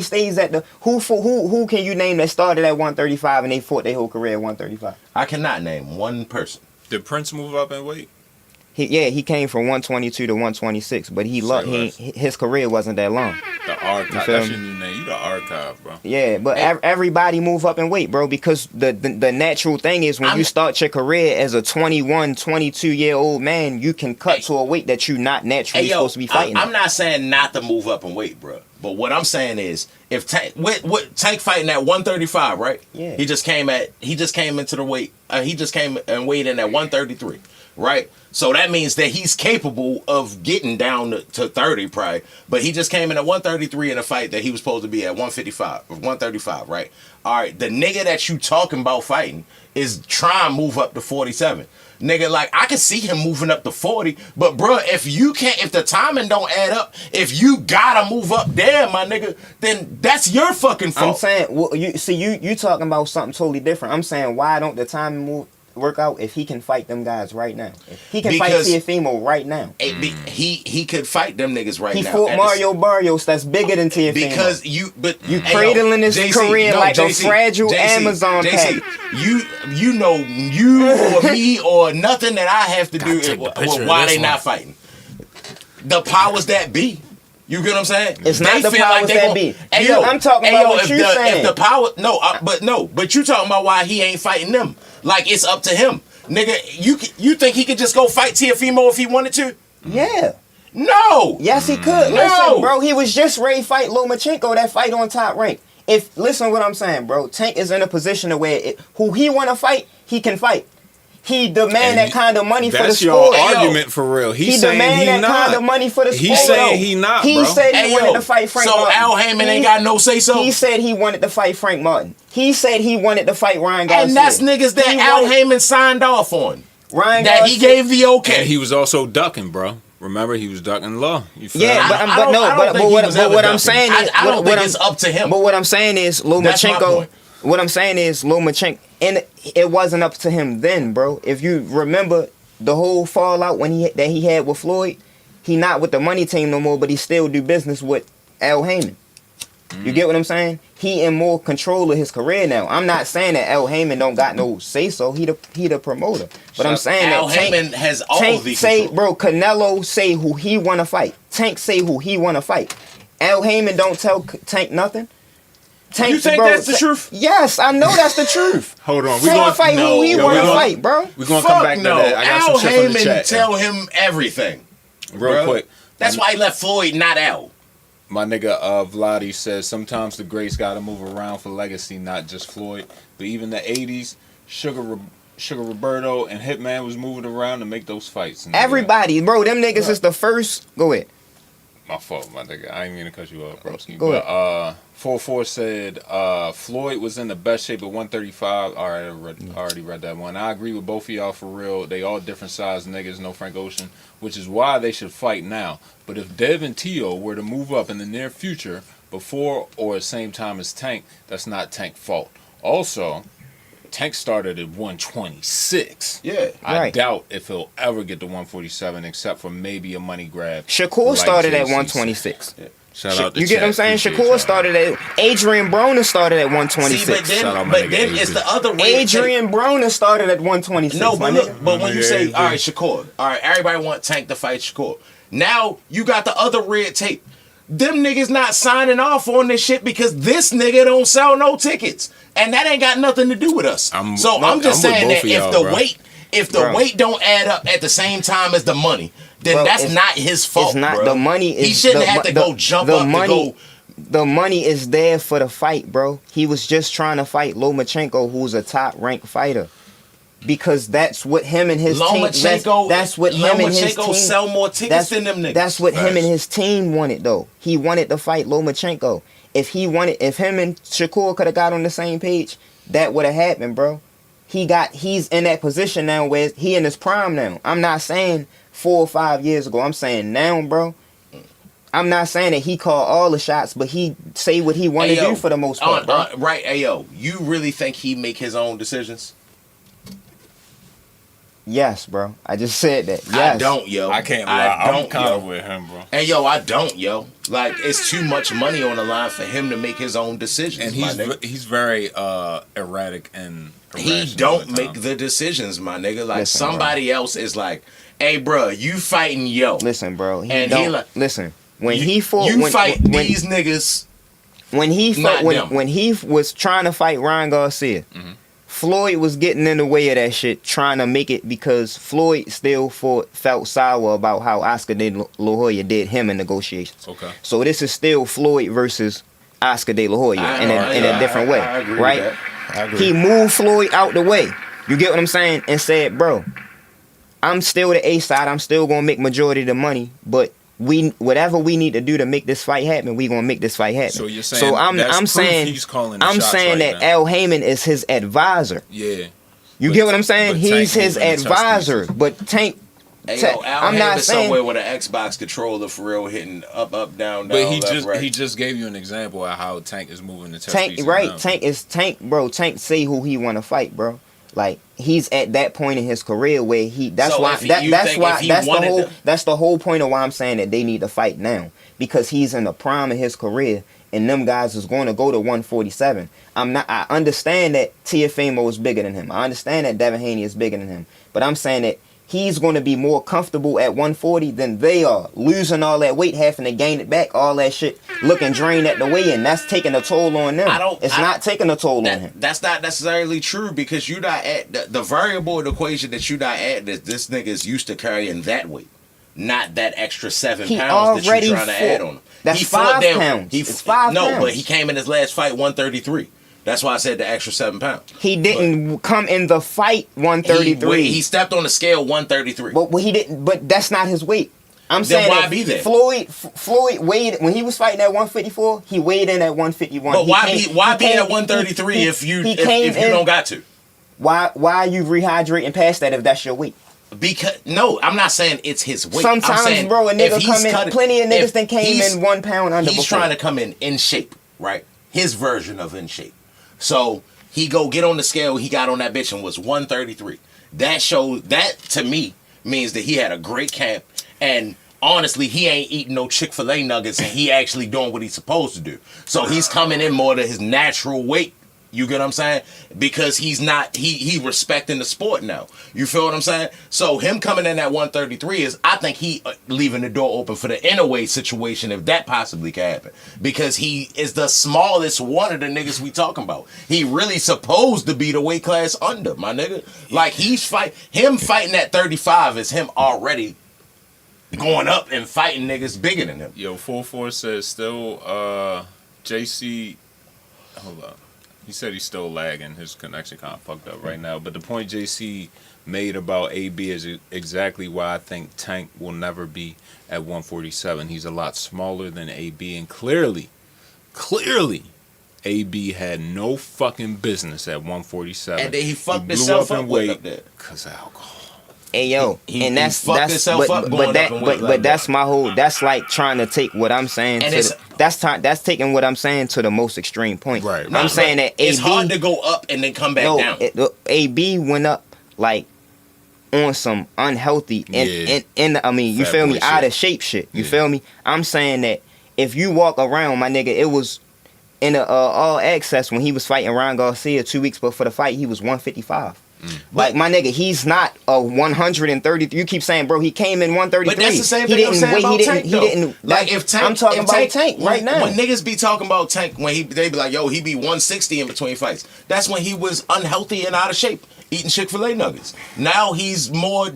stays at the who can you name that started at 135 and they fought their whole career at 135? I cannot name one person. Did Prince move up in weight? He came from 122 to 126, but his career wasn't that long. The archive. That's your new name. You the archive, bro. Yeah, but everybody move up in weight, bro, because the natural thing is when you start your career as a 21, 22-year-old man, you can cut to a weight that you're not naturally supposed to be fighting. I'm not saying not to move up in weight, bro. But what I'm saying is, if Tank fighting at 135, right? Yeah. He just came into the weight. He just came and weighed in at 133, right? So that means that he's capable of getting down to 30 probably. But he just came in at 133 in a fight that he was supposed to be at 135, right? All right, the nigga that you talking about fighting is trying to move up to 47. Nigga, like, I can see him moving up to 40, but bro, if the timing don't add up, if you gotta move up there, my nigga, then that's your fucking fault. I'm saying, you talking about something totally different. I'm saying, why don't the timing work out if he can fight them guys right now? If he can fight Teofimo right now. He could fight them niggas right now. He fought Mario Barrios that's bigger than Teofimo. Because you cradling his career like a fragile Amazon pack. You know you or me or nothing that I have to do with why they not fighting. The powers that be. You get what I'm saying? It's not the powers that be. I'm talking about what you're saying. If the power, but you talking about why he ain't fighting them. Like, it's up to him. Nigga, you think he could just go fight Teofimo if he wanted to? Yeah. No. Yes, he could. No. Listen, bro, he was just ready to fight Lomachenko, that fight on Top Rank. Listen to what I'm saying, bro. Tank is in a position where who he want to fight, he can fight. He demand that kind of money for the sport. That's your argument for real. He demand that kind of money for the sport. He's saying he not, bro. He said he wanted to fight Frank Martin. So Al Heyman ain't got no say-so? He said he wanted to fight Frank Martin. He said he wanted to fight Ryan Garcia. And that's niggas that Al Heyman signed off on. Ryan Garcia. That he gave the okay. And he was also ducking, bro. Remember, he was ducking low. Yeah, but what I'm saying is, I don't think it's up to him. But what I'm saying is, Lomachenko. What I'm saying is, Lomachenko, and it wasn't up to him then, bro. If you remember the whole fallout that he had with Floyd, he not with the money team no more, but he still do business with Al Heyman. You get what I'm saying? He in more control of his career now. I'm not saying that Al Heyman don't got no say so. He the promoter. But I'm saying Al that Heyman has all Tank the say, control. bro, Canelo say who he wanna fight. Tank say who he wanna fight. Al Heyman don't tell Tank nothing. Tank, you think that's the truth? Yes, I know that's the truth. Hold on, we gonna fight who he want to fight, bro. We're gonna come back to that. I got Al some shit from the Heyman chat. tell him everything. Real quick. That's why he left Floyd, not Al. My nigga Vladi says sometimes the greats gotta move around for legacy, not just Floyd. But even the 80s, Sugar Roberto and Hitman was moving around to make those fights. Everybody, bro, them niggas is the first. Go ahead. My fault, my nigga. I ain't mean to cut you off, broski. Go ahead. 44 said Floyd was in the best shape at 135. All right, I already read that one. I agree with both of y'all for real. They all different size niggas, no Frank Ocean, which is why they should fight now. But if Dev and Tio were to move up in the near future, before or at the same time as Tank, that's not Tank's fault. Also, Tank started at 126. Yeah. I Right. doubt if he'll ever get to 147, except for maybe a money grab. Shakur like started at JC 126. said. Shout out to You get what I'm Chat. saying? Appreciate Shakur y'all. started at Adrian Broner started at See, 126. Shout out my but nigga then AB. it's the other red tape. Adrian Broner started at 126. No, my but look, nigga. but when you Nigga, say, AB. all right, Shakur, all right, everybody want Tank to fight Shakur. Now you got the other red tape. Them niggas not signing off on this shit because this nigga don't sell no tickets, and that ain't got nothing to do with us. I'm just I'm with saying both that of if y'all, the bro. weight, weight don't add up at the same time as the money, then Bro, that's it's- not his fault. It's not bro. the money. Is He shouldn't the, have to the- go jump the up money, to go. The money is there for the fight, bro. He was just trying to fight Lomachenko, who's a top ranked fighter, because that's what him and his team. That's what him and his team sell more tickets than them niggas. That's what him and his team wanted, though. He wanted to fight Lomachenko. If him and Shakur could have got on the same page, that would have happened, bro. He's in that position now where he in his prime now. I'm not saying 4 or 5 years ago. I'm saying now, bro. I'm not saying that he called all the shots, but he say what he want to do for the most part, bro. Right, ayo, you really think he make his own decisions? Yes, bro. I just said that. Yes. I don't, yo. I can't lie. I'm kind of with him, bro. Hey, yo, I don't, yo. Like, it's too much money on the line for him to make his own decisions, And my nigga. he's very erratic and He irrational don't at the make time. the decisions, my nigga. Like, Listen, somebody else is like, hey, bro, you fighting yo. Listen, bro. And he like, listen. When you, he fought, you when, fight when, these niggas. when he not fought, them. when he was trying to fight Ryan Garcia, Floyd was getting in the way of that shit, trying to make it, because Floyd still felt sour about how Oscar De La Hoya did him in negotiations. Okay. So this is still Floyd versus Oscar De La Hoya in a different way, I agree right? with that. I agree. He moved Floyd out the way. You get what I'm saying? And said, bro, I'm still the A side. I'm still gonna make majority of the money, but whatever we need to do to make this fight happen, we gonna make this fight happen. So you're saying I'm saying he's calling the I'm shots saying right that now. Al Heyman is his advisor. Yeah. You But- get what I'm saying? but He's Tank his moving the chess advisor. pieces. But Tank, Hey, yo, Al I'm not Heyman saying. somewhere with an Xbox controller for real, hitting up, down, But left, right. he just gave you an example of how Tank is moving the chess Tank, pieces right? now. Tank, bro. Tank say who he want to fight, bro. Like, he's at that point in his career where that's So why if you that's think why if he that's the wanted whole to- that's the whole point of why I'm saying that they need to fight now, because he's in the prime of his career and them guys is going to go to 147. I understand that Teofimo is bigger than him. I understand that Devin Haney is bigger than him, but I'm saying that he's going to be more comfortable at 140 than they are, losing all that weight, having to gain it back, all that shit, looking drained at the weigh-in. That's taking a toll on them. It's not taking a toll on him. That's not necessarily true, because you not at the variable in the equation that you not at is this nigga is used to carrying that weight, not that extra 7 He pounds that already you trying to fought. add on him. That's He fought 5 them- pounds. He It's 5 no, pounds. but he came in his last fight 133. That's why I said the extra 7 pounds. He didn't come in the fight 133. He stepped on the scale 133. But he didn't. But that's not his weight. I'm Then saying why that be there? Floyd weighed when he was fighting at 154. He weighed in at 151. But He why came- be why he be came- at 133 he- if you he if came you in- don't got to? Why are you rehydrating past that if that's your weight? Because no, I'm not saying it's his weight. I'm Sometimes, saying bro, a if nigga he's come in. cutting- Plenty of niggas if that came he's- in 1 pound under. He's before. trying to come in shape, right? His version of in shape. So he go get on the scale. He got on that bitch and was 133. That to me means that he had a great camp, and honestly, he ain't eating no Chick-fil-A nuggets, and he actually doing what he's supposed to do. So he's coming in more to his natural weight. You get what I'm saying? Because he's not he respecting the sport now. You feel what I'm saying? So him coming in at 133 is, I think he leaving the door open for the innerweight situation, if that possibly can happen. Because he is the smallest one of the niggas we talking about. He really supposed to be the weight class under, my nigga. Like him fighting at 35 is him already going up and fighting niggas bigger than him. Yo, 44 says still JC. Hold up. He said he's still lagging. His connection kind of fucked up right now. But the point JC made about AB is exactly why I think Tank will never be at 147. He's a lot smaller than AB, and clearly, AB had no fucking business at 147. And then he fucked blew himself in up with weight up there. because of alcohol. Hey yo, He and that's fucked himself up going up and went like but that's that. my whole. That's like trying to take what I'm saying. And That's taking what I'm saying to the most extreme point. Right. I'm saying that it's AB, hard to go up and then come back down. AB went up like on some unhealthy and I mean, you Fat feel boy me, out shit. of shape shit. You feel me? I'm saying that if you walk around, my nigga, it was in a all access when he was fighting Ryan Garcia 2 weeks before the fight, he was 155. Like, my nigga, he's not a 130. You keep saying, bro, he came in 133. But that's the same he thing I'm didn't saying wait. about He Tank, didn't. though. Like, if Tank, I'm talking if about Tank right now. When niggas be talking about Tank, when they be like, yo, he be 160 in between fights. That's when he was unhealthy and out of shape, eating Chick-fil-A nuggets. Now he's more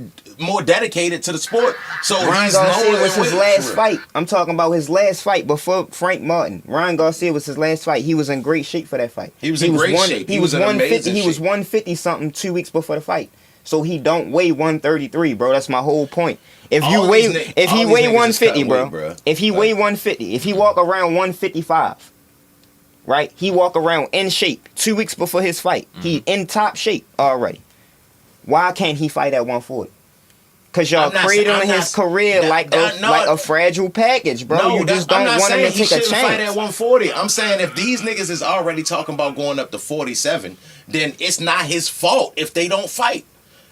dedicated to the sport. So Ryan he's Garcia lower was in his weight, last for real. fight. I'm talking about his last fight before Frank Martin. Ryan Garcia was his last fight. He was in great shape for that fight. He was in great shape. He was in 150. amazing He was shape. 150 something 2 weeks before the fight. So he don't weigh 133, bro. That's my whole point. If All you these weigh, ni- if all he these weigh niggas is 150, cutting bro. weight, bro. If he weigh 150, if he walk around 155, right? He walk around in shape 2 weeks before his fight. He in top shape already. Why can't he fight at 140? Cause y'all I'm not cradling saying- I'm his not- career no, like no, a fragile package, bro. You just don't want him to take a shouldn't fight at chance. 140. I'm saying if these niggas is already talking about going up to 47, then it's not his fault if they don't fight.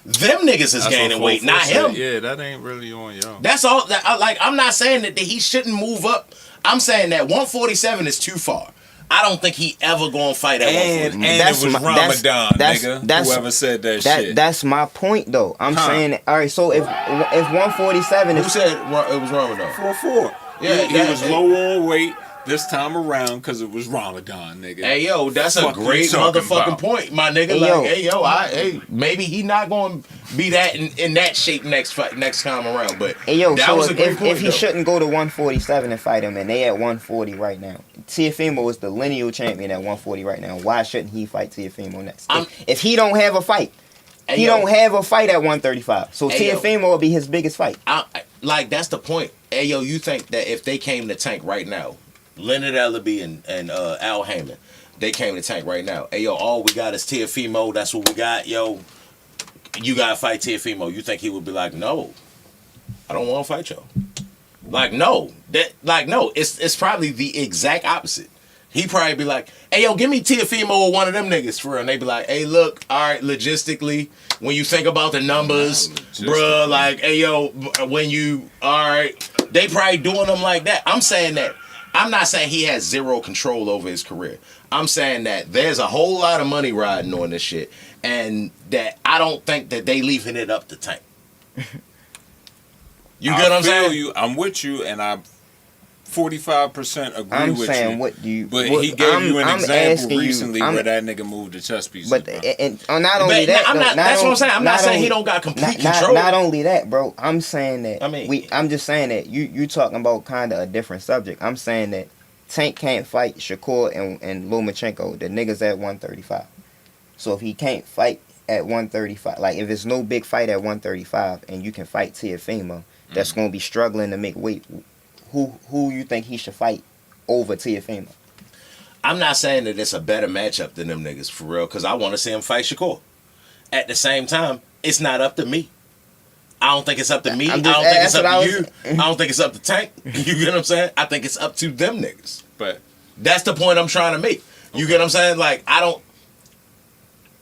Them niggas is gaining weight, not him. Yeah, that ain't really on y'all. That's all. I'm not saying that he shouldn't move up. I'm saying that 147 is too far. I don't think he ever gonna fight at 140. And it was Ramadan, nigga. Whoever said that shit. That's my point, though. I'm saying that. All right, so if 147 Who is said it was Ramadan? 4-4. Yeah, he was low on weight this time around because it was Ramadan, nigga. Hey yo, that's a Fuck you great talking motherfucking about? point, my nigga. Maybe he not going to be that in that shape next time around. But Hey yo, that so was a great point. if he shouldn't go to 147 and fight him, and they at 140 right now, Teofimo is the lineal champion at 140 right now. Why shouldn't he fight Teofimo next? If he don't have a fight, he don't have a fight at 135. So Teofimo will be his biggest fight. That's the point. Hey yo, you think that if they came to Tank right now, Leonard Ellaby and Al Heyman, they came to Tank right now. Hey yo, all we got is Teofimo. That's what we got. Yo, you gotta fight Teofimo. You think he would be like, no, I don't want to fight y'all. No. It's probably the exact opposite. He probably be like, hey yo, give me Teofimo or one of them niggas for real. And they be like, hey look, all right, logistically, when you think about the numbers, bruh, like, hey yo, when you, all right, they probably doing them like that. I'm saying that. I'm not saying he has zero control over his career. I'm saying that there's a whole lot of money riding on this shit, and that I don't think that they leaving it up to Tank. You get what I'm saying? I'm with you, and I 45% agree I'm with saying, you. what do you? But what, he gave you an I'm example asking recently you, where that nigga moved the chess pieces. But bro. not only that, that's what I'm saying. I'm not saying he don't got complete control. Not only that, bro. I'm saying that. I mean, I'm just saying that you talking about kind of a different subject. I'm saying that Tank can't fight Shakur and Lomachenko, the niggas at 135. So if he can't fight at 135, like if it's no big fight at 135, and you can fight Teofimo, that's gonna be struggling to make weight. Who you think he should fight over Teofimo? I'm not saying that it's a better matchup than them niggas for real, because I want to see him fight Shakur. At the same time, it's not up to me. I don't think it's up to me. I don't think it's up to you. I don't think it's up to Tank. You get what I'm saying? I think it's up to them niggas. But that's the point I'm trying to make. You get what I'm saying? Like, I don't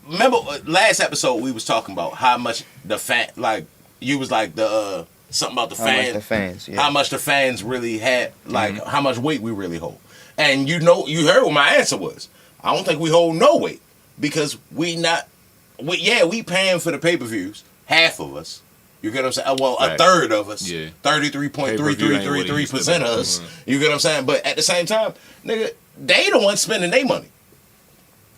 remember last episode we was talking about how much the fan, like you was like the something about the fans. How much the fans really had, like how much weight we really hold. And you heard what my answer was. I don't think we hold no weight because we paying for the pay-per-views, half of us. You get what I'm saying? Well, a third of us. Yeah. 33.3333% of us. You get what I'm saying? But at the same time, nigga, they the ones spending their money.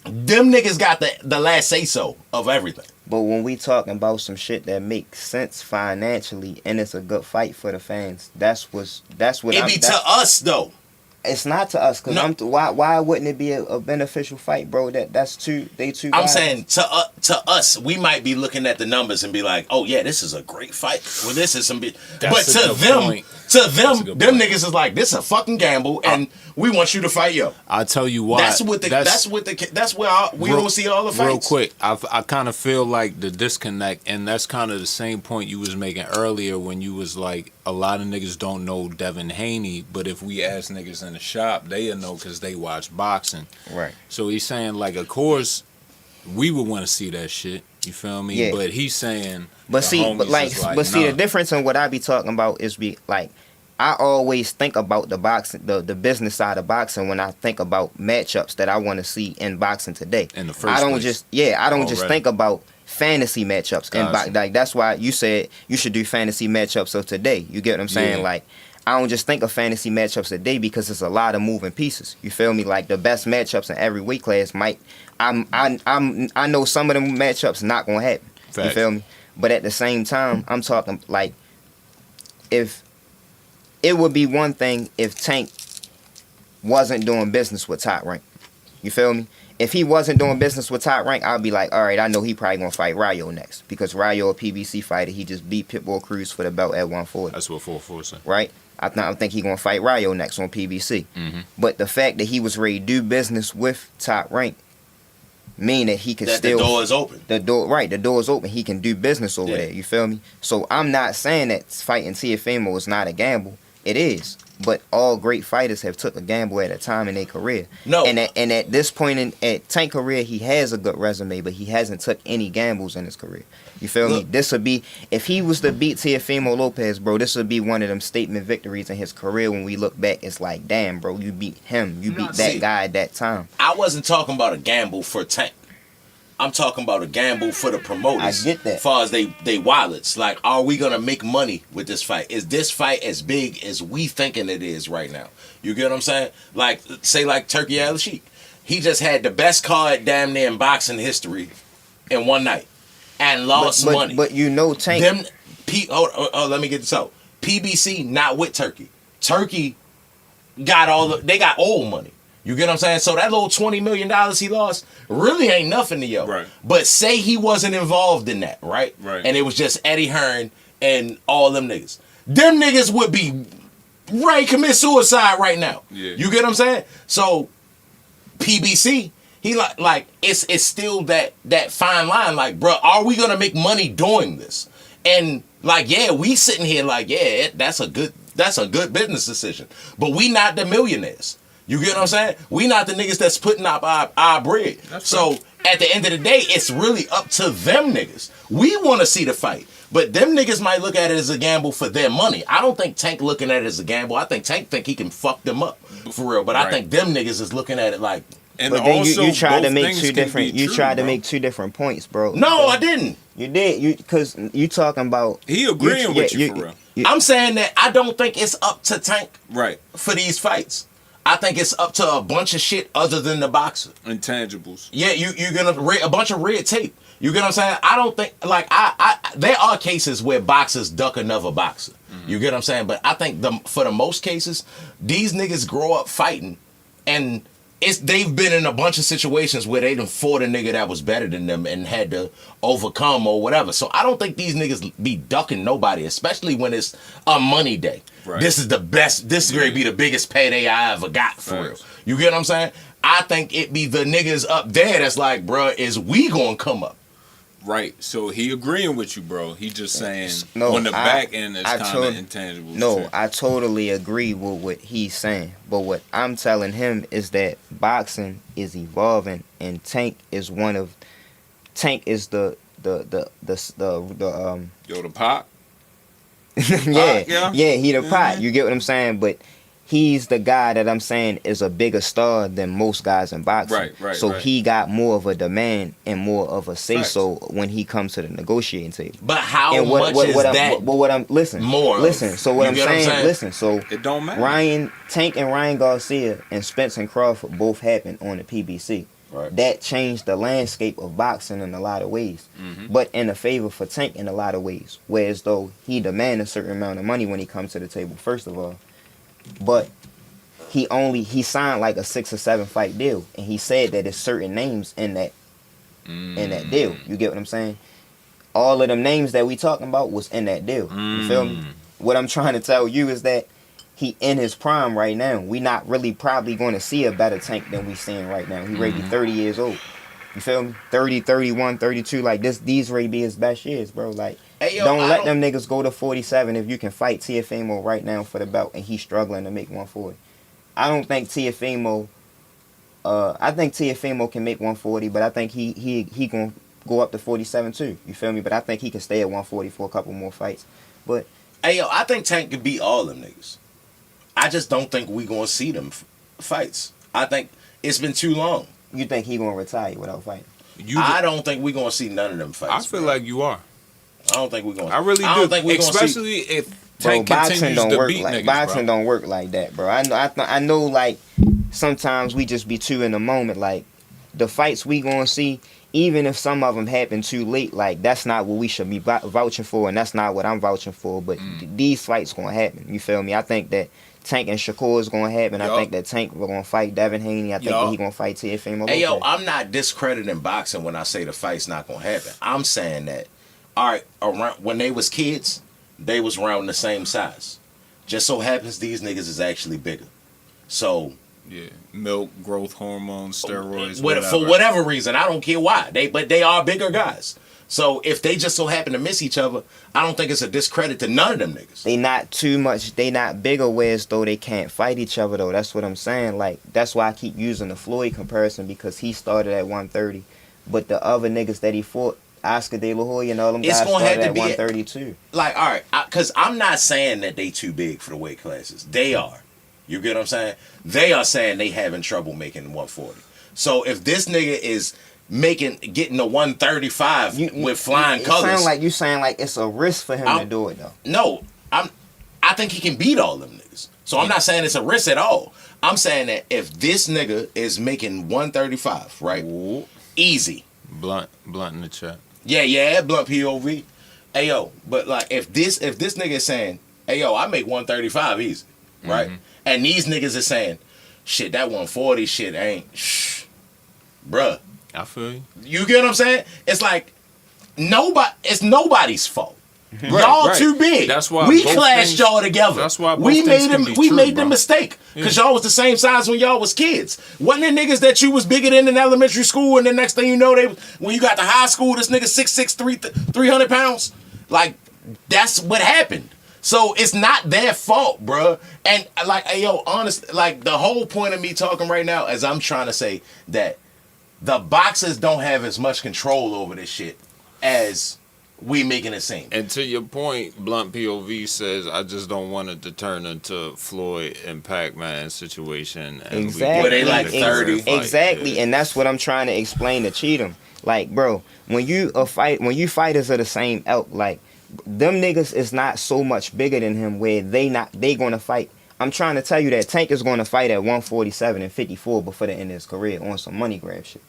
Them niggas got the last say-so of everything. But when we talking about some shit that makes sense financially and it's a good fight for the fans, that's what it be to us though. It's not to us, cause why wouldn't it be a beneficial fight, bro? That's two. I'm saying to us, we might be looking at the numbers and be like, oh yeah, this is a great fight. Well, this is some. But to To them niggas is like, this is a fucking gamble, and we want you to fight yo. I'll tell you why. That's where we don't see all the fights. Real quick, I kind of feel like the disconnect, and that's kind of the same point you was making earlier when you was like, a lot of niggas don't know Devin Haney, but if we ask niggas in the shop, they'll know because they watch boxing. Right. So he's saying, like, of course, we would want to see that shit. You feel me? Yeah. But he's saying, the difference in what I be talking about is I always think about the boxing, the business side of boxing when I think about matchups that I want to see in boxing today. In the first place. I don't just think about fantasy matchups. Gotcha. Like that's why you said you should do fantasy matchups of today. You get what I'm saying? Yeah. Like, I don't just think of fantasy matchups today because it's a lot of moving pieces. You feel me? Like, the best matchups in every weight class I know some of them matchups not gonna happen. Facts. You feel me? But at the same time, I'm talking like, if it would be one thing if Tank wasn't doing business with Top Rank. You feel me? If he wasn't doing business with Top Rank, I'd be like, all right, I know he probably gonna fight Ryo next, because Ryo, a PBC fighter, he just beat Pitbull Cruz for the belt at 140. That's what 4-4 said. Right? I think he gonna fight Ryo next on PBC. Mm-hmm. But the fact that he was ready to do business with Top Rank mean that he can still, the door is open. The door is open. He can do business over there. You feel me? So I'm not saying that fighting Teofimo is not a gamble. It is. But all great fighters have took a gamble at a time in their career. No. And at this point at Tank career, he has a good resume, but he hasn't took any gambles in his career. You feel me? This would be, if he was to beat Teofimo Lopez, bro, this would be one of them statement victories in his career. When we look back, it's like, damn, bro, you beat him. You beat that guy at that time. I wasn't talking about a gamble for Tank. I'm talking about a gamble for the promoters. I get that. As far as they wallets. Like, are we going to make money with this fight? Is this fight as big as we thinking it is right now? You get what I'm saying? Like, say like Turkey Al-Sheikh. He just had the best card damn near in boxing history in one night. And lost money. But you know Tank. Let me get this out. PBC not with Turkey. Turkey got they got old money. You get what I'm saying? So that little $20 million he lost really ain't nothing to yo. Right. But say he wasn't involved in that, right? Right. And it was just Eddie Hearn and all them niggas. Them niggas would be ready to commit suicide right now. Yeah. You get what I'm saying? So PBC, he like it's still that fine line. Like, bro, are we gonna make money doing this? And like, yeah, we sitting here like, yeah, that's a good business decision. But we not the millionaires. You get what I'm saying? We not the niggas that's putting up our bread. So at the end of the day, it's really up to them niggas. We want to see the fight. But them niggas might look at it as a gamble for their money. I don't think Tank looking at it as a gamble. I think Tank think he can fuck them up for real. But I think them niggas is looking at it like. And but then also, you tried to make two different points, bro. No, I didn't. You did. Because you talking about. He agreeing with you for real. I'm saying that I don't think it's up to Tank for these fights. I think it's up to a bunch of shit other than the boxer. Intangibles. Yeah, you're gonna a bunch of red tape. You get what I'm saying? I don't think like I there are cases where boxers duck another boxer. Mm-hmm. You get what I'm saying? But I think for the most cases, these niggas grow up fighting, and they've been in a bunch of situations where they done fought a nigga that was better than them and had to overcome or whatever. So I don't think these niggas be ducking nobody, especially when it's a money day. Right. This is the best. This is going to be the biggest payday I ever got for real. You get what I'm saying? I think it be the niggas up there that's like, bro, is we going to come up? Right. So he agreeing with you, bro. He just saying on the back end is kind of intangible. No, I totally agree with what he's saying. But what I'm telling him is that boxing is evolving, and Tank is the the pot. yeah, he the pot. You get what I'm saying? But he's the guy that I'm saying is a bigger star than most guys in boxing. Right. So he got more of a demand and more of a say-so when he comes to the negotiating table. But how much is that? But what I'm more. Listen. So what I'm saying. Listen. So it don't matter. Tank and Ryan Garcia and Spence and Crawford both happened on the PBC. Right. That changed the landscape of boxing in a lot of ways, but in a favor for Tank in a lot of ways. Whereas though he demand a certain amount of money when he comes to the table, first of all, but he signed like a 6 or 7 fight deal, and he said that there's certain names in that deal. You get what I'm saying? All of them names that we talking about was in that deal. You feel me? what I'm trying to tell you is that he in his prime right now. We not really probably going to see a better Tank than we seeing right now. He ready to be 30 years old. You feel me? 30, 31, 32. Like these ready be his best years, bro. Like Hey, yo, don't let them niggas go to 47 if you can fight Teofimo right now for the belt and he's struggling to make 140. I don't think Teofimo. I think Teofimo can make 140, but I think he gonna go up to 47 too. You feel me? But I think he can stay at 140 for a couple more fights. But hey, yo, I think Tank can beat all them niggas. I just don't think we gonna see them fights. I think it's been too long. you think he gonna retire without fighting? I don't think we gonna see none of them fights. I feel like you are. I don't think we're gonna. I really do. I don't think we're Especially gonna see. if Bro, Tank boxing continues don't to work beat like niggas, boxing bro. don't work like that, bro. I know. Like sometimes we just be too in the moment. Like the fights we gonna see, even if some of them happen too late, like that's not what we should be vouching for, and that's not what I'm vouching for. But these fights gonna happen. You feel me? I think that Tank and Shakur is gonna happen. I think that Tank we're gonna fight Devin Haney. I think that he gonna fight Teofimo. Hey yo, I'm not discrediting boxing when I say the fight's not gonna happen. I'm saying that, all right, around when they was kids, they was around the same size. Just so happens these niggas is actually bigger. So Yeah, milk, growth hormones, steroids, for whatever reason, I don't care why. But they are bigger guys. So if they just so happen to miss each other, I don't think it's a discredit to none of them niggas. They not too much. They not bigger ways though. They can't fight each other though. That's what I'm saying. Like that's why I keep using the Floyd comparison because he started at 130, but the other niggas that he fought, Oscar De La Hoya and all them guys started at 132. Like all right, because I'm not saying that they too big for the weight classes. They are. You get what I'm saying? They are saying they having trouble making 140. So if this nigga is getting a 135 with flying colors, You saying like it's a risk for him to do it though. No, I think he can beat all them niggas. So I'm not saying it's a risk at all. I'm saying that if this nigga is making 135, right? Ooh. Easy. Blunt in the chat. Yeah, blunt POV. Hey yo, but like if this nigga is saying, hey yo, I make 135 easy, right? And these niggas are saying, shit, that 140 shit ain't, bruh. I feel you. You get what I'm saying? It's like it's nobody's fault. Y'all too big. That's why we clashed y'all together. That's why we made the the mistake because y'all was the same size when y'all was kids. Wasn't it niggas that you was bigger than in elementary school, and the next thing you know, when you got to high school, this nigga 6'6", 300 pounds. Like that's what happened. So it's not their fault, bruh. And like, hey, yo, honest, like the whole point of me talking right now is I'm trying to say that the boxers don't have as much control over this shit as we making it seem. And to your point, Blunt POV says, I just don't want it to turn into Floyd and Pac-Man situation. And Exactly. Where they like 30. Exactly, and that's what I'm trying to explain to Cheatham. Like, bro, when you fighters are the same elk, like them niggas is not so much bigger than him where they gonna fight. I'm trying to tell you that Tank is going to fight at 147 and 54 before the end of his career on some money grab shit.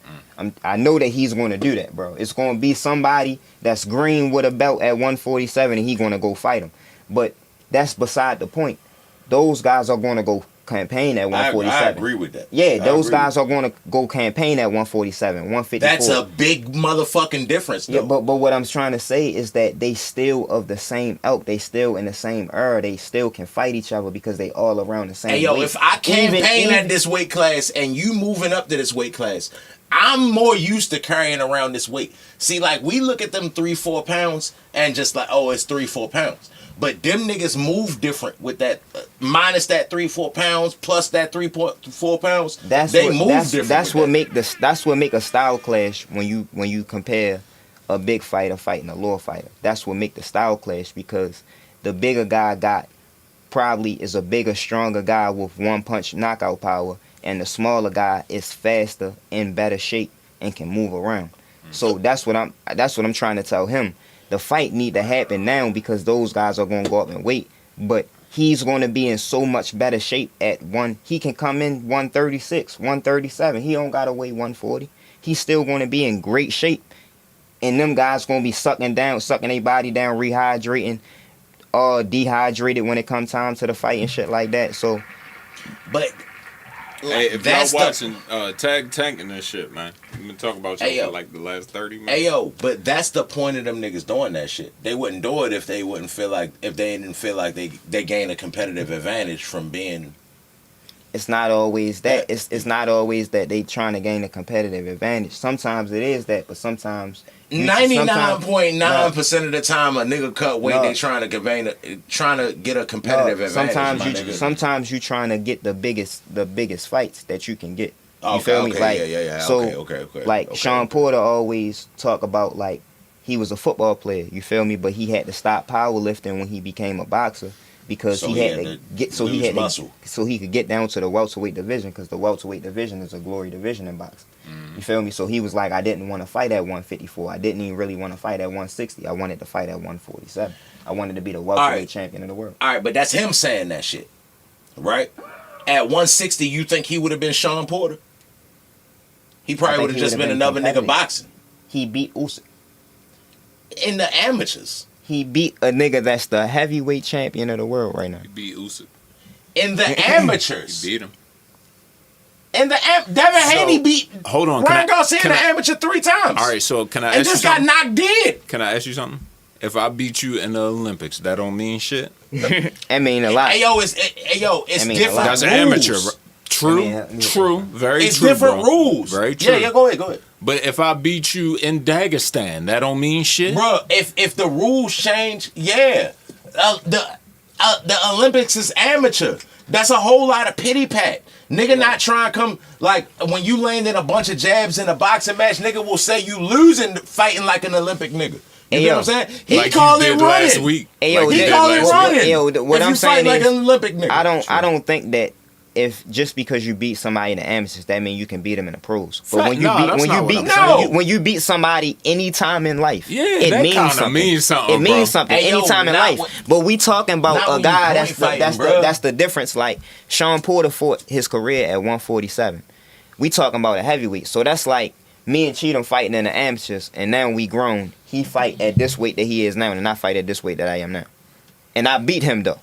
I know that he's going to do that, bro. It's going to be somebody that's green with a belt at 147 and he's going to go fight him. But that's beside the point. Those guys are going to go campaign at 147. I agree with that. Yeah, those guys are going to go campaign at 147, 154. That's a big motherfucking difference, though. Yeah, but what I'm trying to say is that they still of the same elk. They still in the same era. They still can fight each other because they all around the same Hey, yo, weight. if I campaign at this weight class and you moving up to this weight class, I'm more used to carrying around this weight. See, like, we look at them 3-4 pounds and just like, oh, it's 3-4 pounds. But them niggas move different with that, minus that 3-4 pounds, plus that 3.4 pounds. That's what make a style clash when you compare a big fighter fighting a lower fighter. That's what make the style clash because the bigger guy probably is a bigger, stronger guy with one punch knockout power, and the smaller guy is faster, in better shape, and can move around. So that's what I'm trying to tell him. The fight need to happen now because those guys are going to go up in weight. But he's going to be in so much better shape at he can come in 136, 137. He don't got to weigh 140. He's still going to be in great shape. And them guys going to be sucking their body down, rehydrating, dehydrated when it comes time to the fight and shit like that. So, but Hey, if that's y'all watching Tag Tanking this shit, man. We've been talking about you for like the last 30 minutes. Hey yo, but that's the point of them niggas doing that shit. They wouldn't do it if they didn't feel like they gain a competitive advantage from being. It's not always that. It's not always that they trying to gain a competitive advantage. Sometimes it is that, but sometimes 99.9% of the time a nigga cut weight, they trying to get a competitive advantage. Sometimes you trying to get the biggest fights that you can get. You feel me? Like, yeah. So, okay. Like Sean Porter always talk about, like, he was a football player. You feel me? But he had to stop powerlifting when he became a boxer. Because he had to get so he could get down to the welterweight division, because the welterweight division is a glory division in boxing. You feel me? So he was like, I didn't want to fight at 154. I didn't even really want to fight at 160. I wanted to fight at 147. I wanted to be the welterweight champion of the world. All right, but that's him saying that shit, right? At 160, you think he would have been Sean Porter? He probably would have just been another nigga boxing. He beat Usyk in the amateurs. He beat a nigga that's the heavyweight champion of the world right now. He beat Usyk. In the amateurs. He beat him. In the Devin Haney beat Ryan Garcia in the amateur 3 times. All right, so can I ask you just something? got knocked dead. Can I ask you something? If I beat you in the Olympics, that don't mean shit? I mean a lot. Hey, yo, it's different. That's an amateur, bro. True, very it's true. It's different bro. rules. Very true. Yeah, go ahead. But if I beat you in Dagestan, that don't mean shit, bro. If the rules change, yeah, the Olympics is amateur. That's a whole lot of pity pat. Nigga not trying to come, like, when you land in a bunch of jabs in a boxing match, nigga will say you losing fighting like an Olympic nigga. You know what I'm saying? He like called it running. Last week. He called it running. What I'm saying like is, an Olympic nigga. I don't think that if just because you beat somebody in the amateurs, that means you can beat them in the pros. But when you beat somebody anytime in life, it means something. It means something anytime in life. But we talking about a guy that's the difference. Like Sean Porter fought his career at 147. We talking about a heavyweight. So that's like me and Cheatham fighting in the amateurs, and now we grown. He fight at this weight that he is now, and I fight at this weight that I am now. And I beat him though.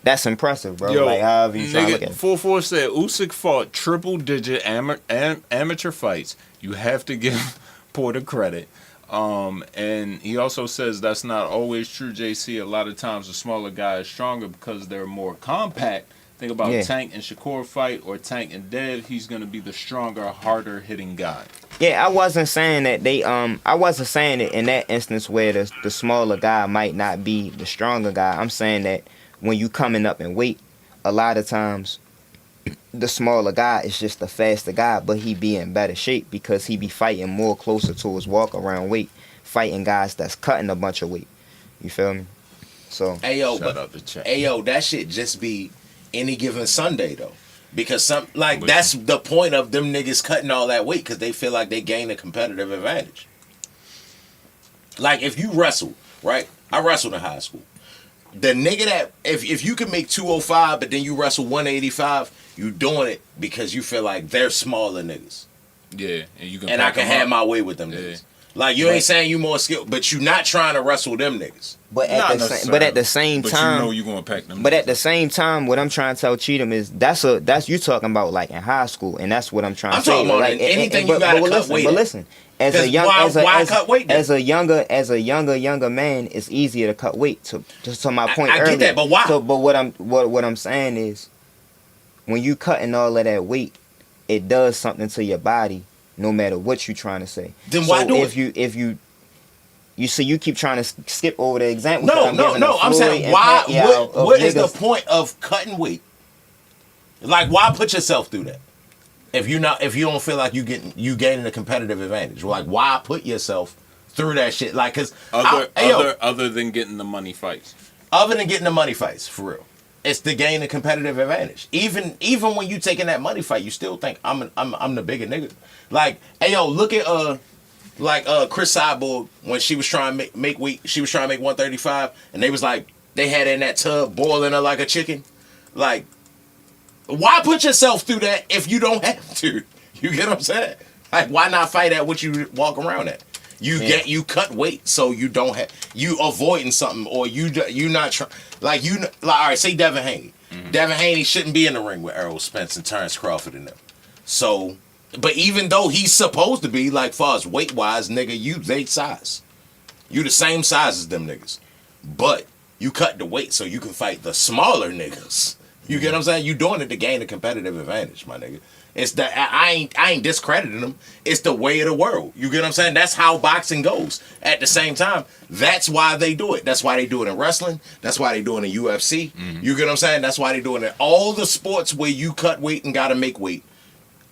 That's impressive, bro. Yo, like, however you try to look at it. 44 said Usyk fought triple-digit amateur fights. You have to give Porter credit. And he also says that's not always true, JC. A lot of times the smaller guy is stronger because they're more compact. Think about Tank and Shakur fight, or Tank and Dev. He's going to be the stronger, harder-hitting guy. Yeah, I wasn't saying that I wasn't saying it in that instance where the smaller guy might not be the stronger guy. I'm saying that when you coming up in weight, a lot of times the smaller guy is just the faster guy, but he be in better shape because he be fighting more closer to his walk around weight, fighting guys that's cutting a bunch of weight. You feel me? So that shit just be any given Sunday though, because that's the point of them niggas cutting all that weight, because they feel like they gain a competitive advantage. Like if you wrestle, right? I wrestled in high school. The nigga that if you can make 205 but then you wrestle 185, you doing it because you feel like they're smaller niggas. Yeah, and I can have my way with them niggas. Like you ain't saying you more skilled, but you not trying to wrestle them niggas. But at the same time, you know you gonna pack them. But at the same time, what I'm trying to tell Cheatham is that's you talking about like in high school, and that's what I'm trying to say. I'm talking about like, anything you gotta cut weight. But listen, as a younger man, it's easier to cut weight. To my point earlier. I get that, but why? So, but what I'm saying is, when you cutting all of that weight, it does something to your body, no matter what you're trying to say. Then why do it? If you see, you keep trying to skip over the example. No. I'm saying why? What is the point of cutting weight? Like, why put yourself through that? If you don't feel like you gaining a competitive advantage, like why put yourself through that shit? Like, cause other than getting the money fights. Other than getting the money fights, for real, it's to gain a competitive advantage. Even when you taking that money fight, you still think I'm the bigger nigga. Like, look at Chris Cyborg when she was trying to make weight. She was trying to make 135, and they was like they had her in that tub boiling her like a chicken. Like, why put yourself through that if you don't have to? You get what I'm saying? Like, why not fight at what you walk around at? You cut weight so you don't have, you avoiding something, or you not trying, all right, say Devin Haney. Devin Haney shouldn't be in the ring with Errol Spence and Terrence Crawford and them. So, but even though he's supposed to be, like, far as weight-wise, nigga, you they size. You the same size as them niggas. But you cut the weight so you can fight the smaller niggas. You get what I'm saying? You doing it to gain a competitive advantage, my nigga. It's the I ain't discrediting them. It's the way of the world. You get what I'm saying? That's how boxing goes. At the same time, that's why they do it. That's why they do it in wrestling. That's why they do it in UFC. You get what I'm saying? That's why they do it in all the sports where you cut weight and gotta make weight.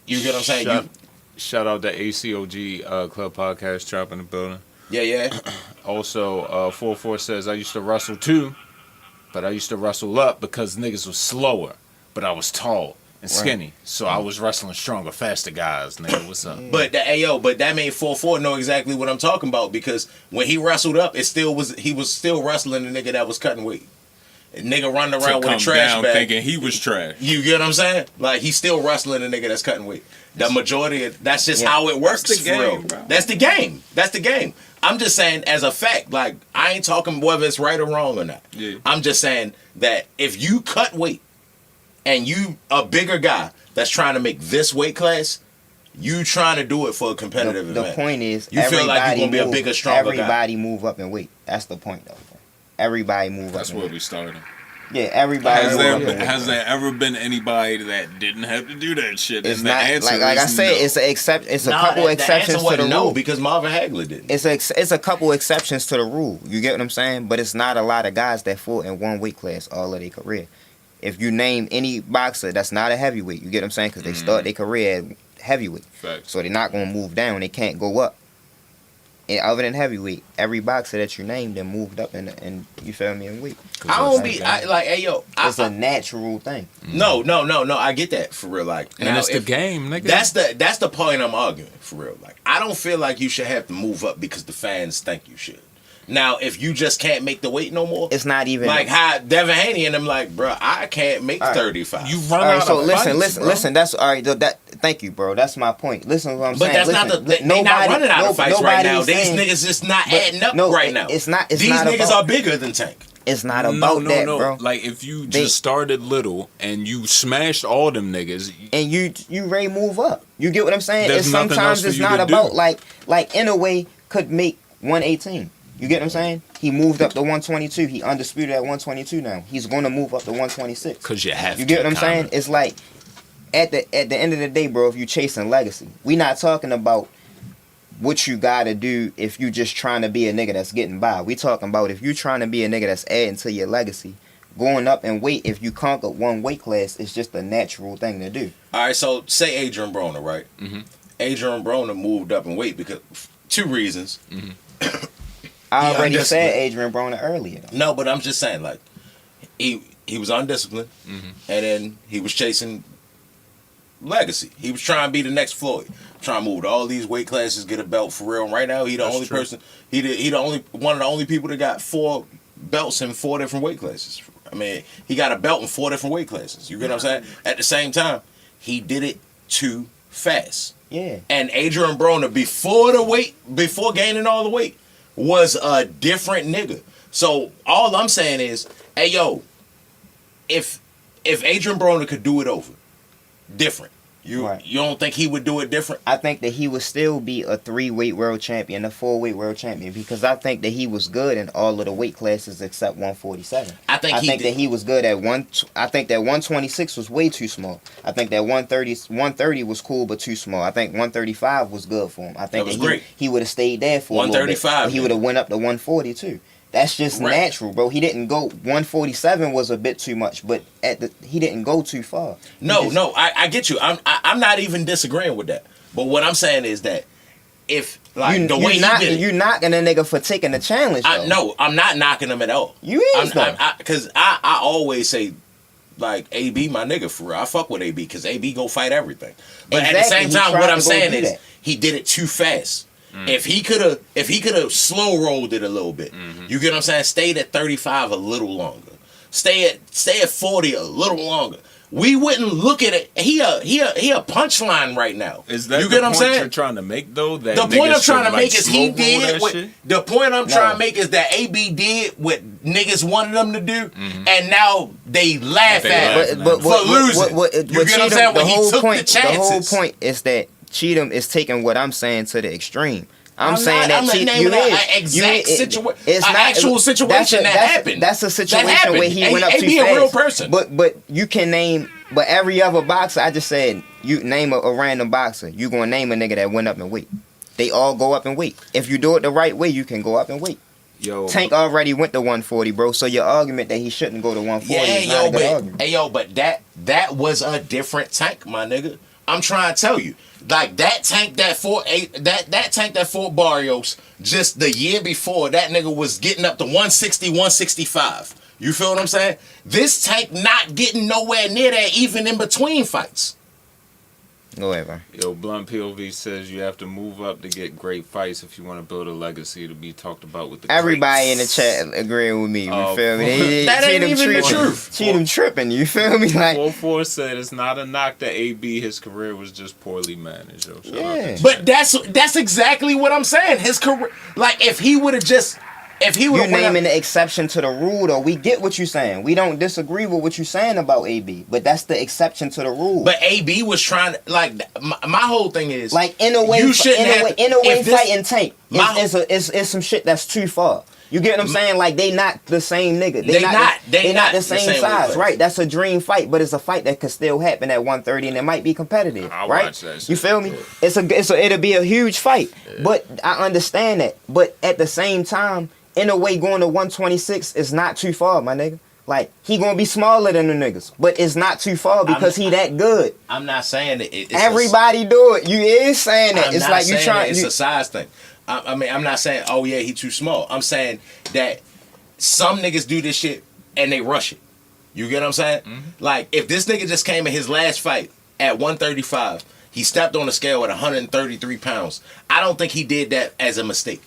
You get what I'm saying? Shout out to ACOG Club Podcast, Trap in the building. Yeah. Also, 44 says, I used to wrestle too, but I used to wrestle up because niggas was slower, but I was tall and skinny. So I was wrestling stronger, faster guys, nigga. What's up? But that made 44 know exactly what I'm talking about, because when he wrestled up, he was still wrestling the nigga that was cutting weight. A nigga running around with a trash bag thinking he was trash. You get what I'm saying? Like, he's still wrestling a nigga that's cutting weight. The majority of that's just how it works. That's the game, real. bro. That's the game. That's the game. I'm just saying as a fact, like, I ain't talking whether it's right or wrong or not. Yeah. I'm just saying that if you cut weight and you a bigger guy that's trying to make this weight class, you trying to do it for a competitive The advantage. point is, you feel like you're gonna be a bigger, stronger guy. Everybody move up in weight. That's the point, though. Everybody move That's up. where we started. Yeah, everybody. Has there ever been anybody that didn't have to do that shit? It's and not the answer like I is said. no. It's a couple exceptions to the rule. Because Marvin Hagler didn't. It's a couple exceptions to the rule. You get what I'm saying? But it's not a lot of guys that fought in one weight class all of their career. If you name any boxer that's not a heavyweight, you get what I'm saying? Because they start their career at heavyweight. Facts. So they're not going to move down. They can't go up. And other than heavyweight, every boxer that you named then moved up and you feel me, in weight. It's a natural thing. No, I get that for real. Like, and it's the game, nigga. That's the point I'm arguing for real. Like, I don't feel like you should have to move up because the fans think you should. Now, if you just can't make the weight no more, it's not even like how Devin Haney and them like, bro, I can't make 35. You run out so of listen. That's all right. Thank you, bro. That's my point. Listen to what I'm saying. But that's not they not running out of fights right now. These niggas just not adding up right now. It's not. These niggas are bigger than Tank. It's not about that, bro. Like, if you just started little and you smashed all them niggas, and you ready to move up. You get what I'm saying? There's nothing sometimes else it's for you not to about do. like in a way could make 118. You get what I'm saying? He moved up to 122. He undisputed at 122 now. He's going to move up to 126. Because you have to. You get what I'm saying? It's like, at the end of the day, bro, if you chasing legacy, we not talking about what you got to do if you just trying to be a nigga that's getting by. We talking about if you trying to be a nigga that's adding to your legacy, going up in weight, if you conquer one weight class, it's just a natural thing to do. All right, so say Adrian Broner, right? Mm-hmm. Adrian Broner moved up in weight because two reasons. Mm-hmm. I already said Adrian Broner earlier. Though. No, but I'm just saying, like, he was undisciplined, and then he was chasing legacy. He was trying to be the next Floyd, trying to move to all these weight classes, get a belt for real. And right now, he the only person. He the only one of the only people that got 4 belts in 4 different weight classes. I mean, he got a belt in 4 different weight classes. You get what I'm saying? At the same time, he did it too fast. Yeah. And Adrian Broner, before gaining all the weight, was a different nigga. So all I'm saying is, hey yo, if Adrian Broner could do it over, different. You don't think he would do it different? I think that he would still be a 3-weight world champion, a 4-weight world champion, because I think that he was good in all of the weight classes except 147. I think that he was good at I think that 126 was way too small. I think that 130 was cool but too small. I think 135 was good for him. I think that he would have stayed there for 135. He would have went up to 140 too. That's just natural, bro. He didn't go 147 was a bit too much, but he didn't go too far. I get you. I'm not even disagreeing with that. But what I'm saying is that if like the way he did it, you're knocking a nigga for taking the challenge. No, I'm not knocking him at all. You is though. Because I always say, like, AB my nigga for real. I fuck with AB because AB go fight everything. But at the same time, what I'm saying is he did it too fast. If he could have slow rolled it a little bit, you get what I'm saying? Stayed at 35 a little longer. Stay at 40 a little longer. we wouldn't look at it. He a punchline right now. Is that you the get what I'm point saying? you're trying to make though? That The point I'm trying to should, make is he did what. shit? The point I'm trying to No. make is that AB did what niggas wanted them to do, and now they laugh at him But for losing. You get what I'm saying? When he took the chances. The whole point is that Cheatham is taking what I'm saying to the extreme. I'm saying not that naming an exact situation, it's an not actual situation that happened. That's a situation happened. where he went up too AB fast. a real person. But you can name. But every other boxer, I just said, you name a random boxer. You gonna name a nigga that went up in weight. They all go up in weight. If you do it the right way, you can go up in weight. Yo, Tank already went to 140, bro. So your argument that he shouldn't go to 140 is not a good argument. but that was a different Tank, my nigga. I'm trying to tell you. Like that Tank that fought Barrios just the year before, that nigga was getting up to 160, 165. You feel what I'm saying? This Tank not getting nowhere near that even in between fights. Go ahead, bro. Yo, Blunt POV says you have to move up to get great fights if you want to build a legacy to be talked about with the Everybody in the greats. chat agreeing with me. You Oh, feel me? that ain't even the truth. Cheatham tripping. You feel me? Like 44 said it's not a knock to AB. His career was just poorly managed. Yo, shout out Yeah. to But that's exactly what I'm saying. His career, like if he would have you naming the exception to the rule, though. We get what you're saying. We don't disagree with what you're saying about AB, but that's the exception to the rule. But AB was trying to, like, my whole thing is, like in a way, you shouldn't have to- in a way, if this- fighting Tank is some shit that's too far. You get what I'm saying? Like they not the same nigga. They not the same size, right? That's a dream fight, but it's a fight that could still happen at 130, and it might be competitive, I'll right? watch that shit. You feel me? It'll be a huge fight, but I understand that. But at the same time, in a way, going to 126 is not too far, my nigga. Like he gonna be smaller than the niggas, but it's not too far because he that good. I'm not saying that it's Everybody do it. You is saying that. I'm It's not like you saying trying. that it's a size thing. I mean, I'm not saying, oh yeah, he too small. I'm saying that some niggas do this shit and they rush it. You get what I'm saying? Mm-hmm. Like if this nigga just came in his last fight at 135, he stepped on the scale at 133 pounds. I don't think he did that as a mistake.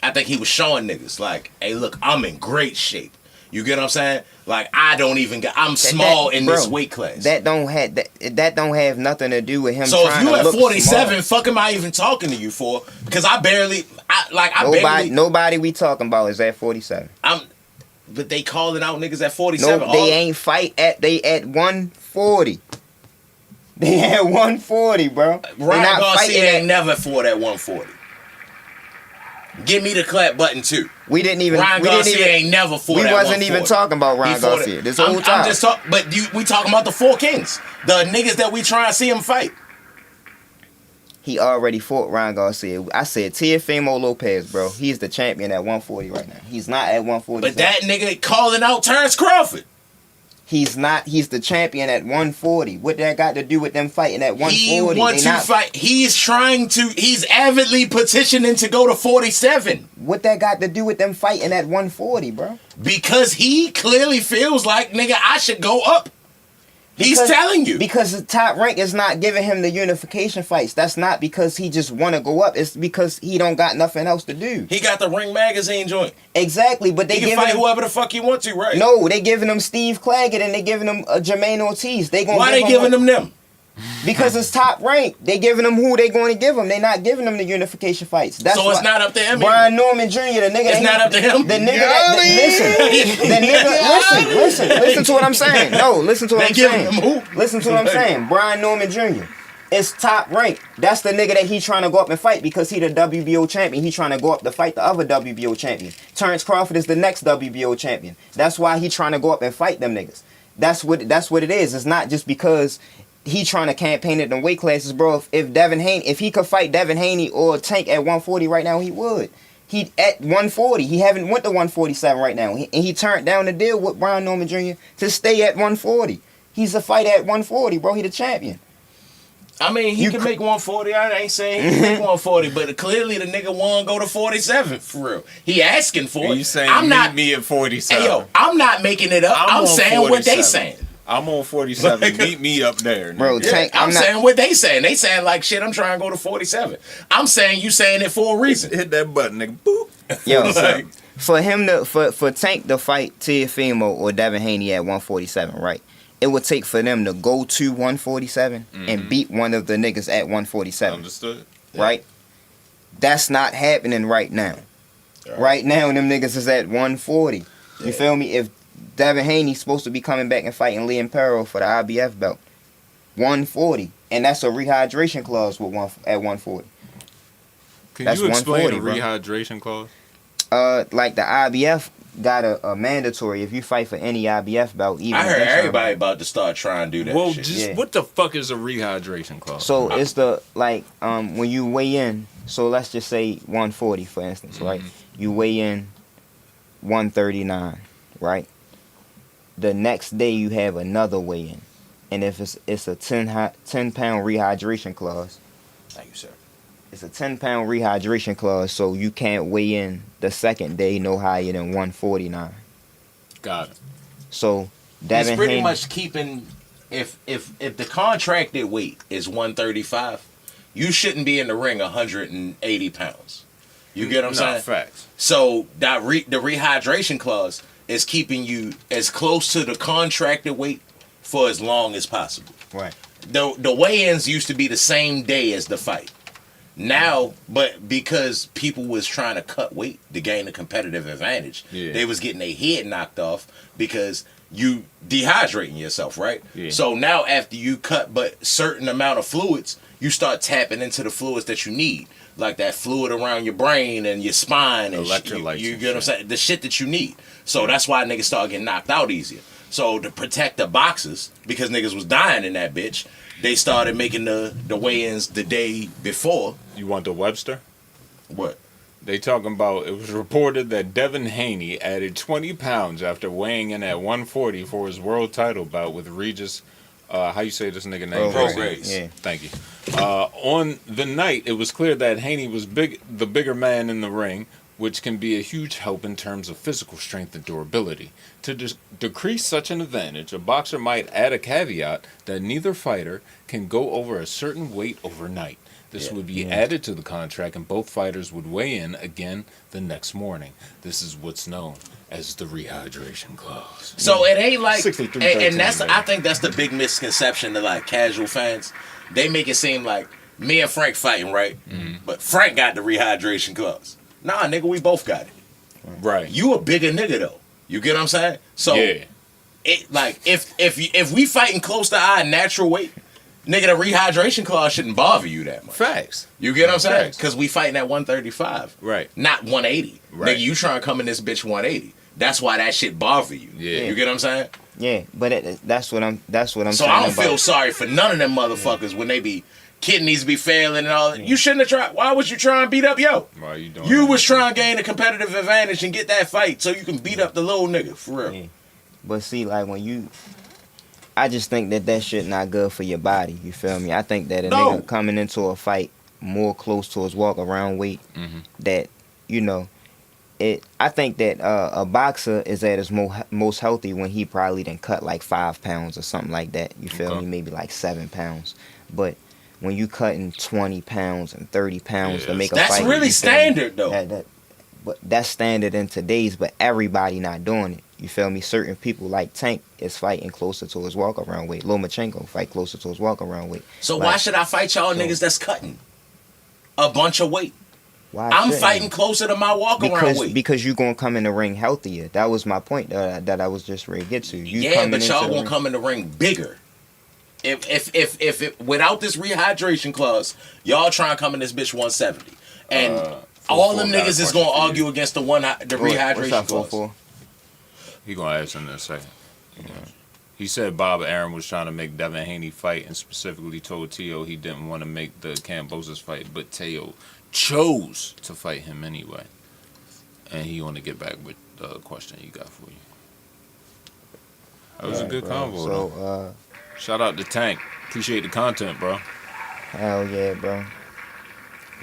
I think he was showing niggas like, hey, look, I'm in great shape. You get what I'm saying? Like I'm small in this weight class. That don't have nothing to do with him. So if trying you to at look 47, small. fuck am I even talking to you for? Because Nobody we talking about is at 47. But they calling out niggas at 47. No, they ain't fight at 140. They at 140, bro. Ryan Garcia ain't never fought at 140. Give me the clap button too. We didn't even. Ryan Garcia ain't never fought at 140. We wasn't even talking about Ryan Garcia this whole time. I'm just talking, but we talking about the four kings, the niggas that we trying to see him fight. He already fought Ryan Garcia. I said Teofimo Lopez, bro. He's the champion at 140 right now. He's not at 140. But that nigga calling out Terrence Crawford. He's not. He's the champion at 140. What that got to do with them fighting at 140? He wants to fight. He's avidly petitioning to go to 47. What that got to do with them fighting at 140, bro? Because he clearly feels like, nigga, I should go up. He's telling you. Because the top rank is not giving him the unification fights. That's not because he just want to go up. It's because he don't got nothing else to do. He got the Ring Magazine joint. Exactly, but they can fight whoever the fuck he want to, right? No, they giving him Steve Claggett and they giving him Jermaine Ortiz. Why they giving them? Because it's top rank. They giving him who they going to give him. They not giving him the unification fights. That's so it's not up to him. Brian Norman Jr. The nigga. It's not up to him. The nigga. Listen to what I'm saying. No, listen to what I'm saying. Listen to what I'm saying. Brian Norman Jr. It's top rank. That's the nigga that he trying to go up and fight because he the WBO champion. He trying to go up to fight the other WBO champion. Terrence Crawford is the next WBO champion. That's why he trying to go up and fight them niggas. That's what it is. It's not just because he trying to campaign at them weight classes, bro. If he could fight Devin Haney or Tank at 140 right now, he would. He at 140. He haven't went to 147 right now. And he turned down the deal with Brian Norman Jr. to stay at 140. He's a fight at 140, bro. He the champion. I mean, he can make 140. I ain't saying he can make 140, but clearly the nigga want to go to 47 for real. He asking for it. You saying meet me at 47? Hey, yo, I'm not making it up. I'm saying 47. What they saying. I'm on 47. Meet me up there, bro. Tank, I'm saying what they saying. They saying like shit. I'm trying to go to 47. I'm saying you saying it for a reason. Hit that button, nigga. Boop. Yo, for him for Tank to fight Teofimo or Devin Haney at 147, right? it would take for them to go to 147 and beat one of the niggas at 147. Understood. Right? That's not happening right now. Right now, them niggas is at 140. You feel me? If Devin Haney's supposed to be coming back and fighting Lee Impero for the IBF belt, 140. And that's a rehydration clause with at 140. Can That's you explain the 140, bro. rehydration clause? Like the IBF got a mandatory if you fight for any IBF belt. Even I heard interim everybody belt. about to start trying to do that Well, shit. just Yeah. what the fuck is a rehydration clause? So it's the when you weigh in. So let's just say 140 for instance, right? You weigh in 139, right? The next day you have another weigh in, and if it's a 10 pound rehydration clause. Thank you, sir. It's a 10 pound rehydration clause, so you can't weigh in the second day no higher than 149. Got it. So Devin It's pretty Haney, much keeping. If the contracted weight is 135, you shouldn't be in the ring 180 pounds. You get what I'm saying? Facts. So the rehydration clause is keeping you as close to the contracted weight for as long as possible. right? The weigh-ins used to be the same day as the fight. Now, but because people was trying to cut weight to gain a competitive advantage, they was getting their head knocked off because you dehydrating yourself, right? Yeah. So now after you cut but certain amount of fluids, you start tapping into the fluids that you need, like that fluid around your brain and your spine and Electrolytes you and get what I'm shit. saying? The shit that you need. So that's why niggas start getting knocked out easier. So to protect the boxers, because niggas was dying in that bitch, they started making the weigh-ins the day before. You want the Webster? What? They talking about, it was reported that Devin Haney added 20 pounds after weighing in at 140 for his world title bout with Regis, how you say this nigga name? Prograis. Yeah. Thank you. On the night, it was clear that Haney was the bigger man in the ring, which can be a huge help in terms of physical strength and durability. To decrease such an advantage, a boxer might add a caveat that neither fighter can go over a certain weight overnight. This would be added to the contract, and both fighters would weigh in again the next morning. This is what's known as the rehydration clause. So it ain't like, 6313, and that's baby. I think that's the big misconception to like casual fans. They make it seem like me and Frank fighting, right? But Frank got the rehydration clause. Nah, nigga, we both got it. Right. You a bigger nigga though. You get what I'm saying? So Yeah. it like if we fighting close to our natural weight, nigga, the rehydration clause shouldn't bother you that much. Facts. You get what I'm saying? Facts. Because we fighting at 135. Right. Not 180. Right. Nigga, you trying to come in this bitch 180. That's why that shit bother you. Yeah. You get what I'm saying? Yeah, but that's what I'm. That's what I'm So saying I don't about. feel sorry for none of them motherfuckers when they be kidneys be failing and all that. You shouldn't have tried. Why was you trying to beat up yo? Why are you doing You that? was trying to gain a competitive advantage and get that fight so you can beat up the little nigga for real. Yeah. But see, like when you, I just think that shit not good for your body. You feel me? I think that a No. nigga coming into a fight more close to his walk around weight, that I think that a boxer is at his most healthy when he probably done cut like 5 pounds or something like that. You feel Okay. me? Maybe like 7 pounds. But when you cutting 20 pounds and 30 pounds to make a fight, That's really you feel me? standard though. But that's standard in today's, but everybody not doing it. You feel me? Certain people like Tank is fighting closer to his walk around weight. Lomachenko fight closer to his walk around weight. So Like, why should I fight y'all niggas that's cutting a bunch of weight? why I'm shouldn't fighting you? closer to my walk around weight. Because you're gonna come in the ring healthier. That was my point that I was just ready to get to. You Yeah, coming but into y'all the gonna ring- come in the ring bigger. If it, without this rehydration clause, y'all trying to come in this bitch 170, and all them got a niggas is question gonna for you. argue against the What's rehydration up, clause. 4-4? He gonna ask in a second. He said Bob Aaron was trying to make Devin Haney fight, and specifically told Teo he didn't want to make the Cambosos fight, but Teo chose to fight him anyway. And he want to get back with the question he got for you. That was a good convo. though. So, Shout out to Tank. Appreciate the content, bro. hell yeah, bro.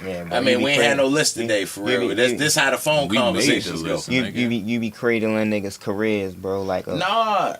Yeah, bro. I mean, You we be ain't had no cradling- list today for you real. be- This how the phone We made the conversations go. list. You be cradling niggas' careers, bro. Like a Nah,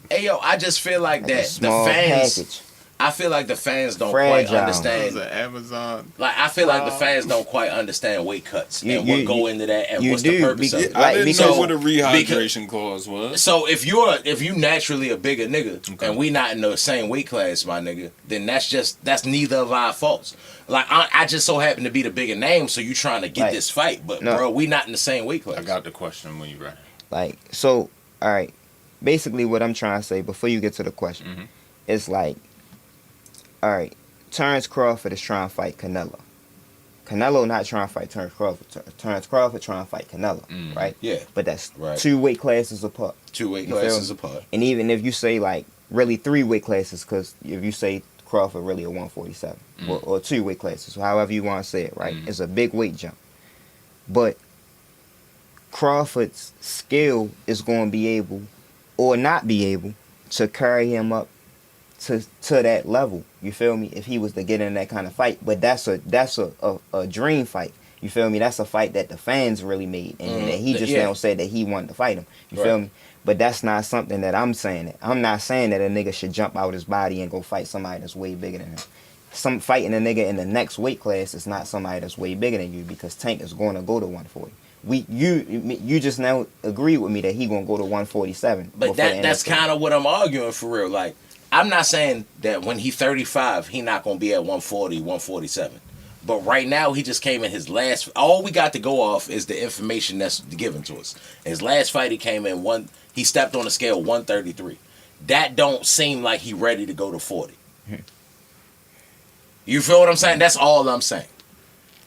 hey yo, I just feel like like a that the small fans. package. I feel like the fans don't Fragile. quite understand. Amazon. Like I feel like the fans don't quite understand weight cuts and what go into that and what's the do, purpose of it. I didn't know because- what a rehydration clause was. So if you naturally a bigger nigga and we not in the same weight class, my nigga, then that's neither of our faults. Like I just so happen to be the bigger name, so you trying to get Like, this fight, but no. bro, we not in the same weight class. I got the question when you ready. Like, so, all right. Basically, what I'm trying to say before you get to the question, it's like, all right, Terrence Crawford is trying to fight Canelo. Canelo not trying to fight Terrence Crawford. Terrence Crawford trying to fight Canelo, right? Yeah. But that's Right. 2 weight classes apart. 2 weight You feel classes me? apart. And even if you say like really 3 weight classes, because if you say Crawford really a 147 or 2 weight classes, however you want to say it, right? It's a big weight jump. But Crawford's skill is going to be able or not be able to carry him up to that level. You feel me? If he was to get in that kind of fight, but that's a dream fight. You feel me? That's a fight that the fans really made, and that he just now said that he wanted to fight him. You feel me? But that's not something that I'm saying. I'm not saying that a nigga should jump out his body and go fight somebody that's way bigger than him. Fighting a nigga in the next weight class is not somebody that's way bigger than you, because Tank is going to go to 140. You just now agree with me that he gonna go to 147. But that's kind of what I'm arguing for real. Like, I'm not saying that when he's 35, he not gonna be at 140, 147. But right now, he just came in his last. All we got to go off is the information that's given to us. His last fight, he came in he stepped on the scale 133. That don't seem like he ready to go to 40. You feel what I'm saying? That's all I'm saying.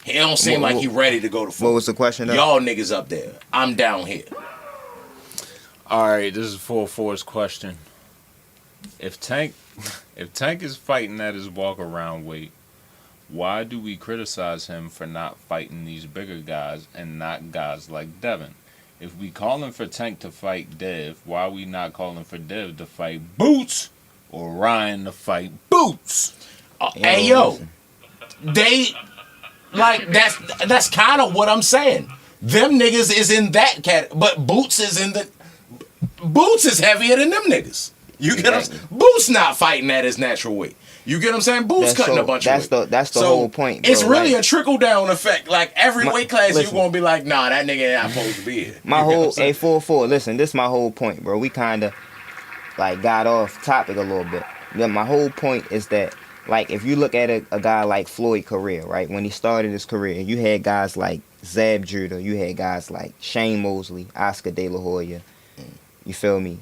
He don't seem like he ready to go to 40. What was the question? Y'all niggas up there. I'm down here. All right, this is Full Force question. If Tank is fighting at his walk around weight, why do we criticize him for not fighting these bigger guys and not guys like Devin? If we calling for Tank to fight Dev, why are we not calling for Dev to fight Boots or Ryan to fight Boots? Hey yo, they like that's kind of what I'm saying. Them niggas is in that cat, but Boots is heavier than them niggas. You get what I'm saying? Boots not fighting at his natural weight. You get what I'm saying? Boots cutting a bunch of weight. That's the whole point, bro. It's really like, a trickle down effect. Like every weight class, listen, you gonna be like, nah, that nigga not supposed to be here. My whole A44. Listen, this is my whole point, bro. We kind of like got off topic a little bit. Yeah, my whole point is that, like, if you look at a guy like Floyd career, right? When he started his career, you had guys like Zab Judah, you had guys like Shane Mosley, Oscar De La Hoya. You feel me?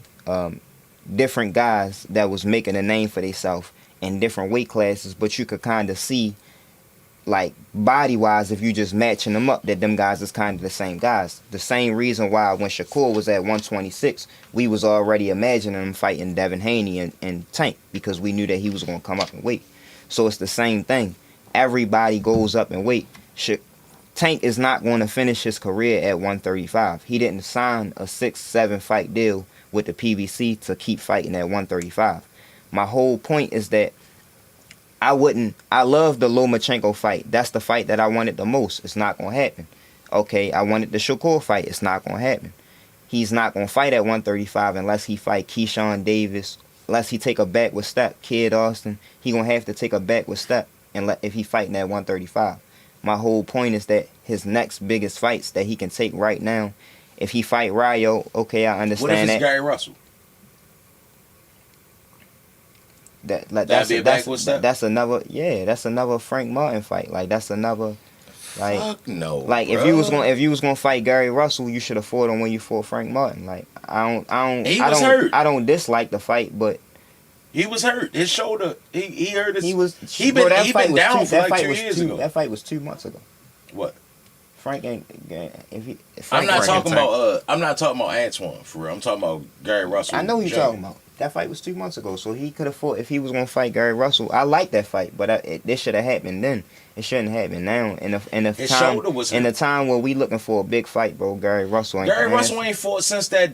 Different guys that was making a name for themselves in different weight classes, but you could kind of see, like, body-wise, if you just matching them up, that them guys is kind of the same guys. The same reason why when Shakur was at 126, we was already imagining him fighting Devin Haney and Tank, because we knew that he was going to come up in weight. So it's the same thing. Everybody goes up in weight. Tank is not going to finish his career at 135. He didn't sign a 6-7 fight deal with the PBC to keep fighting at 135. My whole point is that I love the Lomachenko fight. That's the fight that I wanted the most. It's not going to happen. Okay, I wanted the Shakur fight. It's not going to happen. He's not going to fight at 135 unless he fight Keyshawn Davis, unless he take a backward step. Kid Austin, he going to have to take a backward step if he fighting at 135. My whole point is that his next biggest fights that he can take right now, if he fight Rayo, okay, I understand that. What if it's Gary Russell? That's another Frank Martin fight. Like, that's another, like, fuck no. Like, bro. if you was gonna fight Gary Russell, you should have fought him when you fought Frank Martin. Like, hurt. I don't dislike the fight, but he was hurt. His shoulder. He hurt his. He been down for like 2 years ago. That fight was 2 months ago. What? Frank ain't. I'm not talking about. I'm not talking about Antoine for real. I'm talking about Gary Russell. I know who you're talking about. That fight was 2 months ago, so he could have fought if he was gonna fight Gary Russell. I like that fight, but this should have happened then. It shouldn't happen now. In the time where we looking for a big fight, bro, Gary Russell ain't fought since that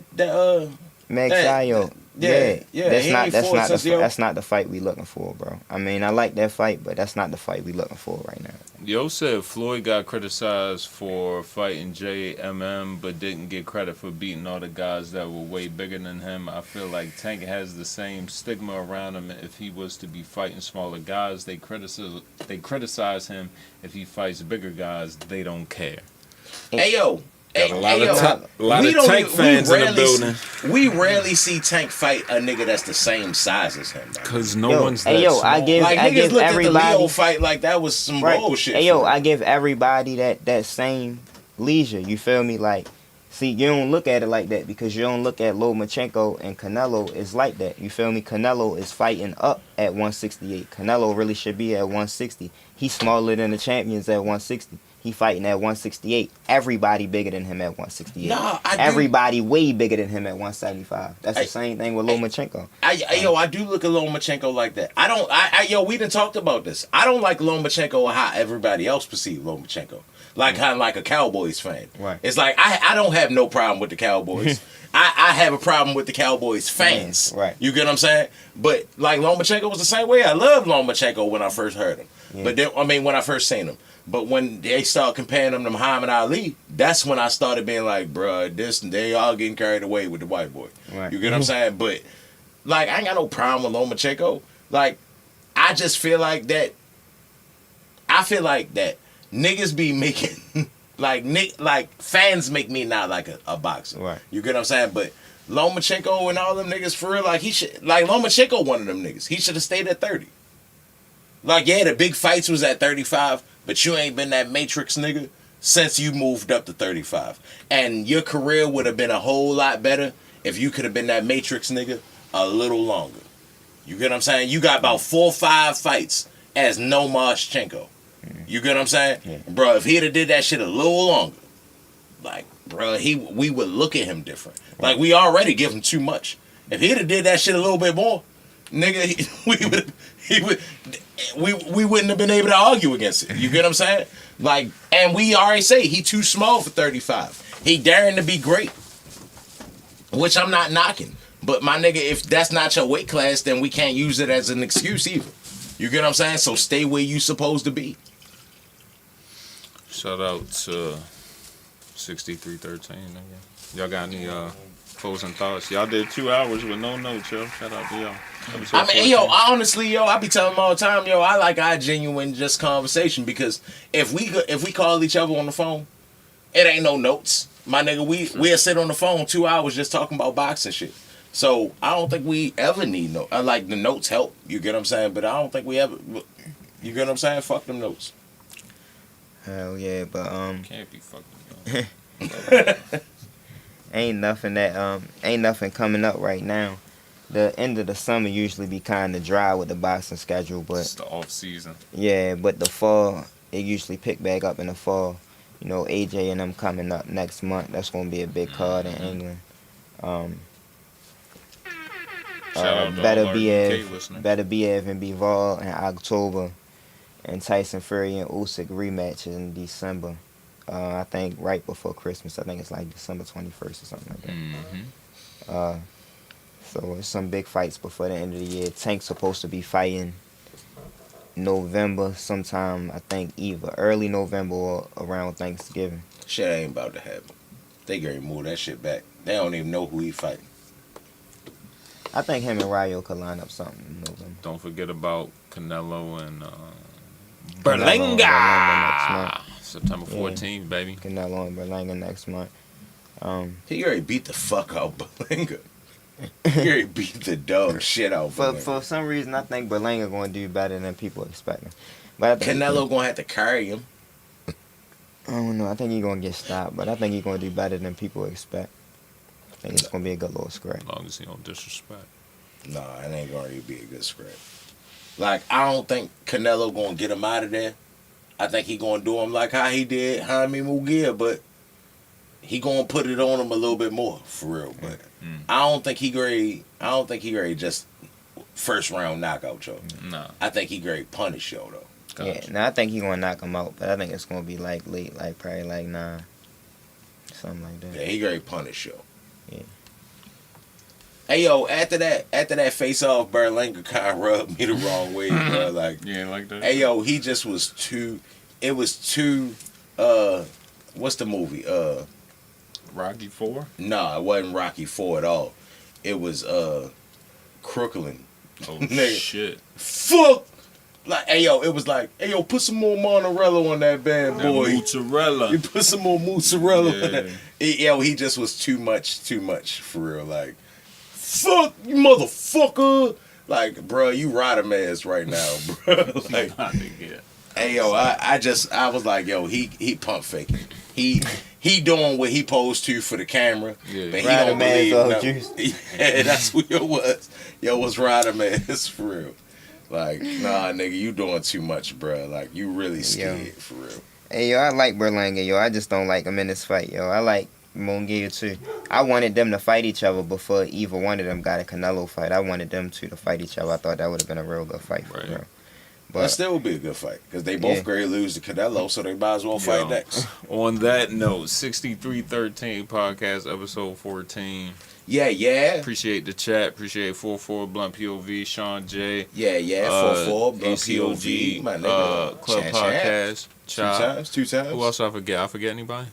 Meg Sayo. That's not the fight we looking for, bro. I mean, I like that fight, but that's not the fight we looking for right now. Yo said Floyd got criticized for fighting JMM, but didn't get credit for beating all the guys that were way bigger than him. I feel like Tank has the same stigma around him. If he was to be fighting smaller guys, they criticize him. If he fights bigger guys, they don't care. Hey yo. Got a lot of Tank fans in the building. We rarely see Tank fight a nigga that's the same size as him. Because no one's that small. I give everybody at the Leo fight like that was some bullshit. Hey, yo, I give everybody that same leisure. You feel me? Like, see, you don't look at it like that because you don't look at Lomachenko and Canelo is like that. You feel me? Canelo is fighting up at 168. Canelo really should be at 160. He's smaller than the champions at 160. He fighting at 168. Everybody bigger than him at 168. Everybody way bigger than him at 175. That's the same thing with Lomachenko. I do look at Lomachenko like that. We done talked about this. I don't like Lomachenko how everybody else perceive Lomachenko. Like kind of like a Cowboys fan. Right. It's like I don't have no problem with the Cowboys. I have a problem with the Cowboys fans. Right. You get what I'm saying? But like Lomachenko was the same way. I loved Lomachenko when I first heard him. Yeah. But then, when I first seen him. But when they start comparing him to Muhammad Ali, that's when I started being like, bruh, they all getting carried away with the white boy. Right. You get what I'm saying? But like, I ain't got no problem with Lomachenko. Like, I just feel like that. I feel like that niggas be making like fans make me not like a boxer. Right. You get what I'm saying? But Lomachenko and all them niggas for real, like Lomachenko one of them niggas. He should have stayed at 30. Like, yeah, the big fights was at 35, but you ain't been that Matrix nigga since you moved up to 35. And your career would have been a whole lot better if you could have been that Matrix nigga a little longer. You get what I'm saying? You got about 4 or 5 fights as no Marchenko. You get what I'm saying? Yeah. Bro, if he'd have did that shit a little longer, like, bro, we would look at him different. Like, we already give him too much. If he'd have did that shit a little bit more, nigga, we wouldn't have been able to argue against it. You get what I'm saying? Like, and we already say he too small for 35. He daring to be great, which I'm not knocking. But my nigga, if that's not your weight class, then we can't use it as an excuse either. You get what I'm saying? So stay where you supposed to be. Shout out to 6313. Y'all got any closing thoughts? Y'all did 2 hours with no notes, yo. Shout out to y'all. I mean, honestly, I be telling them all the time, I like our genuine just conversation because if we call each other on the phone, it ain't no notes. My nigga, we'll sit on the phone 2 hours just talking about boxing shit. So I don't think we ever need no. Like the notes help. You get what I'm saying? But I don't think we ever. You get what I'm saying? Fuck them notes. Hell yeah, but can't be fucking. ain't nothing coming up right now. The end of the summer usually be kind of dry with the boxing schedule, but it's the off season. Yeah, but the fall it usually pick back up in the fall. You know, AJ and them coming up next month. That's gonna be a big card in England. Better Biev and Bivol in October, and Tyson Fury and Usyk rematch in December. I think right before Christmas. I think it's like December 21st or something like that. So it's some big fights before the end of the year. Tank's supposed to be fighting November sometime. I think either early November or around Thanksgiving. Shit ain't about to happen. They gonna move that shit back. They don't even know who he fighting. I think him and Rayo could line up something in November. Don't forget about Canelo and Berlanga next month. September 14th, baby. Canelo and Berlanga next month. He already beat the fuck out Berlanga. He already beat the dog shit out Berlanga. For some reason, I think Berlanga going to do better than people expecting. But Canelo going to have to carry him. I don't know. I think he's going to get stopped, but I think he's going to do better than people expect. I think it's going to be a good little scrap. As long as he don't disrespect. Nah, it ain't going to be a good scrap. Like, I don't think Canelo going to get him out of there. I think he going to do him like how he did Jaime Munguia, but he going to put it on him a little bit more, for real. But I don't think he grade just first round knockout, yo. Nah. I think he grade punish, yo, though. Gotcha. Yeah, now I think he going to knock him out, but I think it's going to be like late, like probably like 9. Something like that. Yeah, he grade punish, yo. Yeah. Hey yo, after that face off, Berlanga kind of rubbed me the wrong way, bro. Like, You ain't like that? hey yo, he just was too. It was too. What's the movie? Rocky 4? Nah, it wasn't Rocky 4 at all. It was Crooklyn. Oh, Nigga. shit. Fuck. Like, hey yo, it was like, hey yo, put some more mozzarella on that bad That boy. mozzarella. You put some more mozzarella. Yeah. Yo, he just was too much for real. Like, fuck you, motherfucker. Like, bro, you rotting ass right now, bro. Like, hey yo, I was like, yo, he pump faking. He doing what he posed to for the camera, Yeah. but he Ride don't him ass believe off no. juice. Yeah, that's who it was. Yo, was riding ass for real. Like, nah, nigga, you doing too much, bro. Like, you really scared for real. Hey, yo, I like Berlanga, yo. I just don't like him in this fight, yo. I like Munguia, too. I wanted them to fight each other before either one of them got a Canelo fight. I wanted them two to fight each other. I thought that would have been a real good fight for real. But that still would be a good fight because they both great lose to Canelo, so they might as well fight next. On that note, 6313 Podcast, episode 14. Yeah. Appreciate the chat. Appreciate 44 Blunt POV, Sean J. Yeah. 44 Blunt POV, my nigga. Club Podcast. Two times. Who else I forget? I forget anybody?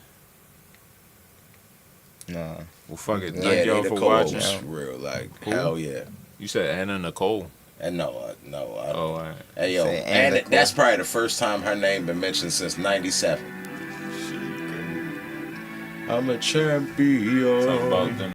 Nah. Well, fuck it. Yeah, Thank y'all they for the watching. co-hosts, real, like, Who? hell yeah. You said Anna Nicole. And no. Oh, all right. Hey, yo, Say and Nicole. that's probably the first time her name been mentioned since 97. I'm a champion. Something about them.